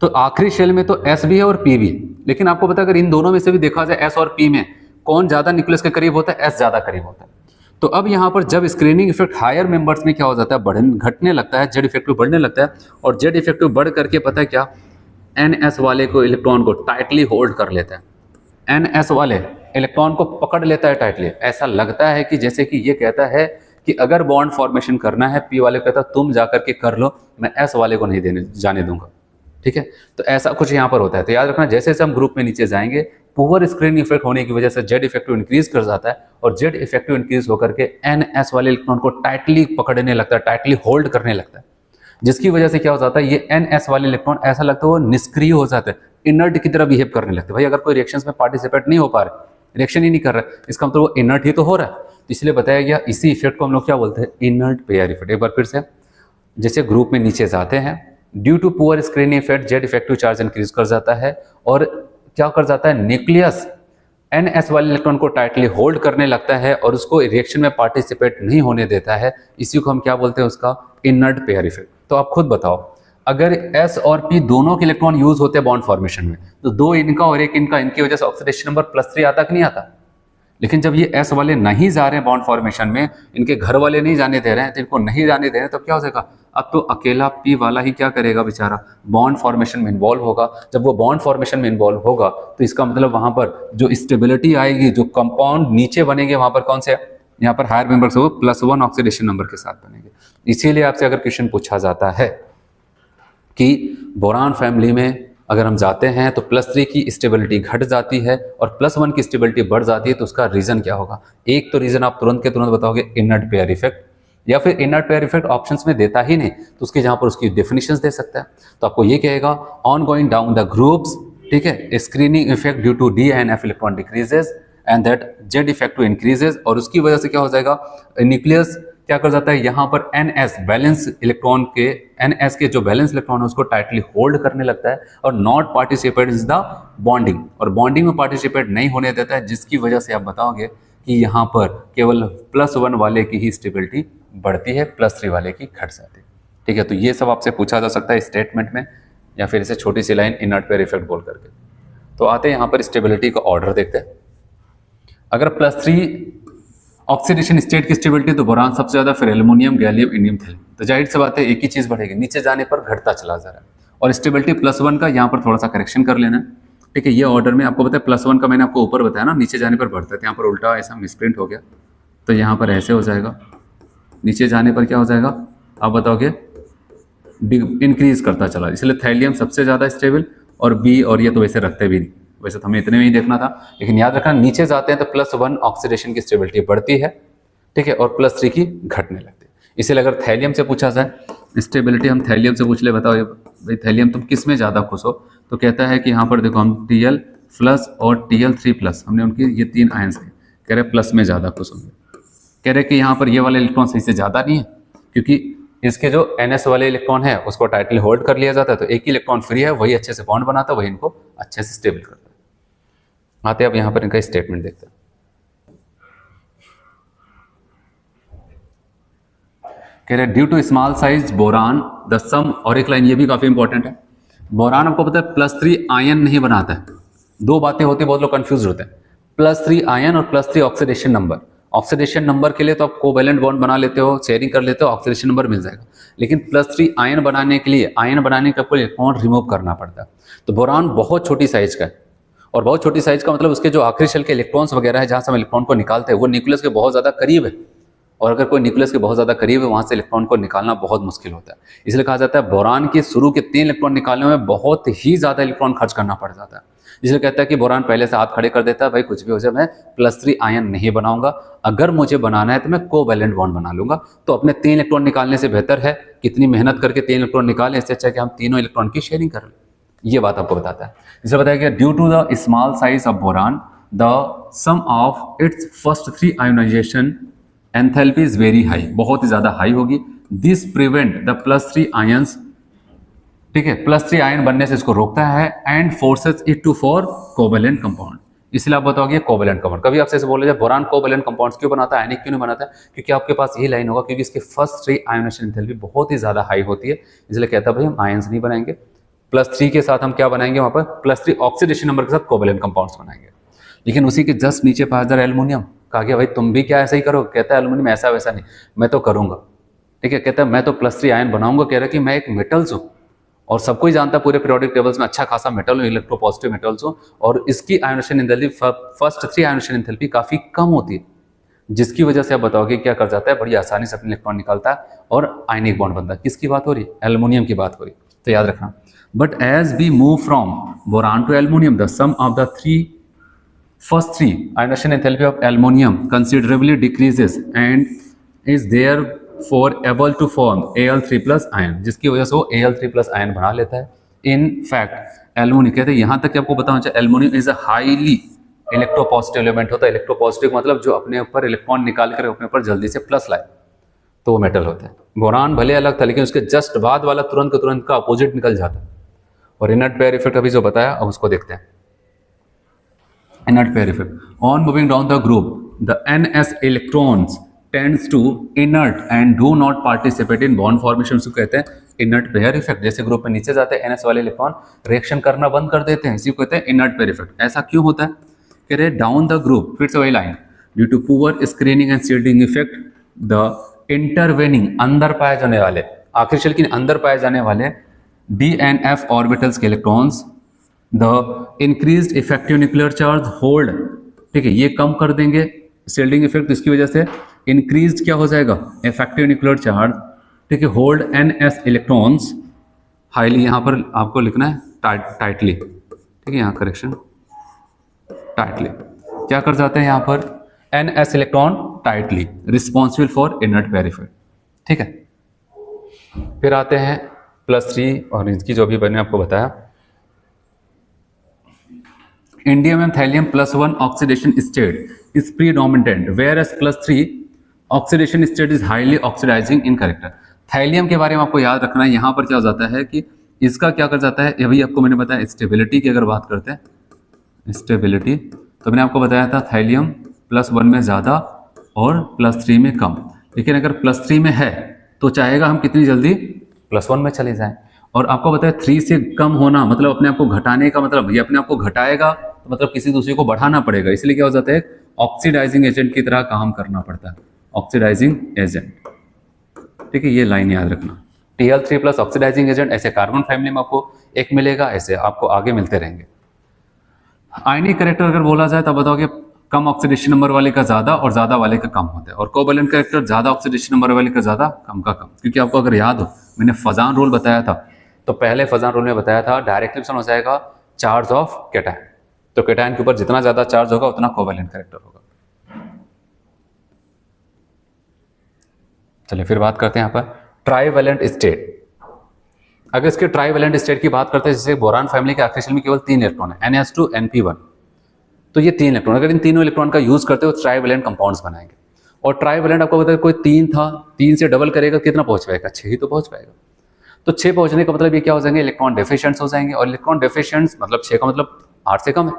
तो आखिरी शेल में तो एस भी है और पी भी है, लेकिन आपको पता है अगर इन दोनों में से भी देखा जाए एस और पी में कौन ज्यादा न्यूक्लियस के करीब होता है? एस ज्यादा करीब होता है। तो अब यहाँ पर जब स्क्रीनिंग इफेक्ट हायर मेंबर्स में क्या हो जाता है, घटने लगता है, जेड इफेक्टिव बढ़ने लगता है। और जेड इफेक्टिव बढ़ करके पता है क्या, NS वाले को इलेक्ट्रॉन को टाइटली होल्ड कर लेता है। NS वाले इलेक्ट्रॉन को पकड़ लेता है टाइटली। ऐसा लगता है कि जैसे कि ये कहता है कि अगर बॉन्ड फॉर्मेशन करना है पी वाले कहता तुम जाकर के कर लो, मैं एस वाले को नहीं जाने दूंगा। ठीक है, तो ऐसा कुछ यहाँ पर होता है। तो याद रखना जैसे जैसे हम ग्रुप में नीचे जाएंगे पुअर स्क्रीनिंग इफेक्ट होने की वजह से जेड इफेक्टिव इंक्रीज कर जाता है और जेड इफेक्टिव इंक्रीज होकर के NS वाले इलेक्ट्रॉन को टाइटली पकड़ने लगता है, टाइटली होल्ड करने लगता है, जिसकी वजह से क्या हो जाता है ये NS वाले इलेक्ट्रॉन ऐसा लगता है वो निष्क्रिय हो जाते हैं, इनर्ट की तरह बिहेव करने लगते हैं। भाई अगर कोई रिएक्शंस में पार्टिसिपेट नहीं हो पा रहे, रिएक्शन ही नहीं कर रहा है, इसका मतलब वो इनर्ट ही तो हो रहा है। तो इसलिए बताया गया इसी इफेक्ट को हम लोग क्या बोलते हैं, इनर्ट पेयर इफेक्ट। एक बार फिर से, जैसे ग्रुप में नीचे जाते हैं due to poor screening effect Z effective charge increase कर जाता है और क्या कर जाता है, न्यूक्लियस NS वाले इलेक्ट्रॉन को टाइटली होल्ड करने लगता है और उसको रिएक्शन में पार्टिसिपेट नहीं होने देता है। इसी को हम क्या बोलते हैं, उसका इनर्ट पेयर इफेक्ट। तो आप खुद बताओ अगर S और P दोनों के इलेक्ट्रॉन यूज होते हैं बॉन्ड फॉर्मेशन में तो दो इनका और एक इनका, इनकी वजह से ऑक्सीडेशन नंबर +3 आता कि नहीं आता? लेकिन जब ये S वाले नहीं जा रहे हैं बॉन्ड फॉर्मेशन में, इनके घर वाले नहीं जाने दे रहे हैं, तो इनको नहीं जाने दे रहे हैं, तो क्या हो जाएगा, अब तो अकेला P वाला ही क्या करेगा बेचारा, बॉन्ड फॉर्मेशन में इन्वॉल्व होगा। जब वो बॉन्ड फॉर्मेशन में इन्वॉल्व होगा तो इसका मतलब वहां पर जो स्टेबिलिटी आएगी, जो कंपाउंड नीचे बनेंगे वहां पर कौन से, यहाँ पर हायर मेंबर्स हो +1 ऑक्सीडेशन नंबर के साथ बनेंगे। इसीलिए आपसे अगर क्वेश्चन पूछा जाता है कि बोरान फैमिली में अगर हम जाते हैं तो +3 की स्टेबिलिटी घट जाती है और +1 की स्टेबिलिटी बढ़ जाती है, तो उसका रीजन क्या होगा? एक तो रीजन आप तुरंत के तुरंत बताओगे इनर्ट पेयर इफेक्ट, या फिर इनर्ट पेयर इफेक्ट ऑप्शंस में देता ही नहीं तो उसकी जहां पर उसकी डेफिनेशंस दे सकता है। तो आपको ये कहेगा on going down the groups ठीक है, screening effect due to D and F electron decreases and that Z effective increases, और उसकी वजह से क्या हो जाएगा, न्यूक्लियस क्या कर जाता है, यहाँ पर एनएस बैलेंस इलेक्ट्रॉन के, एनएस के जो बैलेंस इलेक्ट्रॉन है उसको टाइटली होल्ड करने लगता है और not participate is the bonding, और बॉन्डिंग में पार्टिसिपेट नहीं होने देता है, जिसकी वजह से आप बताओगे कि यहाँ पर केवल +1 वाले की ही स्टेबिलिटी बढ़ती है, +3 वाले की घट जाती है। ठीक है, तो ये सब आपसे पूछा जा सकता है स्टेटमेंट में, या फिर इसे छोटी सी लाइन इनर्ट पेयर इफेक्ट बोल करके। तो आते हैं यहाँ पर स्टेबिलिटी का ऑर्डर देखते हैं। अगर +3 ऑक्सीडेशन स्टेट की स्टेबिलिटी तो बोरान सबसे ज्यादा, फिर एल्युमिनियम, गैलियम, इंडियम, थैलियम। तो जाहिर सी बात है एक ही चीज बढ़ेगी, नीचे जाने पर घटता चला जा रहा है। और स्टेबिलिटी +1 का यहाँ पर थोड़ा सा करेक्शन कर लेना है। ठीक है, ये ऑर्डर में आपको बताया, +1 का मैंने आपको ऊपर बताया ना, नीचे जाने पर बढ़ता है, यहाँ पर उल्टा ऐसा मिसप्रिंट हो गया, तो यहाँ पर ऐसे हो जाएगा, नीचे जाने पर क्या हो जाएगा आप बताओगे, इंक्रीज करता चला, इसलिए थैलियम सबसे ज्यादा स्टेबल, और बी और ये तो वैसे रखते भी नहीं, वैसे तो हमें इतने में ही देखना था, लेकिन याद रखना नीचे जाते हैं तो +1 ऑक्सीडेशन की स्टेबिलिटी बढ़ती है, ठीक है, और +3 की घटने लगती है। इसलिए अगर थैलियम से पूछा जाए स्टेबिलिटी, हम थैलियम से पूछ ले, बताओ भाई थैलियम तुम किस में ज़्यादा खुश हो, तो कहता है कि यहाँ पर देखो हम Tl+ और Tl3+, हमने उनकी ये 3 आयंस के, कह रहे प्लस में ज़्यादा खुश होंगे, कह रहे कि यहाँ पर ये वाले इलेक्ट्रॉन सही से ज़्यादा नहीं है, क्योंकि इसके जो NS वाले इलेक्ट्रॉन है उसको टाइटली होल्ड कर लिया जाता है, तो एक ही इलेक्ट्रॉन फ्री है, वही अच्छे से बॉन्ड बनाता है, वही इनको अच्छे से स्टेबल करता है। आते हैं अब यहाँ पर इनका स्टेटमेंट देखते हैं। कह रहे due to small size boron the sum, और एक लाइन ये भी काफी इंपॉर्टेंट है, बोरान आपको पता है +3 आयन नहीं बनाता है। दो बातें होती है, बहुत लोग कंफ्यूज होते हैं, +3 आयन और +3 ऑक्सीडेशन नंबर। ऑक्सीडेशन नंबर के लिए तो आप कोवैलेंट बॉन्ड बना लेते हो, शेयरिंग कर लेते हो, ऑक्सीडेशन नंबर मिल जाएगा, लेकिन +3 आयन बनाने के लिए, आयन बनाने का आपको इलेक्ट्रॉन रिमूव करना पड़ता है। तो बोरान बहुत छोटी साइज का है, और बहुत छोटी साइज का मतलब उसके जो आखिरी शेल के इलेक्ट्रॉन्स वगैरह है, जहां से हम इलेक्ट्रॉन को निकालते हैं, वो न्यूक्लियस के बहुत ज्यादा करीब है, और अगर कोई न्यूक्लियस के बहुत ज़्यादा करीब है, वहाँ से इलेक्ट्रॉन को निकालना बहुत मुश्किल होता है। इसलिए कहा जाता है बोरान के शुरू के 3 इलेक्ट्रॉन निकालने में बहुत ही ज़्यादा इलेक्ट्रॉन खर्च करना पड़ जाता है। इसलिए कहता है कि बोरान पहले से हाथ खड़े कर देता है, भाई कुछ भी हो जाए मैं +3 आयन नहीं बनाऊंगा, अगर मुझे बनाना है तो मैं कोवैलेंट बॉन्ड बना लूंगा। तो अपने 3 इलेक्ट्रॉन निकालने से बेहतर है कितनी मेहनत करके 3 इलेक्ट्रॉन निकालें, इससे अच्छा है कि हम तीनों इलेक्ट्रॉन की शेयरिंग कर लें। ये बात आपको बताता है। इसलिए बताया गया due to the small size of boron the sum of its first 3 ionisation enthalpy is very high, बहुत ही ज्यादा हाई होगी। दिस प्रिवेंट द +3 आयंस, ठीक है, +3 आयन बनने से इसको रोकता है, and forces it to for covalent compound. इसलिए आप बताओगे कोवैलेंट कंपाउंड, कभी आपसे ऐसे बोला जाए बोरान कोवैलेंट कंपाउंड्स क्यों बनाता है, आयनिक क्यों नहीं बनाता है, क्योंकि आपके पास यही लाइन होगा, क्योंकि इसके फर्स्ट 3 आयोनेशन एंथैल्पी बहुत ही ज्यादा हाई होती है, इसलिए कहता है भाई हम आयंस नहीं बनाएंगे, +3 के साथ हम क्या बनाएंगे, वहां पर +3 ऑक्सीडेशन नंबर के साथ कोवैलेंट कंपाउंड्स बनाएंगे। लेकिन उसी के जस्ट नीचे पास जा रहा है एल्युमिनियम, कहा गया भाई तुम भी क्या ऐसा ही करो, कहता है एल्युमिनियम ऐसा वैसा नहीं, मैं तो करूंगा, ठीक है, कहता है मैं तो +3 आयन बनाऊंगा, कह रहा है कि मैं एक मेटल्स हूं, और सबको ही जानता है पूरे पीरियोडिक टेबल्स में अच्छा खासा मेटल हूं, इलेक्ट्रोपॉजिटिव मेटल्स हूं, और इसकी ionisation enthalpy first 3 ionisation enthalpy काफी कम होती है, जिसकी वजह से आप बताओगे क्या कर जाता है, बड़ी आसानी से अपने इलेक्ट्रॉन निकालता है और आयनिक बॉन्ड बनता है। किसकी बात हो रही है, एल्युमिनियम की बात हो रही है, तो याद रखना। But as we move from boron to aluminium the sum of the first 3 ionization enthalpy of aluminum considerably decreases and is therefore able to form Al3+ ion, जिसकी वजह से वो Al3+ ion बना लेता है। इन फैक्ट एल्युमिनियम, कहते हैं यहाँ तक कि आपको बताना चाहिए aluminium is a highly electropositive element होता है। इलेक्ट्रोपॉजिटिव मतलब जो अपने ऊपर इलेक्ट्रॉन निकाल कर अपने ऊपर जल्दी से प्लस लाए, तो वो मेटल होता है। बोरान भले अलग था, लेकिन उसके जस्ट बाद वाला तुरंत का तुरंत का अपोजिट निकल जाता है। और इनर्ट पेयर इफेक्ट अभी जो बताया, अब उसको देखते हैं। Inert pair effect. On moving down the group, the NS electrons tends to inert and do not participate in bond formation. इसको कहते हैं inert pair effect। जैसे ग्रुप में नीचे जाते हैं NS वाले इलेक्ट्रॉन रिएक्शन करना बंद कर देते हैं, इसी को कहते हैं inert pair effect। ऐसा क्यों होता है, कह रहे डाउन द ग्रुप, फिर से वही line, due to poor screening and shielding effect the intervening, अंदर पाए जाने वाले, आखिरी शेल के अंदर पाए जाने वाले D and F ऑर्बिटल्स के electrons the increased effective nuclear charge hold, ठीक है, ये कम कर देंगे शील्डिंग इफेक्ट, इसकी वजह से इंक्रीज्ड क्या हो जाएगा, इफेक्टिव न्यूक्लियर चार्ज, ठीक है, होल्ड NS इलेक्ट्रॉन्स हाईली, यहाँ पर आपको लिखना है टाइटली, ठीक है, यहाँ करेक्शन टाइटली, क्या कर जाते हैं यहाँ पर NS electron tightly responsible for inert pair effect, ठीक है। फिर आते हैं +3 और इसकी जो भी मैंने आपको बताया indium and thallium +1 oxidation state is predominant whereas +3 oxidation state is highly oxidising in character. Thallium के बारे में आपको याद रखना है, यहाँ पर क्या हो जाता है कि इसका क्या कर जाता है, अभी आपको मैंने बताया स्टेबिलिटी की अगर बात करते हैं स्टेबिलिटी, तो मैंने आपको बताया था थैलियम +1 में ज़्यादा और +3 में कम। लेकिन अगर +3 में है तो चाहेगा हम कितनी जल्दी +1 में चले जाएं। और आपको बताया 3 से कम होना मतलब अपने आप को घटाने का मतलब, ये अपने आप को घटाएगा तो मतलब किसी दूसरे को बढ़ाना पड़ेगा, इसलिए क्या हो जाता है ऑक्सीडाइजिंग एजेंट की तरह काम करना पड़ता है, ऑक्सीडाइजिंग एजेंट। ठीक है, ये लाइन याद रखना। Tl3+ ऑक्सीडाइजिंग एजेंट, ऐसे कार्बन फैमिली में आपको एक मिलेगा, ऐसे आपको आगे मिलते रहेंगे। आयनिक कैरेक्टर अगर बोला जाए तो बताओगे कम ऑक्सीडेशन नंबर वाले का ज्यादा और ज्यादा वाले का कम होता है, और कोवैलेंट कैरेक्टर ज्यादा ऑक्सीडेशन नंबर वाले का ज्यादा, कम का कम। क्योंकि आपको अगर याद हो मैंने फजान रूल बताया था, तो पहले फजान रूल में बताया था डायरेक्ट रिलेशन हो जाएगा चार्ज ऑफ कैटायन, तो कैटायन के ऊपर जितना ज्यादा चार्ज होगा उतना कोवैलेंट कैरेक्टर होगा। चलिए फिर बात करते हैं यहाँ पर ट्राईवैलेंट स्टेट। अगर इसके ट्राईवैलेंट स्टेट की बात करते हैं, जैसे बोरान फैमिली के आखिरी शेल में केवल 3 इलेक्ट्रॉन है, NH2 NP1, तो ये 3 इलेक्ट्रॉन, अगर इन तीनों इलेक्ट्रॉन का यूज करते हो तो ट्राईवैलेंट कंपाउंड्स बनाएंगे। और ट्राईवैलेंट आपको बताया कोई 3 था, 3 से डबल करेगा कितना पहुंच पाएगा, 6 ही तो पहुंच पाएगा। तो 6 पहुंचने का मतलब ये क्या हो जाएंगे, इलेक्ट्रॉन डेफिशिएंट्स हो जाएंगे, और इलेक्ट्रॉन डेफिशिएंट्स मतलब 6 का मतलब 8 से कम है,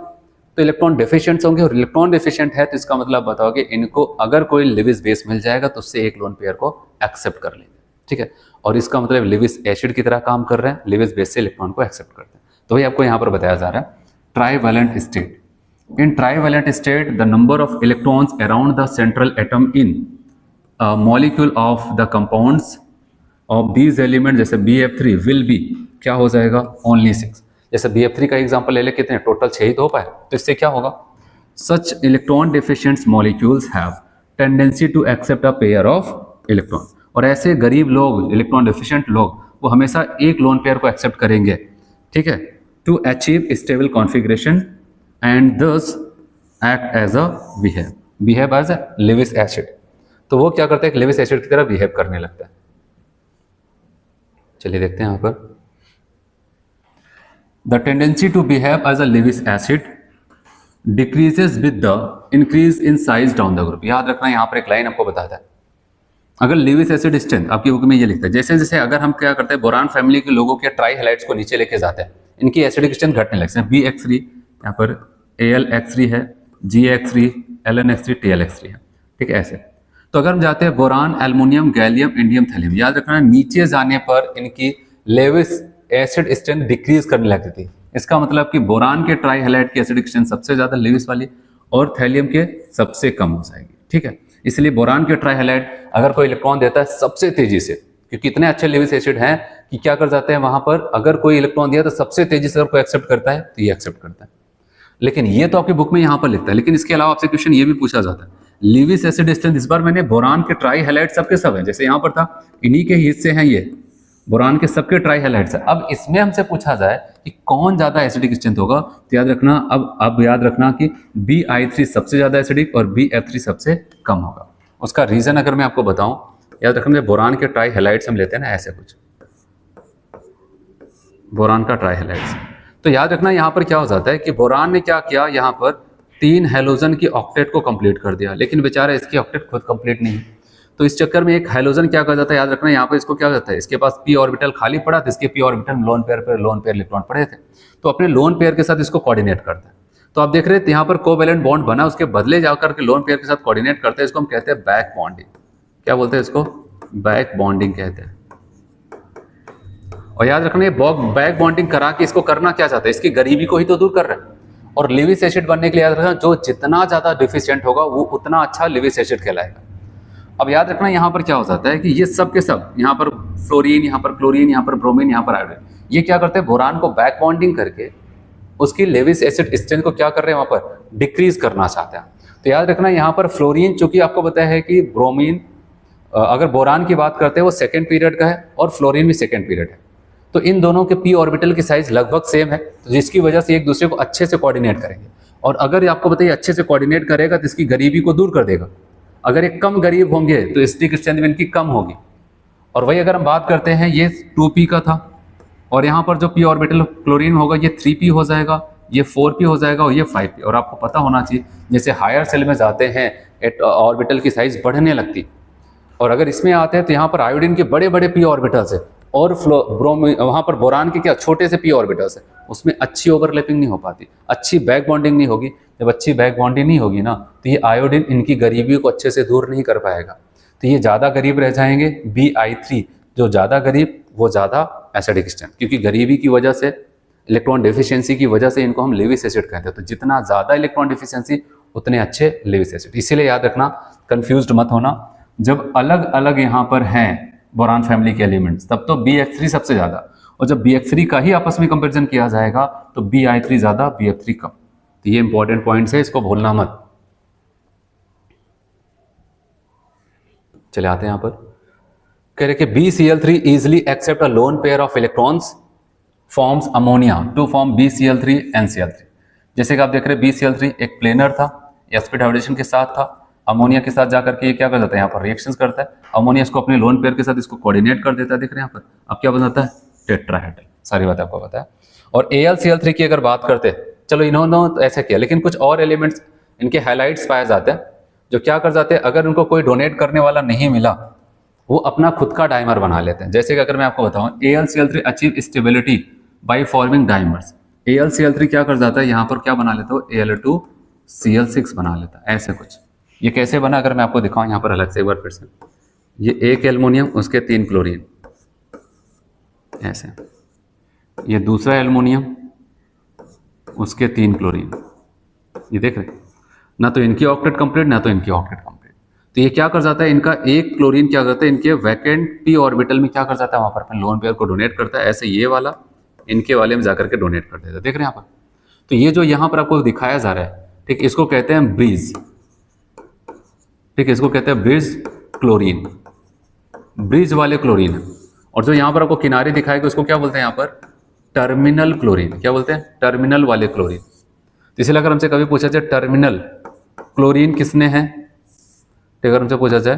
तो इलेक्ट्रॉन डेफिशिएंट्स होंगे। और इलेक्ट्रॉन डेफिशिएंट है तो इसका मतलब बताओगे इनको अगर कोई लिविस बेस मिल जाएगा तो उससे एक लोन पेयर को एक्सेप्ट कर लेंगे। ठीक है, और इसका मतलब लिविस एसिड की तरह काम कर रहे हैं, लिविस बेस से इलेक्ट्रॉन को एक्सेप्ट करते हैं। तो वही आपको यहाँ पर बताया जा रहा है trivalent state. In trivalent state, the number of electrons around the central atom in a molecule of the compounds of these elements जैसे BF3 will be क्या हो जाएगा only 6। जैसे BF3 का एग्जांपल ले ले, कितने टोटल 6 ही तो हो पाए, तो इससे क्या होगा such electron deficient molecules have tendency to accept a pair of electron। और ऐसे गरीब लोग, इलेक्ट्रॉन डेफिशिएंट लोग, वो हमेशा एक लोन पेयर को एक्सेप्ट करेंगे। ठीक है, to achieve stable configuration and thus act as a behave as a Lewis acid। तो वो क्या करता है, Lewis acid की तरह बिहेव करने लगता है। चलिए देखते हैं यहाँ पर the tendency to behave as a Lewis acid decreases with the increase in size down the group। याद रखना, यहाँ पर एक लाइन आपको बताता है, अगर लिविस एसिड स्ट्रेंथ आपकी बुक में ये लिखता है, जैसे जैसे अगर हम क्या करते हैं बोरान फैमिली के लोगों के ट्राई हैलाइड्स को नीचे लेके जाते हैं, इनकी एसिडिक स्ट्रेंथ घटने लगती है। BX3 यहाँ पर AlX3 है, GX3, LNX3, TLX3 है। ठीक है, ऐसे। तो अगर हम जाते हैं boron, aluminium, gallium, indium, thallium, याद रखना नीचे जाने पर इनकी लेविस एसिड स्ट्रेंथ डिक्रीज करने लगती थी। इसका मतलब कि बोरान के ट्राई हैलाइड की एसिडिक स्ट्रेंथ सबसे ज्यादा लेविस वाली और थैलियम के सबसे कम हो जाएगी। ठीक है, इसलिए बोरान के ट्राई हैलाइड अगर कोई इलेक्ट्रॉन देता है सबसे तेजी से, क्योंकि इतने अच्छे लेविस एसिड हैं कि क्या कर जाते हैं वहां पर, अगर कोई इलेक्ट्रॉन दिया तो सबसे तेजी से अगर कोई एक्सेप्ट करता है तो ये एक्सेप्ट करता है। लेकिन ये तो आपकी बुक में यहाँ पर लिखता है, लेकिन इसके अलावा आपसे क्वेश्चन ये भी पूछा जाता है लिविस एसिड स्ट्रेंथ। इस बार मैंने बोरान के ट्राई हैलाइड सबके सब है, जैसे यहाँ पर था इन्हीं के हिस्से हैं, ये बोरान के सबके ट्राई हैलाइड्स है। अब इसमें हमसे पूछा जाए कि कौन ज्यादा एसिडिक स्ट्रेंथ होगा, तो याद रखना, अब याद रखना कि Bi3 सबसे ज्यादा एसिडिक और BF3 सबसे कम होगा। उसका रीजन अगर मैं आपको बताऊं, याद रखना बोरान के ट्राई हैलाइड्स हम लेते हैं ना, ऐसे कुछ बोरान का ट्राई हैलाइड्स, तो याद रखना यहाँ पर क्या हो जाता है कि बोरान ने क्या किया, यहाँ पर 3 हैलोजन की ऑक्टेट को कंप्लीट कर दिया, लेकिन बेचारा इसकी ऑक्टेट खुद कंप्लीट नहीं, तो इस चक्कर में एक हैलोजन क्या कर जाता है, याद रखना यहाँ पर इसको क्या होता है, इसके पास p ऑर्बिटल खाली पड़ा था, इसके p ऑर्बिटल में लोन पेयर इलेक्ट्रॉन पड़े थे, तो अपने लोन पेयर के साथ इसको कोऑर्डिनेट करता है। तो आप देख रहे थे यहाँ पर कोवैलेंट बॉन्ड बना, उसके बदले जाकर के लोन पेयर के साथ कोऑर्डिनेट करते हैं, इसको हम कहते हैं बैक बॉन्डिंग। क्या बोलते हैं इसको, बैक बॉन्डिंग कहते हैं। और याद रखना ये बैक बॉन्डिंग करा के इसको करना क्या चाहता है, इसकी गरीबी को ही तो दूर कर रहा है। और लिविस एसिड बनने के लिए याद रखना, जो जितना ज्यादा डिफिशिएंट होगा वो उतना अच्छा लिविस एसिड कहलाएगा। अब याद रखना यहाँ पर क्या हो जाता है कि ये सब के सब, यहाँ पर फ्लोरीन, यहाँ पर क्लोरीन, यहाँ पर ब्रोमीन, यहाँ पर आयोडीन, ये क्या करते हैं बोरान को बैक बॉन्डिंग करके उसकी लेविस एसिड स्ट्रेंथ को क्या कर रहे हैं, वहां पर डिक्रीज करना चाहते हैं। तो याद रखना यहाँ पर फ्लोरीन, चूंकि आपको बताया है कि ब्रोमीन, अगर बोरान की बात करते हैं वो सेकेंड पीरियड का है और फ्लोरीन भी सेकेंड पीरियड है, तो इन दोनों के p ऑर्बिटल की साइज लगभग सेम है, तो जिसकी वजह से एक दूसरे को अच्छे से कोऑर्डिनेट करेंगे। और अगर आपको बताइए अच्छे से कोऑर्डिनेट करेगा तो इसकी गरीबी को दूर कर देगा। अगर एक कम गरीब होंगे तो एसिडिक स्ट्रेंथ इनकी कम होगी। और वही अगर हम बात करते हैं, ये 2p का था और यहाँ पर जो p ऑर्बिटल क्लोरीन होगा ये 3p हो जाएगा, ये 4p हो जाएगा और ये 5p। और आपको पता होना चाहिए जैसे हायर सेल में जाते हैं ऑर्बिटल की साइज बढ़ने लगती, और अगर इसमें आते हैं तो यहाँ पर आयोडीन के बड़े बड़े p ऑर्बिटल्स है और वहाँ पर बोरान के क्या छोटे से p ऑर्बिटल्स है, उसमें अच्छी ओवरलैपिंग नहीं हो पाती, अच्छी बैक बॉन्डिंग नहीं होगी। जब अच्छी बैक बॉन्डिंग नहीं होगी ना, तो ये आयोडीन इनकी गरीबी को अच्छे से दूर नहीं कर पाएगा, तो ये ज़्यादा गरीब रह जाएंगे। Bi3 जो ज़्यादा गरीब वो ज़्यादा एसिडिक स्ट्रेंथ, क्योंकि गरीबी की वजह से, इलेक्ट्रॉन डेफिशिएंसी की वजह से इनको हम लेविस एसिड कहते हैं। तो जितना ज़्यादा इलेक्ट्रॉन डेफिशिएंसी उतने अच्छे लेविस एसिड। इसीलिए याद रखना, कंफ्यूज्ड मत होना, जब अलग अलग यहाँ पर हैं बोरान फैमिली के एलिमेंट्स तब तो Bh3 सबसे ज़्यादा, और जब Bh3 का ही आपस में कंपेरिजन किया जाएगा तो Bi3 ज़्यादा Bf3 कम। तो ये इंपॉर्टेंट पॉइंट्स है, इसको भूलना मत। चले आते हैं यहाँ पर, कह रहे कि BCl3 easily accept a lone pair of electrons forms ammonia to form BCl3 NCl3। जैसे कि आप देख रहे हैं BCl3 एक प्लेनर था, sp हाइब्रिडेशन के साथ था, अमोनिया के साथ जाकर के ये क्या कर जाता है, यहाँ पर रिएक्शंस करता है, अमोनिया इसको अपने लोन पेयर के साथ इसको कोऑर्डिनेट कर देता है, देख रहे हैं यहाँ पर। अब क्या बनाता है, टेट्राहेड्रल। सारी बात आपको पता है। और AlCl3 की अगर बात करते हैं, चलो इन्होंने तो ऐसा किया, लेकिन कुछ और एलिमेंट्स इनके हाईलाइट्स पाए जाते हैं जो क्या कर जाते हैं, अगर उनको कोई डोनेट करने वाला नहीं मिला वो अपना खुद का डाइमर बना लेते हैं। जैसे कि अगर मैं आपको बताऊं, AlCl3 achieve stability by forming dimers. AlCl3 क्या कर जाता है, यहाँ पर क्या बना लेता है, Al2Cl6 बना लेता है, ऐसे कुछ। ये कैसे बना अगर मैं आपको दिखाऊं यहाँ पर अलग से एक बार फिर से, ये एक एल्युमिनियम उसके 3 क्लोरीन ऐसे, ये दूसरा एल्युमिनियम उसके 3 क्लोरीन, ये देख रहे, ना तो इनकी ऑक्टेट कंप्लीट ना तो इनकी ऑक्टेट कंप्लीट। तो ये क्या कर जाता है, इनका एक क्लोरीन क्या करता है, इनके वैकेंट p ऑर्बिटल में क्या कर जाता है, वहां पर अपने लोन पेयर को डोनेट करता है, ऐसे ये वाला इनके वाले में जाकर के डोनेट कर देता है, देख रहे हैं यहाँ पर। तो ये जो यहाँ पर आपको दिखाया जा रहा है, ठीक, इसको कहते हैं ब्रिज, ठीक है, इसको कहते हैं ब्रिज क्लोरीन, ब्रिज वाले क्लोरीन। और जो यहाँ पर आपको किनारे दिखाएगा उसको क्या बोलते हैं यहाँ पर, टर्मिनल क्लोरीन। क्या बोलते हैं, टर्मिनल वाले क्लोरीन। तो इसलिए अगर हमसे कभी पूछा जाए टर्मिनल क्लोरीन किसने हैं, तो अगर हमसे पूछा जाए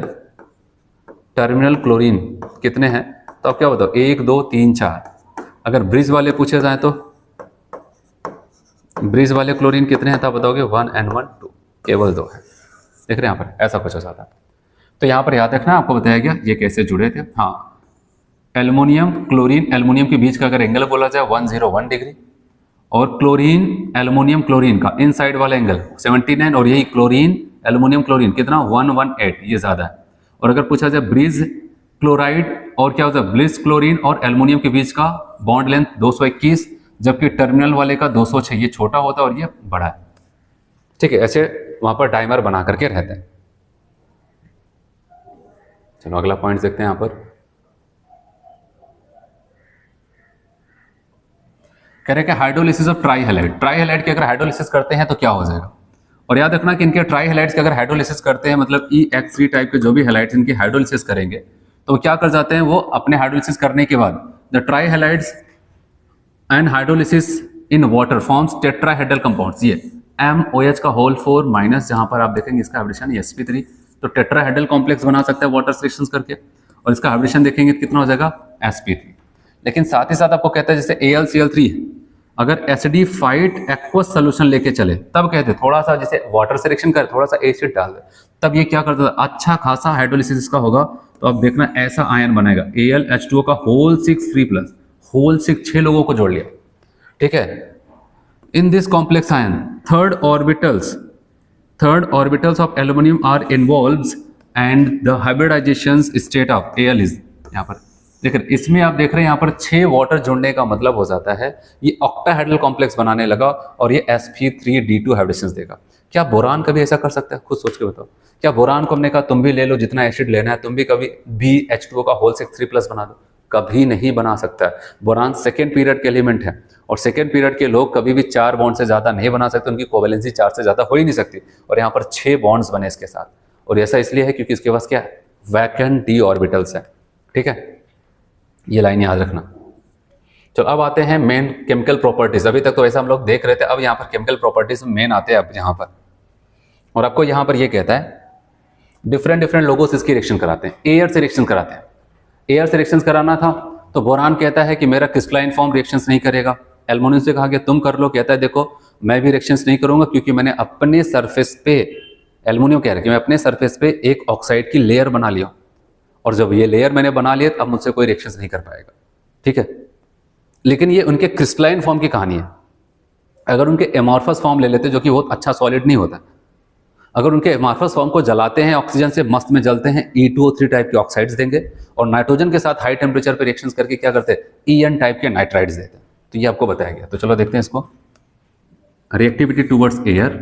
टर्मिनल क्लोरीन कितने हैं, तो आप क्या बताओ, 1 2 3 4। अगर ब्रिज वाले पूछे जाए तो ब्रिज वाले क्लोरीन कितने हैं, तो आप बताओगे 1 and 1 2, केवल 2 है, देख रहे हैं यहाँ पर, ऐसा कुछ हो जाता है। तो यहाँ पर याद रखना, आपको बताया गया ये कैसे जुड़े थे। हाँ, एल्युमिनियम क्लोरीन एल्युमिनियम के बीच का अगर एंगल बोला जाए 101 डिग्री, और क्लोरीन एल्युमिनियम क्लोरीन का इनसाइड वाला एंगल 79, और यही क्लोरीन एल्युमिनियम क्लोरीन कितना 118, ये ज्यादा है। और अगर पूछा जाए ब्रिज क्लोराइड और क्या होता है, ब्रिज क्लोरीन और एल्युमिनियम के बीच का बॉन्ड लेंथ 221, जबकि टर्मिनल वाले का 206, ये छोटा होता है और ये बड़ा है, ठीक है। ऐसे वहां पर डाइमर बना करके रहते हैं। चलो अगला पॉइंट देखते हैं यहाँ पर, कह रहे हैं हाइड्रोलिसिस ऑफ ट्राईहैलाइड। ट्राईहैलाइड की अगर हाइड्रोलिसिस करते हैं तो क्या हो जाएगा, और याद रखना कि इनके ट्राईहैलाइड्स की अगर हाइड्रोलिसिस करते हैं, मतलब EX3 टाइप के जो भी हैलाइड्स इनकी हाइड्रोलिसिस करेंगे, तो क्या कर जाते हैं, वो अपने हाइड्रोलिसिस करने के बाद the trihalides and hydrolysis in water forms tetrahedral compounds. ये MOH का होल 4 माइनस, जहां पर आप देखेंगे इसका हाइब्रिडेशन sp3, तो टेट्राहेड्रल कॉम्प्लेक्स बना सकता है वाटर रिएक्शंस करके, और इसका हाइब्रिडेशन देखेंगे कितना हो जाएगा, sp3। लेकिन साथ ही साथ आपको कहता है जैसे AlCl3 अगर एसिडिफाइड एक्वस सोल्यूशन लेके चले, तब कहते थोड़ा सा जैसे वाटर से रिएक्शन करे, थोड़ा सा एसिड डाल दे, तब ये क्या करता है, अच्छा खासा हाइड्रोलिसिस का होगा। तो अब देखना ऐसा आयन बनेगा, AlH2O का होल 6 3+, होल 6 6 लोगों को जोड़ लिया, ठीक है। In this complex ion third orbitals of aluminium are involved and the hybridisation state of Al is, यहाँ पर देख रहे, इसमें आप देख रहे हैं यहाँ पर 6 वाटर जुड़ने का मतलब हो जाता है ये ऑक्टाहेड्रल कॉम्प्लेक्स बनाने लगा, और ये sp3d2 हाइब्रिडेशंस देगा। क्या बोरान कभी ऐसा कर सकता है, खुद सोच के बताओ। क्या बोरान को हमने कहा तुम भी ले लो जितना एसिड लेना है, तुम भी कभी BH2O का होल 6 3+ बना दो, कभी नहीं बना सकता है। बोरान सेकेंड पीरियड के एलिमेंट है, और सेकेंड पीरियड के लोग कभी भी 4 बॉन्ड से ज्यादा नहीं बना सकते, उनकी कोवेलेंसी 4 से ज्यादा हो ही नहीं सकती, और यहाँ पर 6 बॉन्ड्स बने इसके साथ। और ऐसा इसलिए है क्योंकि इसके पास क्या है, वैकेंट d ऑर्बिटल्स है, ठीक है, ये लाइन याद रखना। चलो अब आते हैं मेन केमिकल प्रॉपर्टीज। अभी तक तो ऐसा हम लोग देख रहे थे, अब यहाँ पर केमिकल प्रॉपर्टीज मेन आते हैं अब यहाँ पर, और आपको यहाँ पर ये कहता है डिफरेंट लोगों से इसकी रिएक्शन कराते हैं, एयर से रिएक्शन कराते हैं। एयर से रिएक्शन कराना था तो बोरान कहता है कि मेरा क्रिस्टलाइन फॉर्म रिएक्शंस नहीं करेगा, एल्युमिनियम से कहा गया तुम कर लो, कहता है देखो मैं भी रिएक्शंस नहीं करूंगा क्योंकि मैंने अपने सरफेस पे, एल्युमिनियम कह रहा है कि मैं अपने सरफेस पे एक ऑक्साइड की लेयर बना लिया, और जब ये लेयर मैंने बना लिया अब मुझसे कोई रिएक्शंस नहीं कर पाएगा। ठीक है, लेकिन ये उनके क्रिस्टलाइन फॉर्म की कहानी है। अगर उनके एमॉर्फस फॉर्म ले लेते जो कि बहुत अच्छा सॉलिड नहीं होता, अगर उनके एमॉर्फस फॉर्म को जलाते हैं ऑक्सीजन से मस्त में जलते हैं E2O3 टाइप के ऑक्साइड्स देंगे, और नाइट्रोजन के साथ हाई टेम्परेचर पे रिएक्शंस करके क्या करते हैं EN टाइप के नाइट्राइड्स देते हैं। तो ये आपको बताया गया। तो चलो देखते हैं इसको। Reactivity towards air,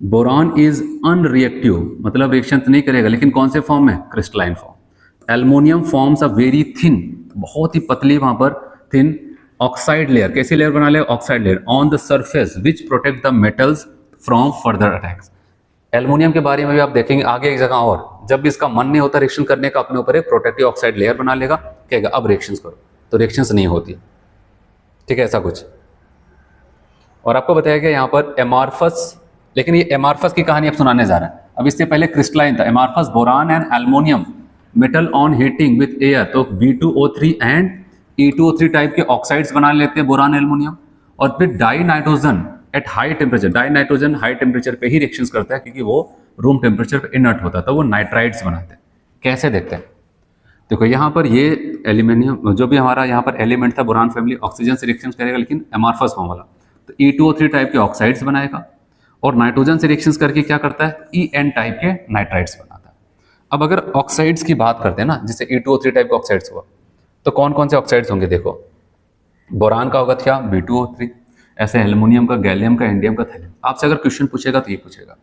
boron is unreactive, मतलब रिएक्शन नहीं करेगा, लेकिन कौन से फॉर्म में, crystalline form. Aluminium forms a very thin, बहुत ही पतली वहां पर थिन ऑक्साइड लेयर, कैसी लेयर बना ले, oxide layer on the surface which protect the metals from further attacks. Aluminium के बारे में भी आप देखेंगे आगे एक जगह, और जब भी इसका मन नहीं होता रिएक्शन करने का, अपने ऊपर एक प्रोटेक्टिव ऑक्साइड लेयर बना लेगा, कहेगा अब रिएक्शंस करो, तो रिएक्शंस नहीं होती। ठीक है, ऐसा कुछ। और आपको बताया गया यहाँ पर एमॉर्फस, लेकिन ये एमॉर्फस की कहानी अब सुनाने जा रहा है। अब इससे पहले क्रिस्टलाइन था। Amorphous boron and aluminium metal on heating with air, तो B2O3 एंड E2O3 टाइप के ऑक्साइड्स बना लेते हैं बोरान एल्युमिनियम, और फिर die nitrogen at high temperature, die nitrogen high temperature पे ही रिएक्शंस करता है क्योंकि वो रूम टेम्परेचर पे इनर्ट होता है, तो वो नाइट्राइड्स बनाते हैं। कैसे देखते हैं, देखो यहाँ पर ये एल्यूमिनियम जो भी हमारा यहाँ पर एलिमेंट था बोरान फैमिली, ऑक्सीजन से रिएक्शंस करेगा लेकिन एमॉर्फस फॉर्म वाला, तो E2O3 टाइप के ऑक्साइड्स बनाएगा, और नाइट्रोजन से रिएक्शंस करके क्या करता है EN टाइप के नाइट्राइड्स बनाता है। अब अगर ऑक्साइड्स की बात करते हैं ना, जिससे E2O3 टाइप के ऑक्साइड्स हुआ, तो कौन कौन से ऑक्साइड्स होंगे, देखो बोरान का होगा क्या B2O3, ऐसे एल्युमिनियम का, गैलियम का, इंडियम का, थैलियम। आपसे अगर क्वेश्चन पूछेगा तो ये पूछेगा,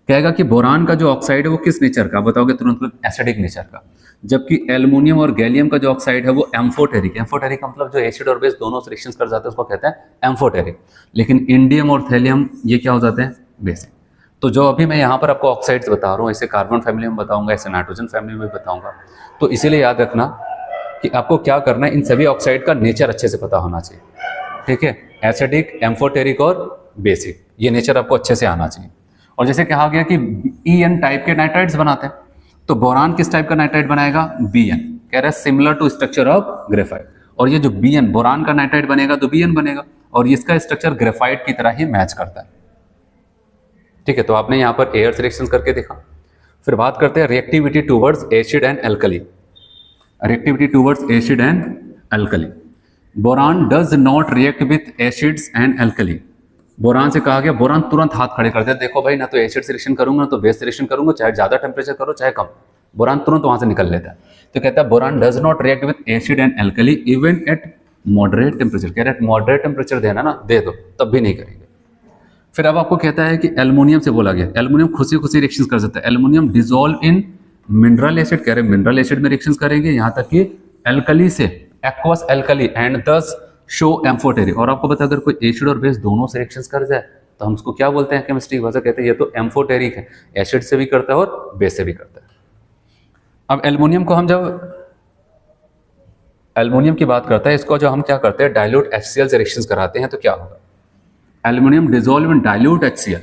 कहेगा कि बोरान का जो ऑक्साइड है वो किस नेचर का, बताओगे तुरंत एसिडिक नेचर का, जबकि एल्युमिनियम और गैलियम का जो ऑक्साइड है वो एम्फोटेरिक। एम्फोटेरिक मतलब जो एसिड और बेस दोनों से रिएक्शंस कर जाते हैं उसको कहते हैं एम्फोटेरिक। लेकिन इंडियम और थैलियम ये क्या हो जाते हैं, बेसिक। तो जो अभी मैं यहाँ पर आपको ऑक्साइड्स बता रहा हूँ, ऐसे कार्बन फैमिली में बताऊंगा, ऐसे नाइट्रोजन फैमिली में बताऊंगा, तो इसीलिए याद रखना कि आपको क्या करना है, इन सभी ऑक्साइड का नेचर अच्छे से पता होना चाहिए। ठीक है, एसिडिक, एम्फोटेरिक और बेसिक, ये नेचर आपको अच्छे से आना चाहिए। और जैसे कहा गया कि EN टाइप के नाइट्राइड्स बनाते हैं, तो बोरान किस टाइप का नाइट्राइड बनाएगा, BN, कह रहा है similar to structure of graphite. और ये जो BN बोरान का नाइट्राइड बनेगा तो BN बनेगा, और इसका स्ट्रक्चर ग्रेफाइट की तरह ही मैच करता है। ठीक है, तो आपने यहाँ पर एयर रिएक्शंस करके देखा। फिर बात करते हैं reactivity towards acid and alkali. Reactivity towards acid and alkali, boron does not react with acids and alkali. Boron से कहा गया, बोरान तुरंत हाथ खड़े कर दिया, देखो भाई ना तो एसिड से रिएक्शन करूंगा ना तो बेस से रिएक्शन करूंगा, चाहे ज्यादा टेम्परेचर करो चाहे कम, बोरान तुरंत वहां से निकल लेता है। तो कहता है boron does not react with acid and alkali even at moderate temperature. कह रहा है मॉडरेट टेम्परेचर देना ना, दे दो, तब भी नहीं करेंगे। फिर अब आपको कहता है कि एल्युमिनियम से बोला गया, एल्युमिनियम खुशी खुशी रिएक्शन कर सकता है। Aluminium dissolve in mineral acid, कह रहे मिनरल एसिड में रिएक्शन करेंगे, यहाँ तक कि एल्कली से एक्वस एल्कली एंड दस शो एम्फोटेरिक। और आपको पता है अगर कोई एसिड और बेस दोनों से रिएक्शंस कर जाए तो हम उसको क्या बोलते हैं केमिस्ट्री की भाषा, कहते हैं ये तो एम्फोटेरिक है, एसिड से भी करता है और बेस से भी करता है। अब एल्युमिनियम को हम जब एल्युमिनियम की बात करते हैं, इसको जो हम क्या करते हैं डाइल्यूट HCl से रिएक्शंस कराते हैं, तो क्या होगा, aluminium dissolve in dilute HCl,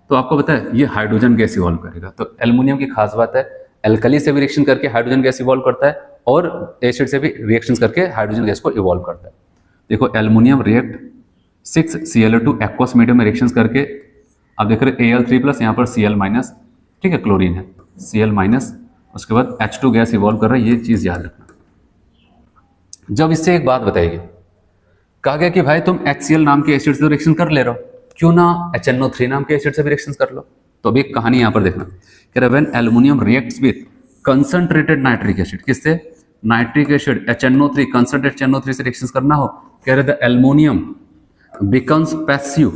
तो आपको पता है ये हाइड्रोजन गैस इवॉल्व करेगा। तो एल्युमिनियम की खास बात है, एल्कली से भी रिएक्शन करके हाइड्रोजन गैस इवॉल्व करता है और एसिड से भी रिएक्शन करके हाइड्रोजन गैस को इवॉल्व करता है। देखो aluminium react 6Cl2 aqueous medium में रिएक्शंस करके, आप देख रहे Al3+, यहाँ पर Cl-, ठीक है क्लोरीन है, Cl-, उसके बाद H2 गैस इवॉल्व कर रहा है, ये चीज याद रखना। जब इससे एक बात बताएगी, कहा गया कि भाई तुम HCl नाम के एसिड से रिएक्शन कर ले रहे हो, क्यों ना HNO3 नाम के एसिड से भी रिएक्शन कर लो। तो अभी एक कहानी यहाँ पर देखना, कह रहा when aluminium reacts with concentrated nitric acid, किससे, nitric acid HNO3, concentrated HNO3 से रिएक्शन करना हो, कह रहे द एल्युमिनियम बिकम्स पैसिव,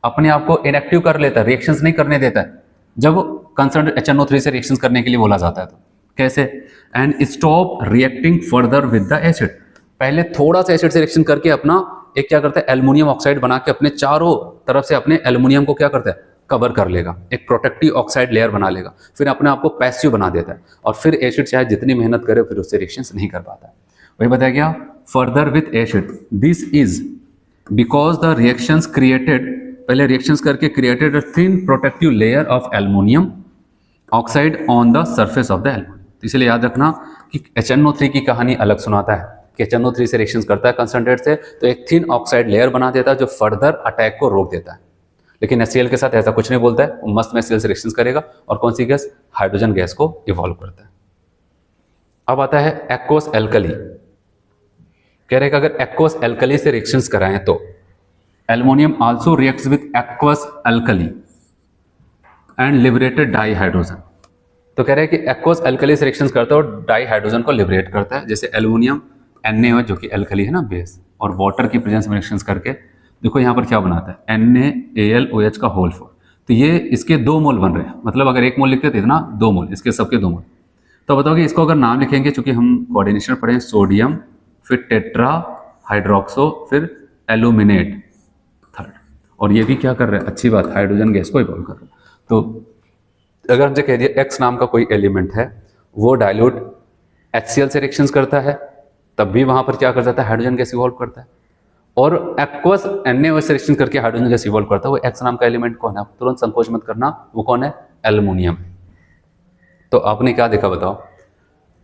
अपने आप को इनएक्टिव कर लेता है, रिएक्शंस नहीं करने देता है जब कंसंट्रेटेड HNO3 से रिएक्शंस करने के लिए बोला जाता है। तो कैसे, and stop reacting further with the acid, पहले थोड़ा सा एसिड से रिएक्शन करके अपना एक क्या करता है एल्युमिनियम ऑक्साइड बना के अपने चारों तरफ से अपने एल्युमिनियम को क्या करता है कवर कर लेगा, एक प्रोटेक्टिव ऑक्साइड लेयर बना लेगा, फिर अपने आप को पैसिव बना देता है, और फिर एसिड चाहे जितनी मेहनत करे फिर उससे रिएक्शंस नहीं कर पाता है। वही बताया गया, further with acid, this is because the reactions created, पहले रिएक्शंस करके created a thin protective layer of aluminium oxide on the surface of the aluminium. इसलिए याद रखना कि HNO3 की कहानी अलग सुनाता है, कि HNO3 से रिएक्शन करता है कंसंट्रेट से, तो एक थिन ऑक्साइड लेयर बना देता है जो फर्दर अटैक को रोक देता है। लेकिन HCl के साथ ऐसा कुछ नहीं बोलता है, वो मस्त में HCl से रिएक्शन करेगा और कौन सी गैस, हाइड्रोजन गैस को इवॉल्व करता है। अब आता है एक्वस एल्कली। कह रहे कि अगर एक्वस एल्कली से रिएक्शंस कराएं तो aluminium also reacts with aqueous alkali and liberated di hydrogen. तो कह रहे हैं कि एक्वस एल्कली से रिएक्शंस करता है और डाई हाइड्रोजन को लिबरेट करता है, जैसे एल्युमिनियम Na जो कि एल्कली है ना बेस, और वाटर की प्रेजेंस में रिएक्शंस करके देखो यहाँ पर क्या बनाता है, NaAlOH का होल 4। तो ये इसके 2 मोल बन रहे हैं, मतलब अगर 1 मोल लिखते थे ना 2 मोल, इसके सबके 2 मोल। तो बताओ कि इसको अगर नाम लिखेंगे, चूंकि हम कोऑर्डिनेशन पढ़े, सोडियम, फिर टेट्रा हाइड्रोक्सो, फिर एल्यूमिनेट थर्ड, और ये भी क्या कर रहा है, अच्छी बात, हाइड्रोजन गैस को इवॉल्व कर रहा है। तो अगर हमसे कह दिया एक्स नाम का कोई एलिमेंट है, वो डाइल्यूट HCl से रिएक्शंस करता है, तब भी वहां पर क्या कर जाता है, हाइड्रोजन गैस इवॉल्व करता है। और एक्वस NaOH से रिएक्शन करके हाइड्रोजन गैस इवॉल्व करता है। वो एक्स नाम का एलिमेंट कौन है, तुरंत संकोच मत करना, वो कौन है, एल्युमिनियम। तो आपने क्या देखा बताओ,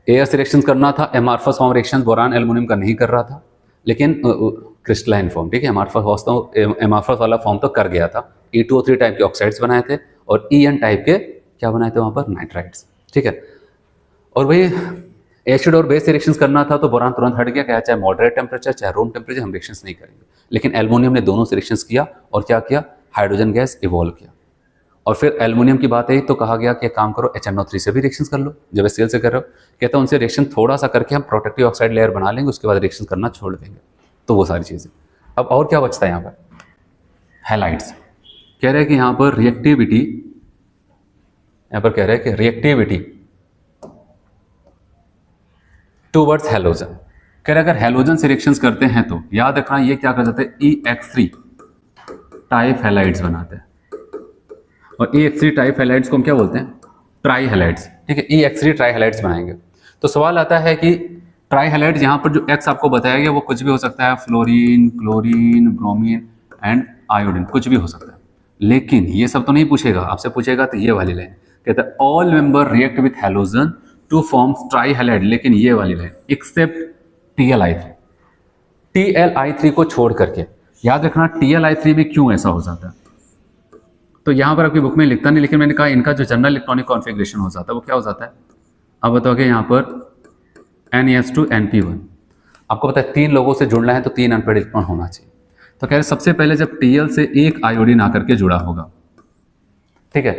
एयर से रिएक्शन करना था, amorphous form reaction boron aluminium का नहीं कर रहा था, लेकिन क्रिस्टलाइन फॉर्म, ठीक है, एमार्फस वाला फॉर्म तो कर गया था। E2O3 टाइप के ऑक्साइड्स बनाए थे और EN टाइप के क्या बनाए थे वहां पर, नाइट्राइड्स, ठीक है। और वही एसिड और बेस रिएक्शंस करना था तो बोरान तुरंत हट गया, क्या चाहे मॉडरेट टेम्परेचर चाहे रूम टेम्परेचर हम रिएक्शंस नहीं करेंगे। लेकिन एल्युमिनियम ने दोनों से रिएक्शंस किया और क्या किया, हाइड्रोजन गैस इवॉल्व किया। और फिर एल्युमिनियम की बात आई तो कहा गया कि काम करो HNO3 से भी रिएक्शंस कर लो, जब HCl से कर रहे हो, कहते हैं उनसे रिएक्शन थोड़ा सा करके हम प्रोटेक्टिव ऑक्साइड लेयर बना लेंगे, उसके बाद रिएक्शन करना छोड़ देंगे। तो वो सारी चीज़ें। अब और क्या बचता है यहाँ पर, हैलाइड्स। कह रहे हैं कि यहाँ पर रिएक्टिविटी, यहाँ पर कह रहे हैं कि रिएक्टिविटी टूवर्ड्स हैलोजन। कह रहे अगर हैलोजन से रिएक्शंस करते हैं तो याद रखना ये क्या कर जाते हैं, EX3 टाइप हैलाइड्स बनाते हैं। और EX3 टाइप हैलाइड्स को हम क्या बोलते हैं, ट्राई हैलाइड्स, ठीक है। EX3 ट्राई हैलाइड्स बनाएंगे। तो सवाल आता है कि ट्राई हैलाइड्स यहाँ पर जो X आपको बताया गया वो कुछ भी हो सकता है, fluorine, chlorine, bromine and iodine, कुछ भी हो सकता है। लेकिन ये सब तो नहीं पूछेगा, आपसे पूछेगा तो ये वाली लाइन, कहता है all member react with halogen two forms try halide, लेकिन ये वाली लाइन एक्सेप्ट TLI3, TLI3 को छोड़ करके। याद रखना TLI3 में क्यों ऐसा हो जाता है, तो यहां पर आपकी बुक में लिखता नहीं, लेकिन मैंने कहा इनका जो जनरल इलेक्ट्रॉनिक कॉन्फ़िगरेशन हो जाता है वो क्या हो जाता है। अब बताओगे यहाँ पर NaS2 NP1, आपको पता है 3 लोगों से जुड़ना है तो 3 अनपेड इलेक्ट्रॉन होना चाहिए। तो कह रहे सबसे पहले जब Tl से एक आयोडीन आकर के जुड़ा होगा, ठीक है,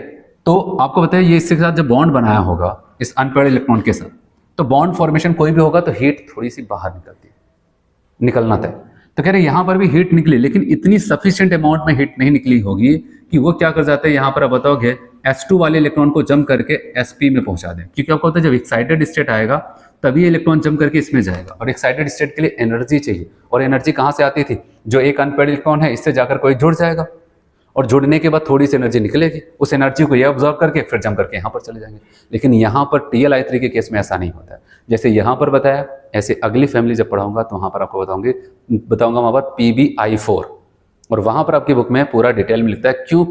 तो आपको पता है ये इसके साथ जब बॉन्ड बनाया होगा इस अनपेड इलेक्ट्रॉन के साथ, तो बॉन्ड फॉर्मेशन कोई भी होगा तो हीट थोड़ी सी बाहर निकलती है, निकलना तय। तो कह रहे यहाँ पर भी हीट निकली, लेकिन इतनी सफिशिएंट अमाउंट में हीट नहीं निकली होगी कि वो क्या कर जाते हैं यहाँ पर, अब बताओगे S2 वाले इलेक्ट्रॉन को जम करके Sp में पहुंचा दें। क्योंकि आपको पता है जब एक्साइटेड स्टेट आएगा तभी इलेक्ट्रॉन जम करके इसमें जाएगा, और एक्साइटेड स्टेट के लिए एनर्जी चाहिए, और एनर्जी कहाँ से आती थी, जो एक अनपेड इलेक्ट्रॉन है इससे जाकर कोई जुड़ जाएगा, और जुड़ने के बाद थोड़ी सी एनर्जी निकलेगी, उस एनर्जी को ये ऑब्जॉर्व करके फिर जम करके यहाँ पर चले जाएंगे। लेकिन यहाँ पर TLI3 के केस में ऐसा नहीं होता है। जैसे यहाँ पर बताया, ऐसे अगली फैमिली जब पढ़ाऊंगा तो वहाँ पर आपको बताऊंगा वहाँ पर PbI4, और वहाँ पर आपकी बुक में पूरा डिटेल में लिखता है क्यों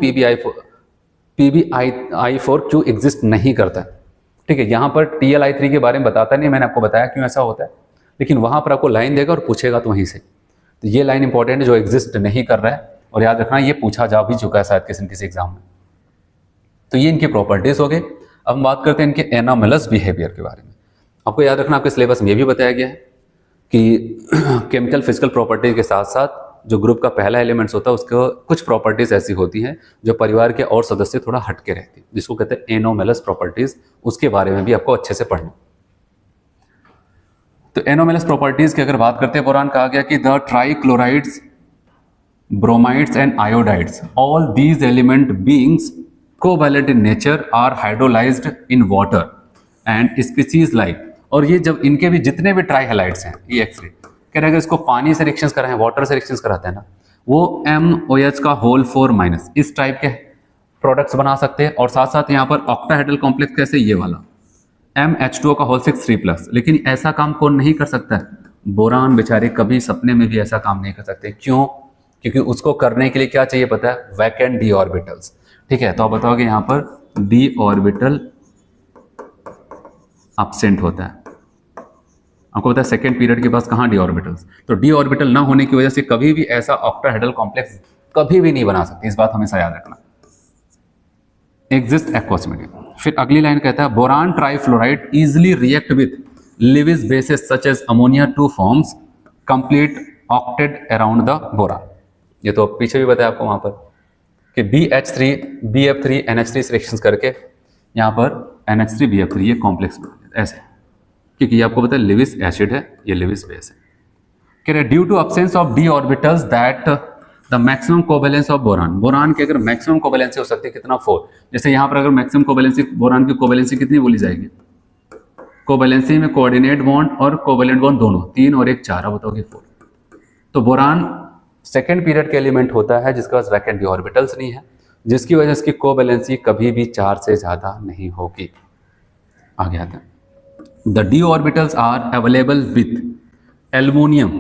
PbI4 क्यों एग्जिस्ट नहीं करता है, ठीक है। यहाँ पर TLI3 के बारे में बताता नहीं, मैंने आपको बताया क्यों ऐसा होता है, लेकिन वहाँ पर आपको लाइन देगा और पूछेगा तो वहीं से। तो ये लाइन इंपॉर्टेंट है जो एग्जिस्ट नहीं कर रहा है, और याद रखना ये पूछा जा भी चुका है शायद किसी एग्जाम में। तो ये इनकी प्रॉपर्टीज हो गई। अब हम बात करते हैं इनके एनोमलस बिहेवियर के बारे में। आपको याद रखना आपके सिलेबस में ये भी बताया गया है कि केमिकल फिजिकल प्रॉपर्टीज के साथ साथ जो ग्रुप का पहला एलिमेंट्स होता है उसको कुछ प्रॉपर्टीज ऐसी होती हैं जो परिवार के और सदस्य थोड़ा हटके रहती है, जिसको कहते हैं एनोमलस प्रॉपर्टीज। उसके बारे में भी आपको अच्छे से पढ़ना। तो एनोमलस प्रॉपर्टीज की अगर बात करते हैं, बोरान कहा गया कि the ट्राइक्लोराइड्स, bromides and iodides, all these element beings covalent in nature are hydrolyzed in water and species like, और ये जब इनके भी जितने भी ट्राई हैलाइड्स हैं EX3, कह रहे अगर इसको पानी से रिएक्शंस कराएं, वाटर से रिएक्शंस कराते हैं ना, वो MOH का होल 4- इस टाइप के प्रोडक्ट्स बना सकते हैं। और साथ साथ यहाँ पर ऑक्टाहेड्रल कॉम्प्लेक्स कैसे, ये वाला MH2O का होल 6 3+। लेकिन ऐसा काम कौन नहीं कर सकता है, बोरान बेचारे कभी सपने में भी ऐसा काम नहीं कर सकते। क्यों, क्योंकि उसको करने के लिए क्या चाहिए पता है, वैकेंट d ऑर्बिटल्स, ठीक है। तो आप बताओगे यहाँ पर d ऑर्बिटल एब्सेंट होता है, आपको पता है सेकेंड पीरियड के पास कहाँ डी ऑर्बिटल्स, तो डी ऑर्बिटल ना होने की वजह से कभी भी ऐसा ऑक्टाहेड्रल कॉम्प्लेक्स कभी भी नहीं बना सकती, इस बात हमेशा याद रखना। Exist aqueous medium. फिर अगली लाइन कहता है boron trifluoride easily react with Lewis bases such as ammonia to forms complete octet around the boron. ये तो पीछे भी बताया आपको वहां पर कि BH3 BF3 NH3 सिलेक्शन करके यहाँ पर NH3 BF3 ये कॉम्प्लेक्स ऐसे, क्योंकि ये आपको पता है लिविस एसिड है, ये लिविस बेस है। कह रहे due to absence of D orbitals that the maximum covalence of boron, boron की अगर मैक्सिमम कोवेलेंसी हो सकती है कितना 4, जैसे यहाँ पर अगर मैक्सिमम कोवेलेंसी बोरान की कोवेलेंसी कितनी बोली जाएगी, कोवेलेंसी में कोऑर्डिनेट बॉन्ड और कोवेलेंट बॉन्ड दोनों 3 और 1 4, अब बताओगे 4। तो बोरान सेकेंड पीरियड के एलिमेंट होता है जिसके पास वैकेंट डी ऑर्बिटल्स नहीं है, जिसकी वजह से इसकी कोवेलेंसी कभी भी 4 से ज़्यादा नहीं होगी। आगे आता है the D orbitals are available with aluminium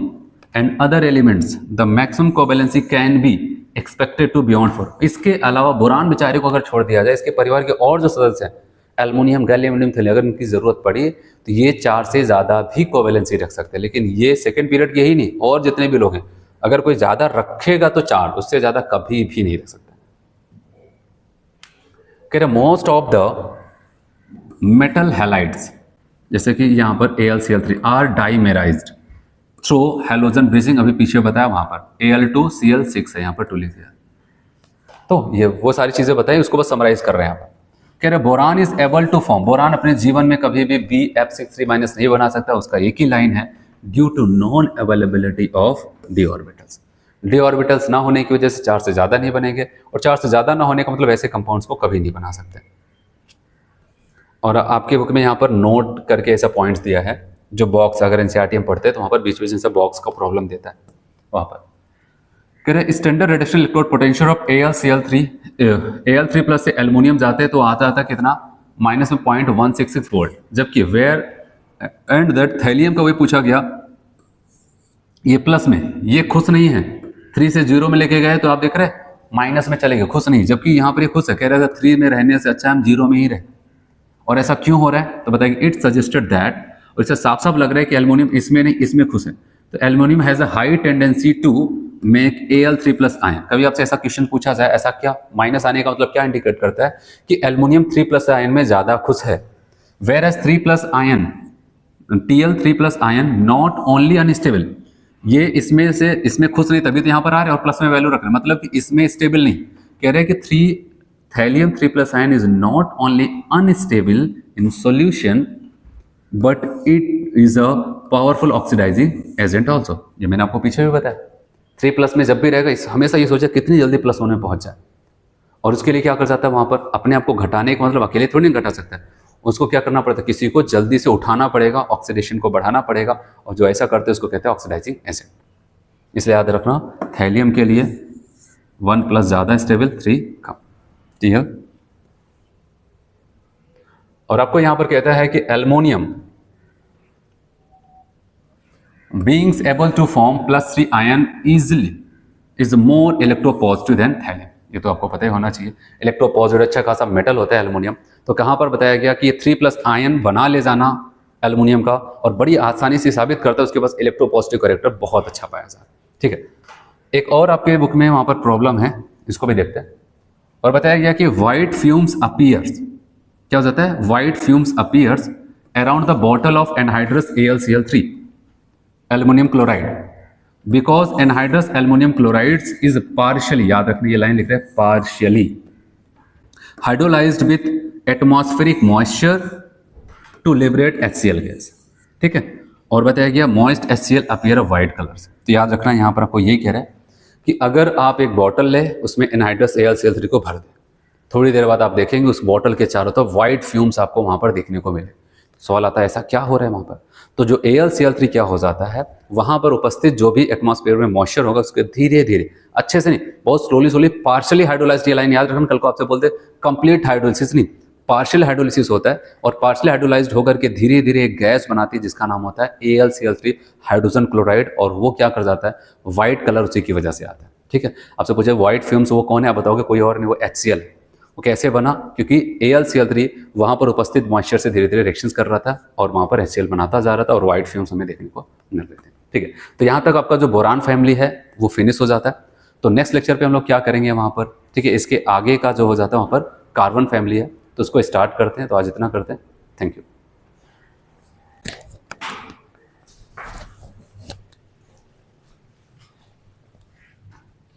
and other elements the maximum covalency can be expected to beyond 4। इसके अलावा बोरान बेचारे को अगर छोड़ दिया जाए, इसके परिवार के और जो सदस्य हैं एल्युमिनियम गैलियम थैलियम, अगर इनकी जरूरत पड़ी तो ये 4 से ज़्यादा भी कोवेलेंसी रख सकते हैं। लेकिन ये सेकेंड पीरियड के ही नहीं, और जितने भी लोग हैं अगर कोई ज़्यादा रखेगा तो 4, उससे ज़्यादा कभी भी नहीं रख सकता। कह रहे most of the metal halides, जैसे कि यहाँ पर AlCl3 are dimerised through halogen bridging, अभी पीछे बताया वहां पर Al2Cl6 है, यहाँ पर 2 लिख दिया। तो ये वो सारी चीजें बताई, उसको बस समराइज कर रहे हैं आप। कह रहे boron is able to form, boron अपने जीवन में कभी भी BF63- नहीं बना सकता, उसका एक ही लाइन है due to non availability of D orbitals. D orbitals ना होने की वजह से 4 से ज़्यादा नहीं बनेंगे, और 4 से ज़्यादा ना होने का मतलब ऐसे कंपाउंड्स को कभी नहीं बना सकते। और आपके बुक में यहाँ पर नोट करके ऐसा पॉइंट्स दिया है, जो बॉक्स अगर NCERT में पढ़ते हैं तो वहाँ पर बीच बीच में से बॉक्स का प्रॉब्लम देता है वहाँ पर। कह रहे standard reduction electrode potential of Al3 plus से एल्युमिनियम जाते हैं तो आता था कितना माइनस में 0.166 वोल्ट, जबकि वेयर एंड दैट थैलियम का वही पूछा गया, ये प्लस में, ये खुश नहीं है, 3 से 0 में लेके गए तो आप देख रहे माइनस में चले गए, खुश नहीं, जबकि यहाँ पर ये खुश है, कह रहा था 3 में रहने से अच्छा हम 0 में ही रहे। और ऐसा क्यों हो रहा है तो बताएंगे इट सजेस्टेड दैट, और इससे साफ साफ लग रहा है कि एल्युमिनियम इसमें नहीं इसमें खुश है। तो aluminium has a high tendency to make Al3+ ion. कभी आपसे ऐसा क्वेश्चन पूछा जाए, ऐसा क्या माइनस आने का मतलब क्या इंडिकेट करता है कि एल्युमिनियम 3+ आयन में ज्यादा खुश है, whereas 3+ ion Tl3+ ion not only unstable, ये इसमें खुश नहीं, तभी तो यहाँ पर आ रहे और प्लस में वैल्यू रख रहे हैं, मतलब कि इसमें स्टेबल नहीं। कह रहे हैं कि thallium 3+ ion is not only unstable in solution but it is a powerful oxidising agent also. ये मैंने आपको पीछे भी बताया, 3+ में जब भी रहेगा हमेशा ये सोचा कितनी जल्दी +1 में पहुंच जाए, और उसके लिए क्या कर जाता है वहां पर अपने आप को घटाने का मतलब अकेले थोड़ी नहीं घटा सकता है, उसको क्या करना पड़ता है, किसी को जल्दी से उठाना पड़ेगा, ऑक्सीडेशन को बढ़ाना पड़ेगा, और जो ऐसा करते हैं उसको कहते हैं ऑक्सीडाइजिंग एजेंट। इसलिए याद रखना थैलियम के लिए 1+ ज़्यादा स्टेबल, 3 कम, ठीक है। और आपको यहां पर कहता है कि aluminium beings able to form +3 ion easily is more electropositive than thallium. ये तो आपको पता ही होना चाहिए, इलेक्ट्रोपॉजिटिव अच्छा खासा मेटल होता है एल्युमिनियम। तो कहां पर बताया गया कि ये 3+ आयन बना ले जाना एल्युमिनियम का, और बड़ी आसानी से साबित करता है उसके पास इलेक्ट्रोपॉजिटिव कैरेक्टर बहुत अच्छा पाया जाता है, ठीक है। एक और आपके बुक में वहां पर प्रॉब्लम है, इसको भी देखते हैं। और बताया गया कि व्हाइट फ्यूम्स अपीयर्स, क्या हो जाता है, white fumes appears around the bottle of anhydrous AlCl3 aluminium chloride because anhydrous aluminium chlorides is partially, याद रखना ये लाइन लिख रहे हैं, partially hydrolysed with atmospheric moisture to liberate HCl gas, ठीक है। और बताया गया moist HCl appear of white colour से। तो याद रखना यहाँ पर आपको यही कह रहा है कि अगर आप एक बॉटल ले, उसमें एनहाइड्रस AlCl3 को भर दें, थोड़ी देर बाद आप देखेंगे उस बॉटल के चारों तरफ व्हाइट फ्यूम्स आपको वहां पर देखने को मिले। सवाल आता है ऐसा क्या हो रहा है वहां पर, तो जो AlCl3 क्या हो जाता है, वहां पर उपस्थित जो भी एटमॉस्फेयर में मॉइस्चर होगा उसके धीरे धीरे, अच्छे से नहीं, बहुत स्लोली पार्शियली हाइड्रोलाइज्ड, ये लाइन याद रखना, कल को आपसे बोलते कंप्लीट हाइड्रोलिसिस नहीं, पार्शियल हाइड्रोलिसिस होता है, और पार्शियल हाइड्रोलाइज्ड होकर के धीरे धीरे एक गैस बनाती है जिसका नाम होता है AlCl3 हाइड्रोजन क्लोराइड, और वो क्या कर जाता है, व्हाइट कलर उसी की वजह से आता है, ठीक है। आपसे पूछे व्हाइट फ्यूम्स वो कौन है, आप बताओगे कोई और नहीं, वो HCl है। वो कैसे बना, क्योंकि AlCl3 वहाँ पर उपस्थित मॉइस्चर से धीरे धीरे रिएक्शंस कर रहा था और वहाँ पर HCl बनाता जा रहा था और वाइट फ्यूम्स हमें देखने को मिल रहे थे। ठीक है, तो यहाँ तक आपका जो बोरान फैमिली है वो फिनिश हो जाता है। तो नेक्स्ट लेक्चर पे हम लोग क्या करेंगे वहाँ पर, ठीक है, इसके आगे का जो हो जाता है वहाँ पर कार्बन फैमिली है, तो उसको स्टार्ट करते हैं। तो आज इतना करते हैं, थैंक यू।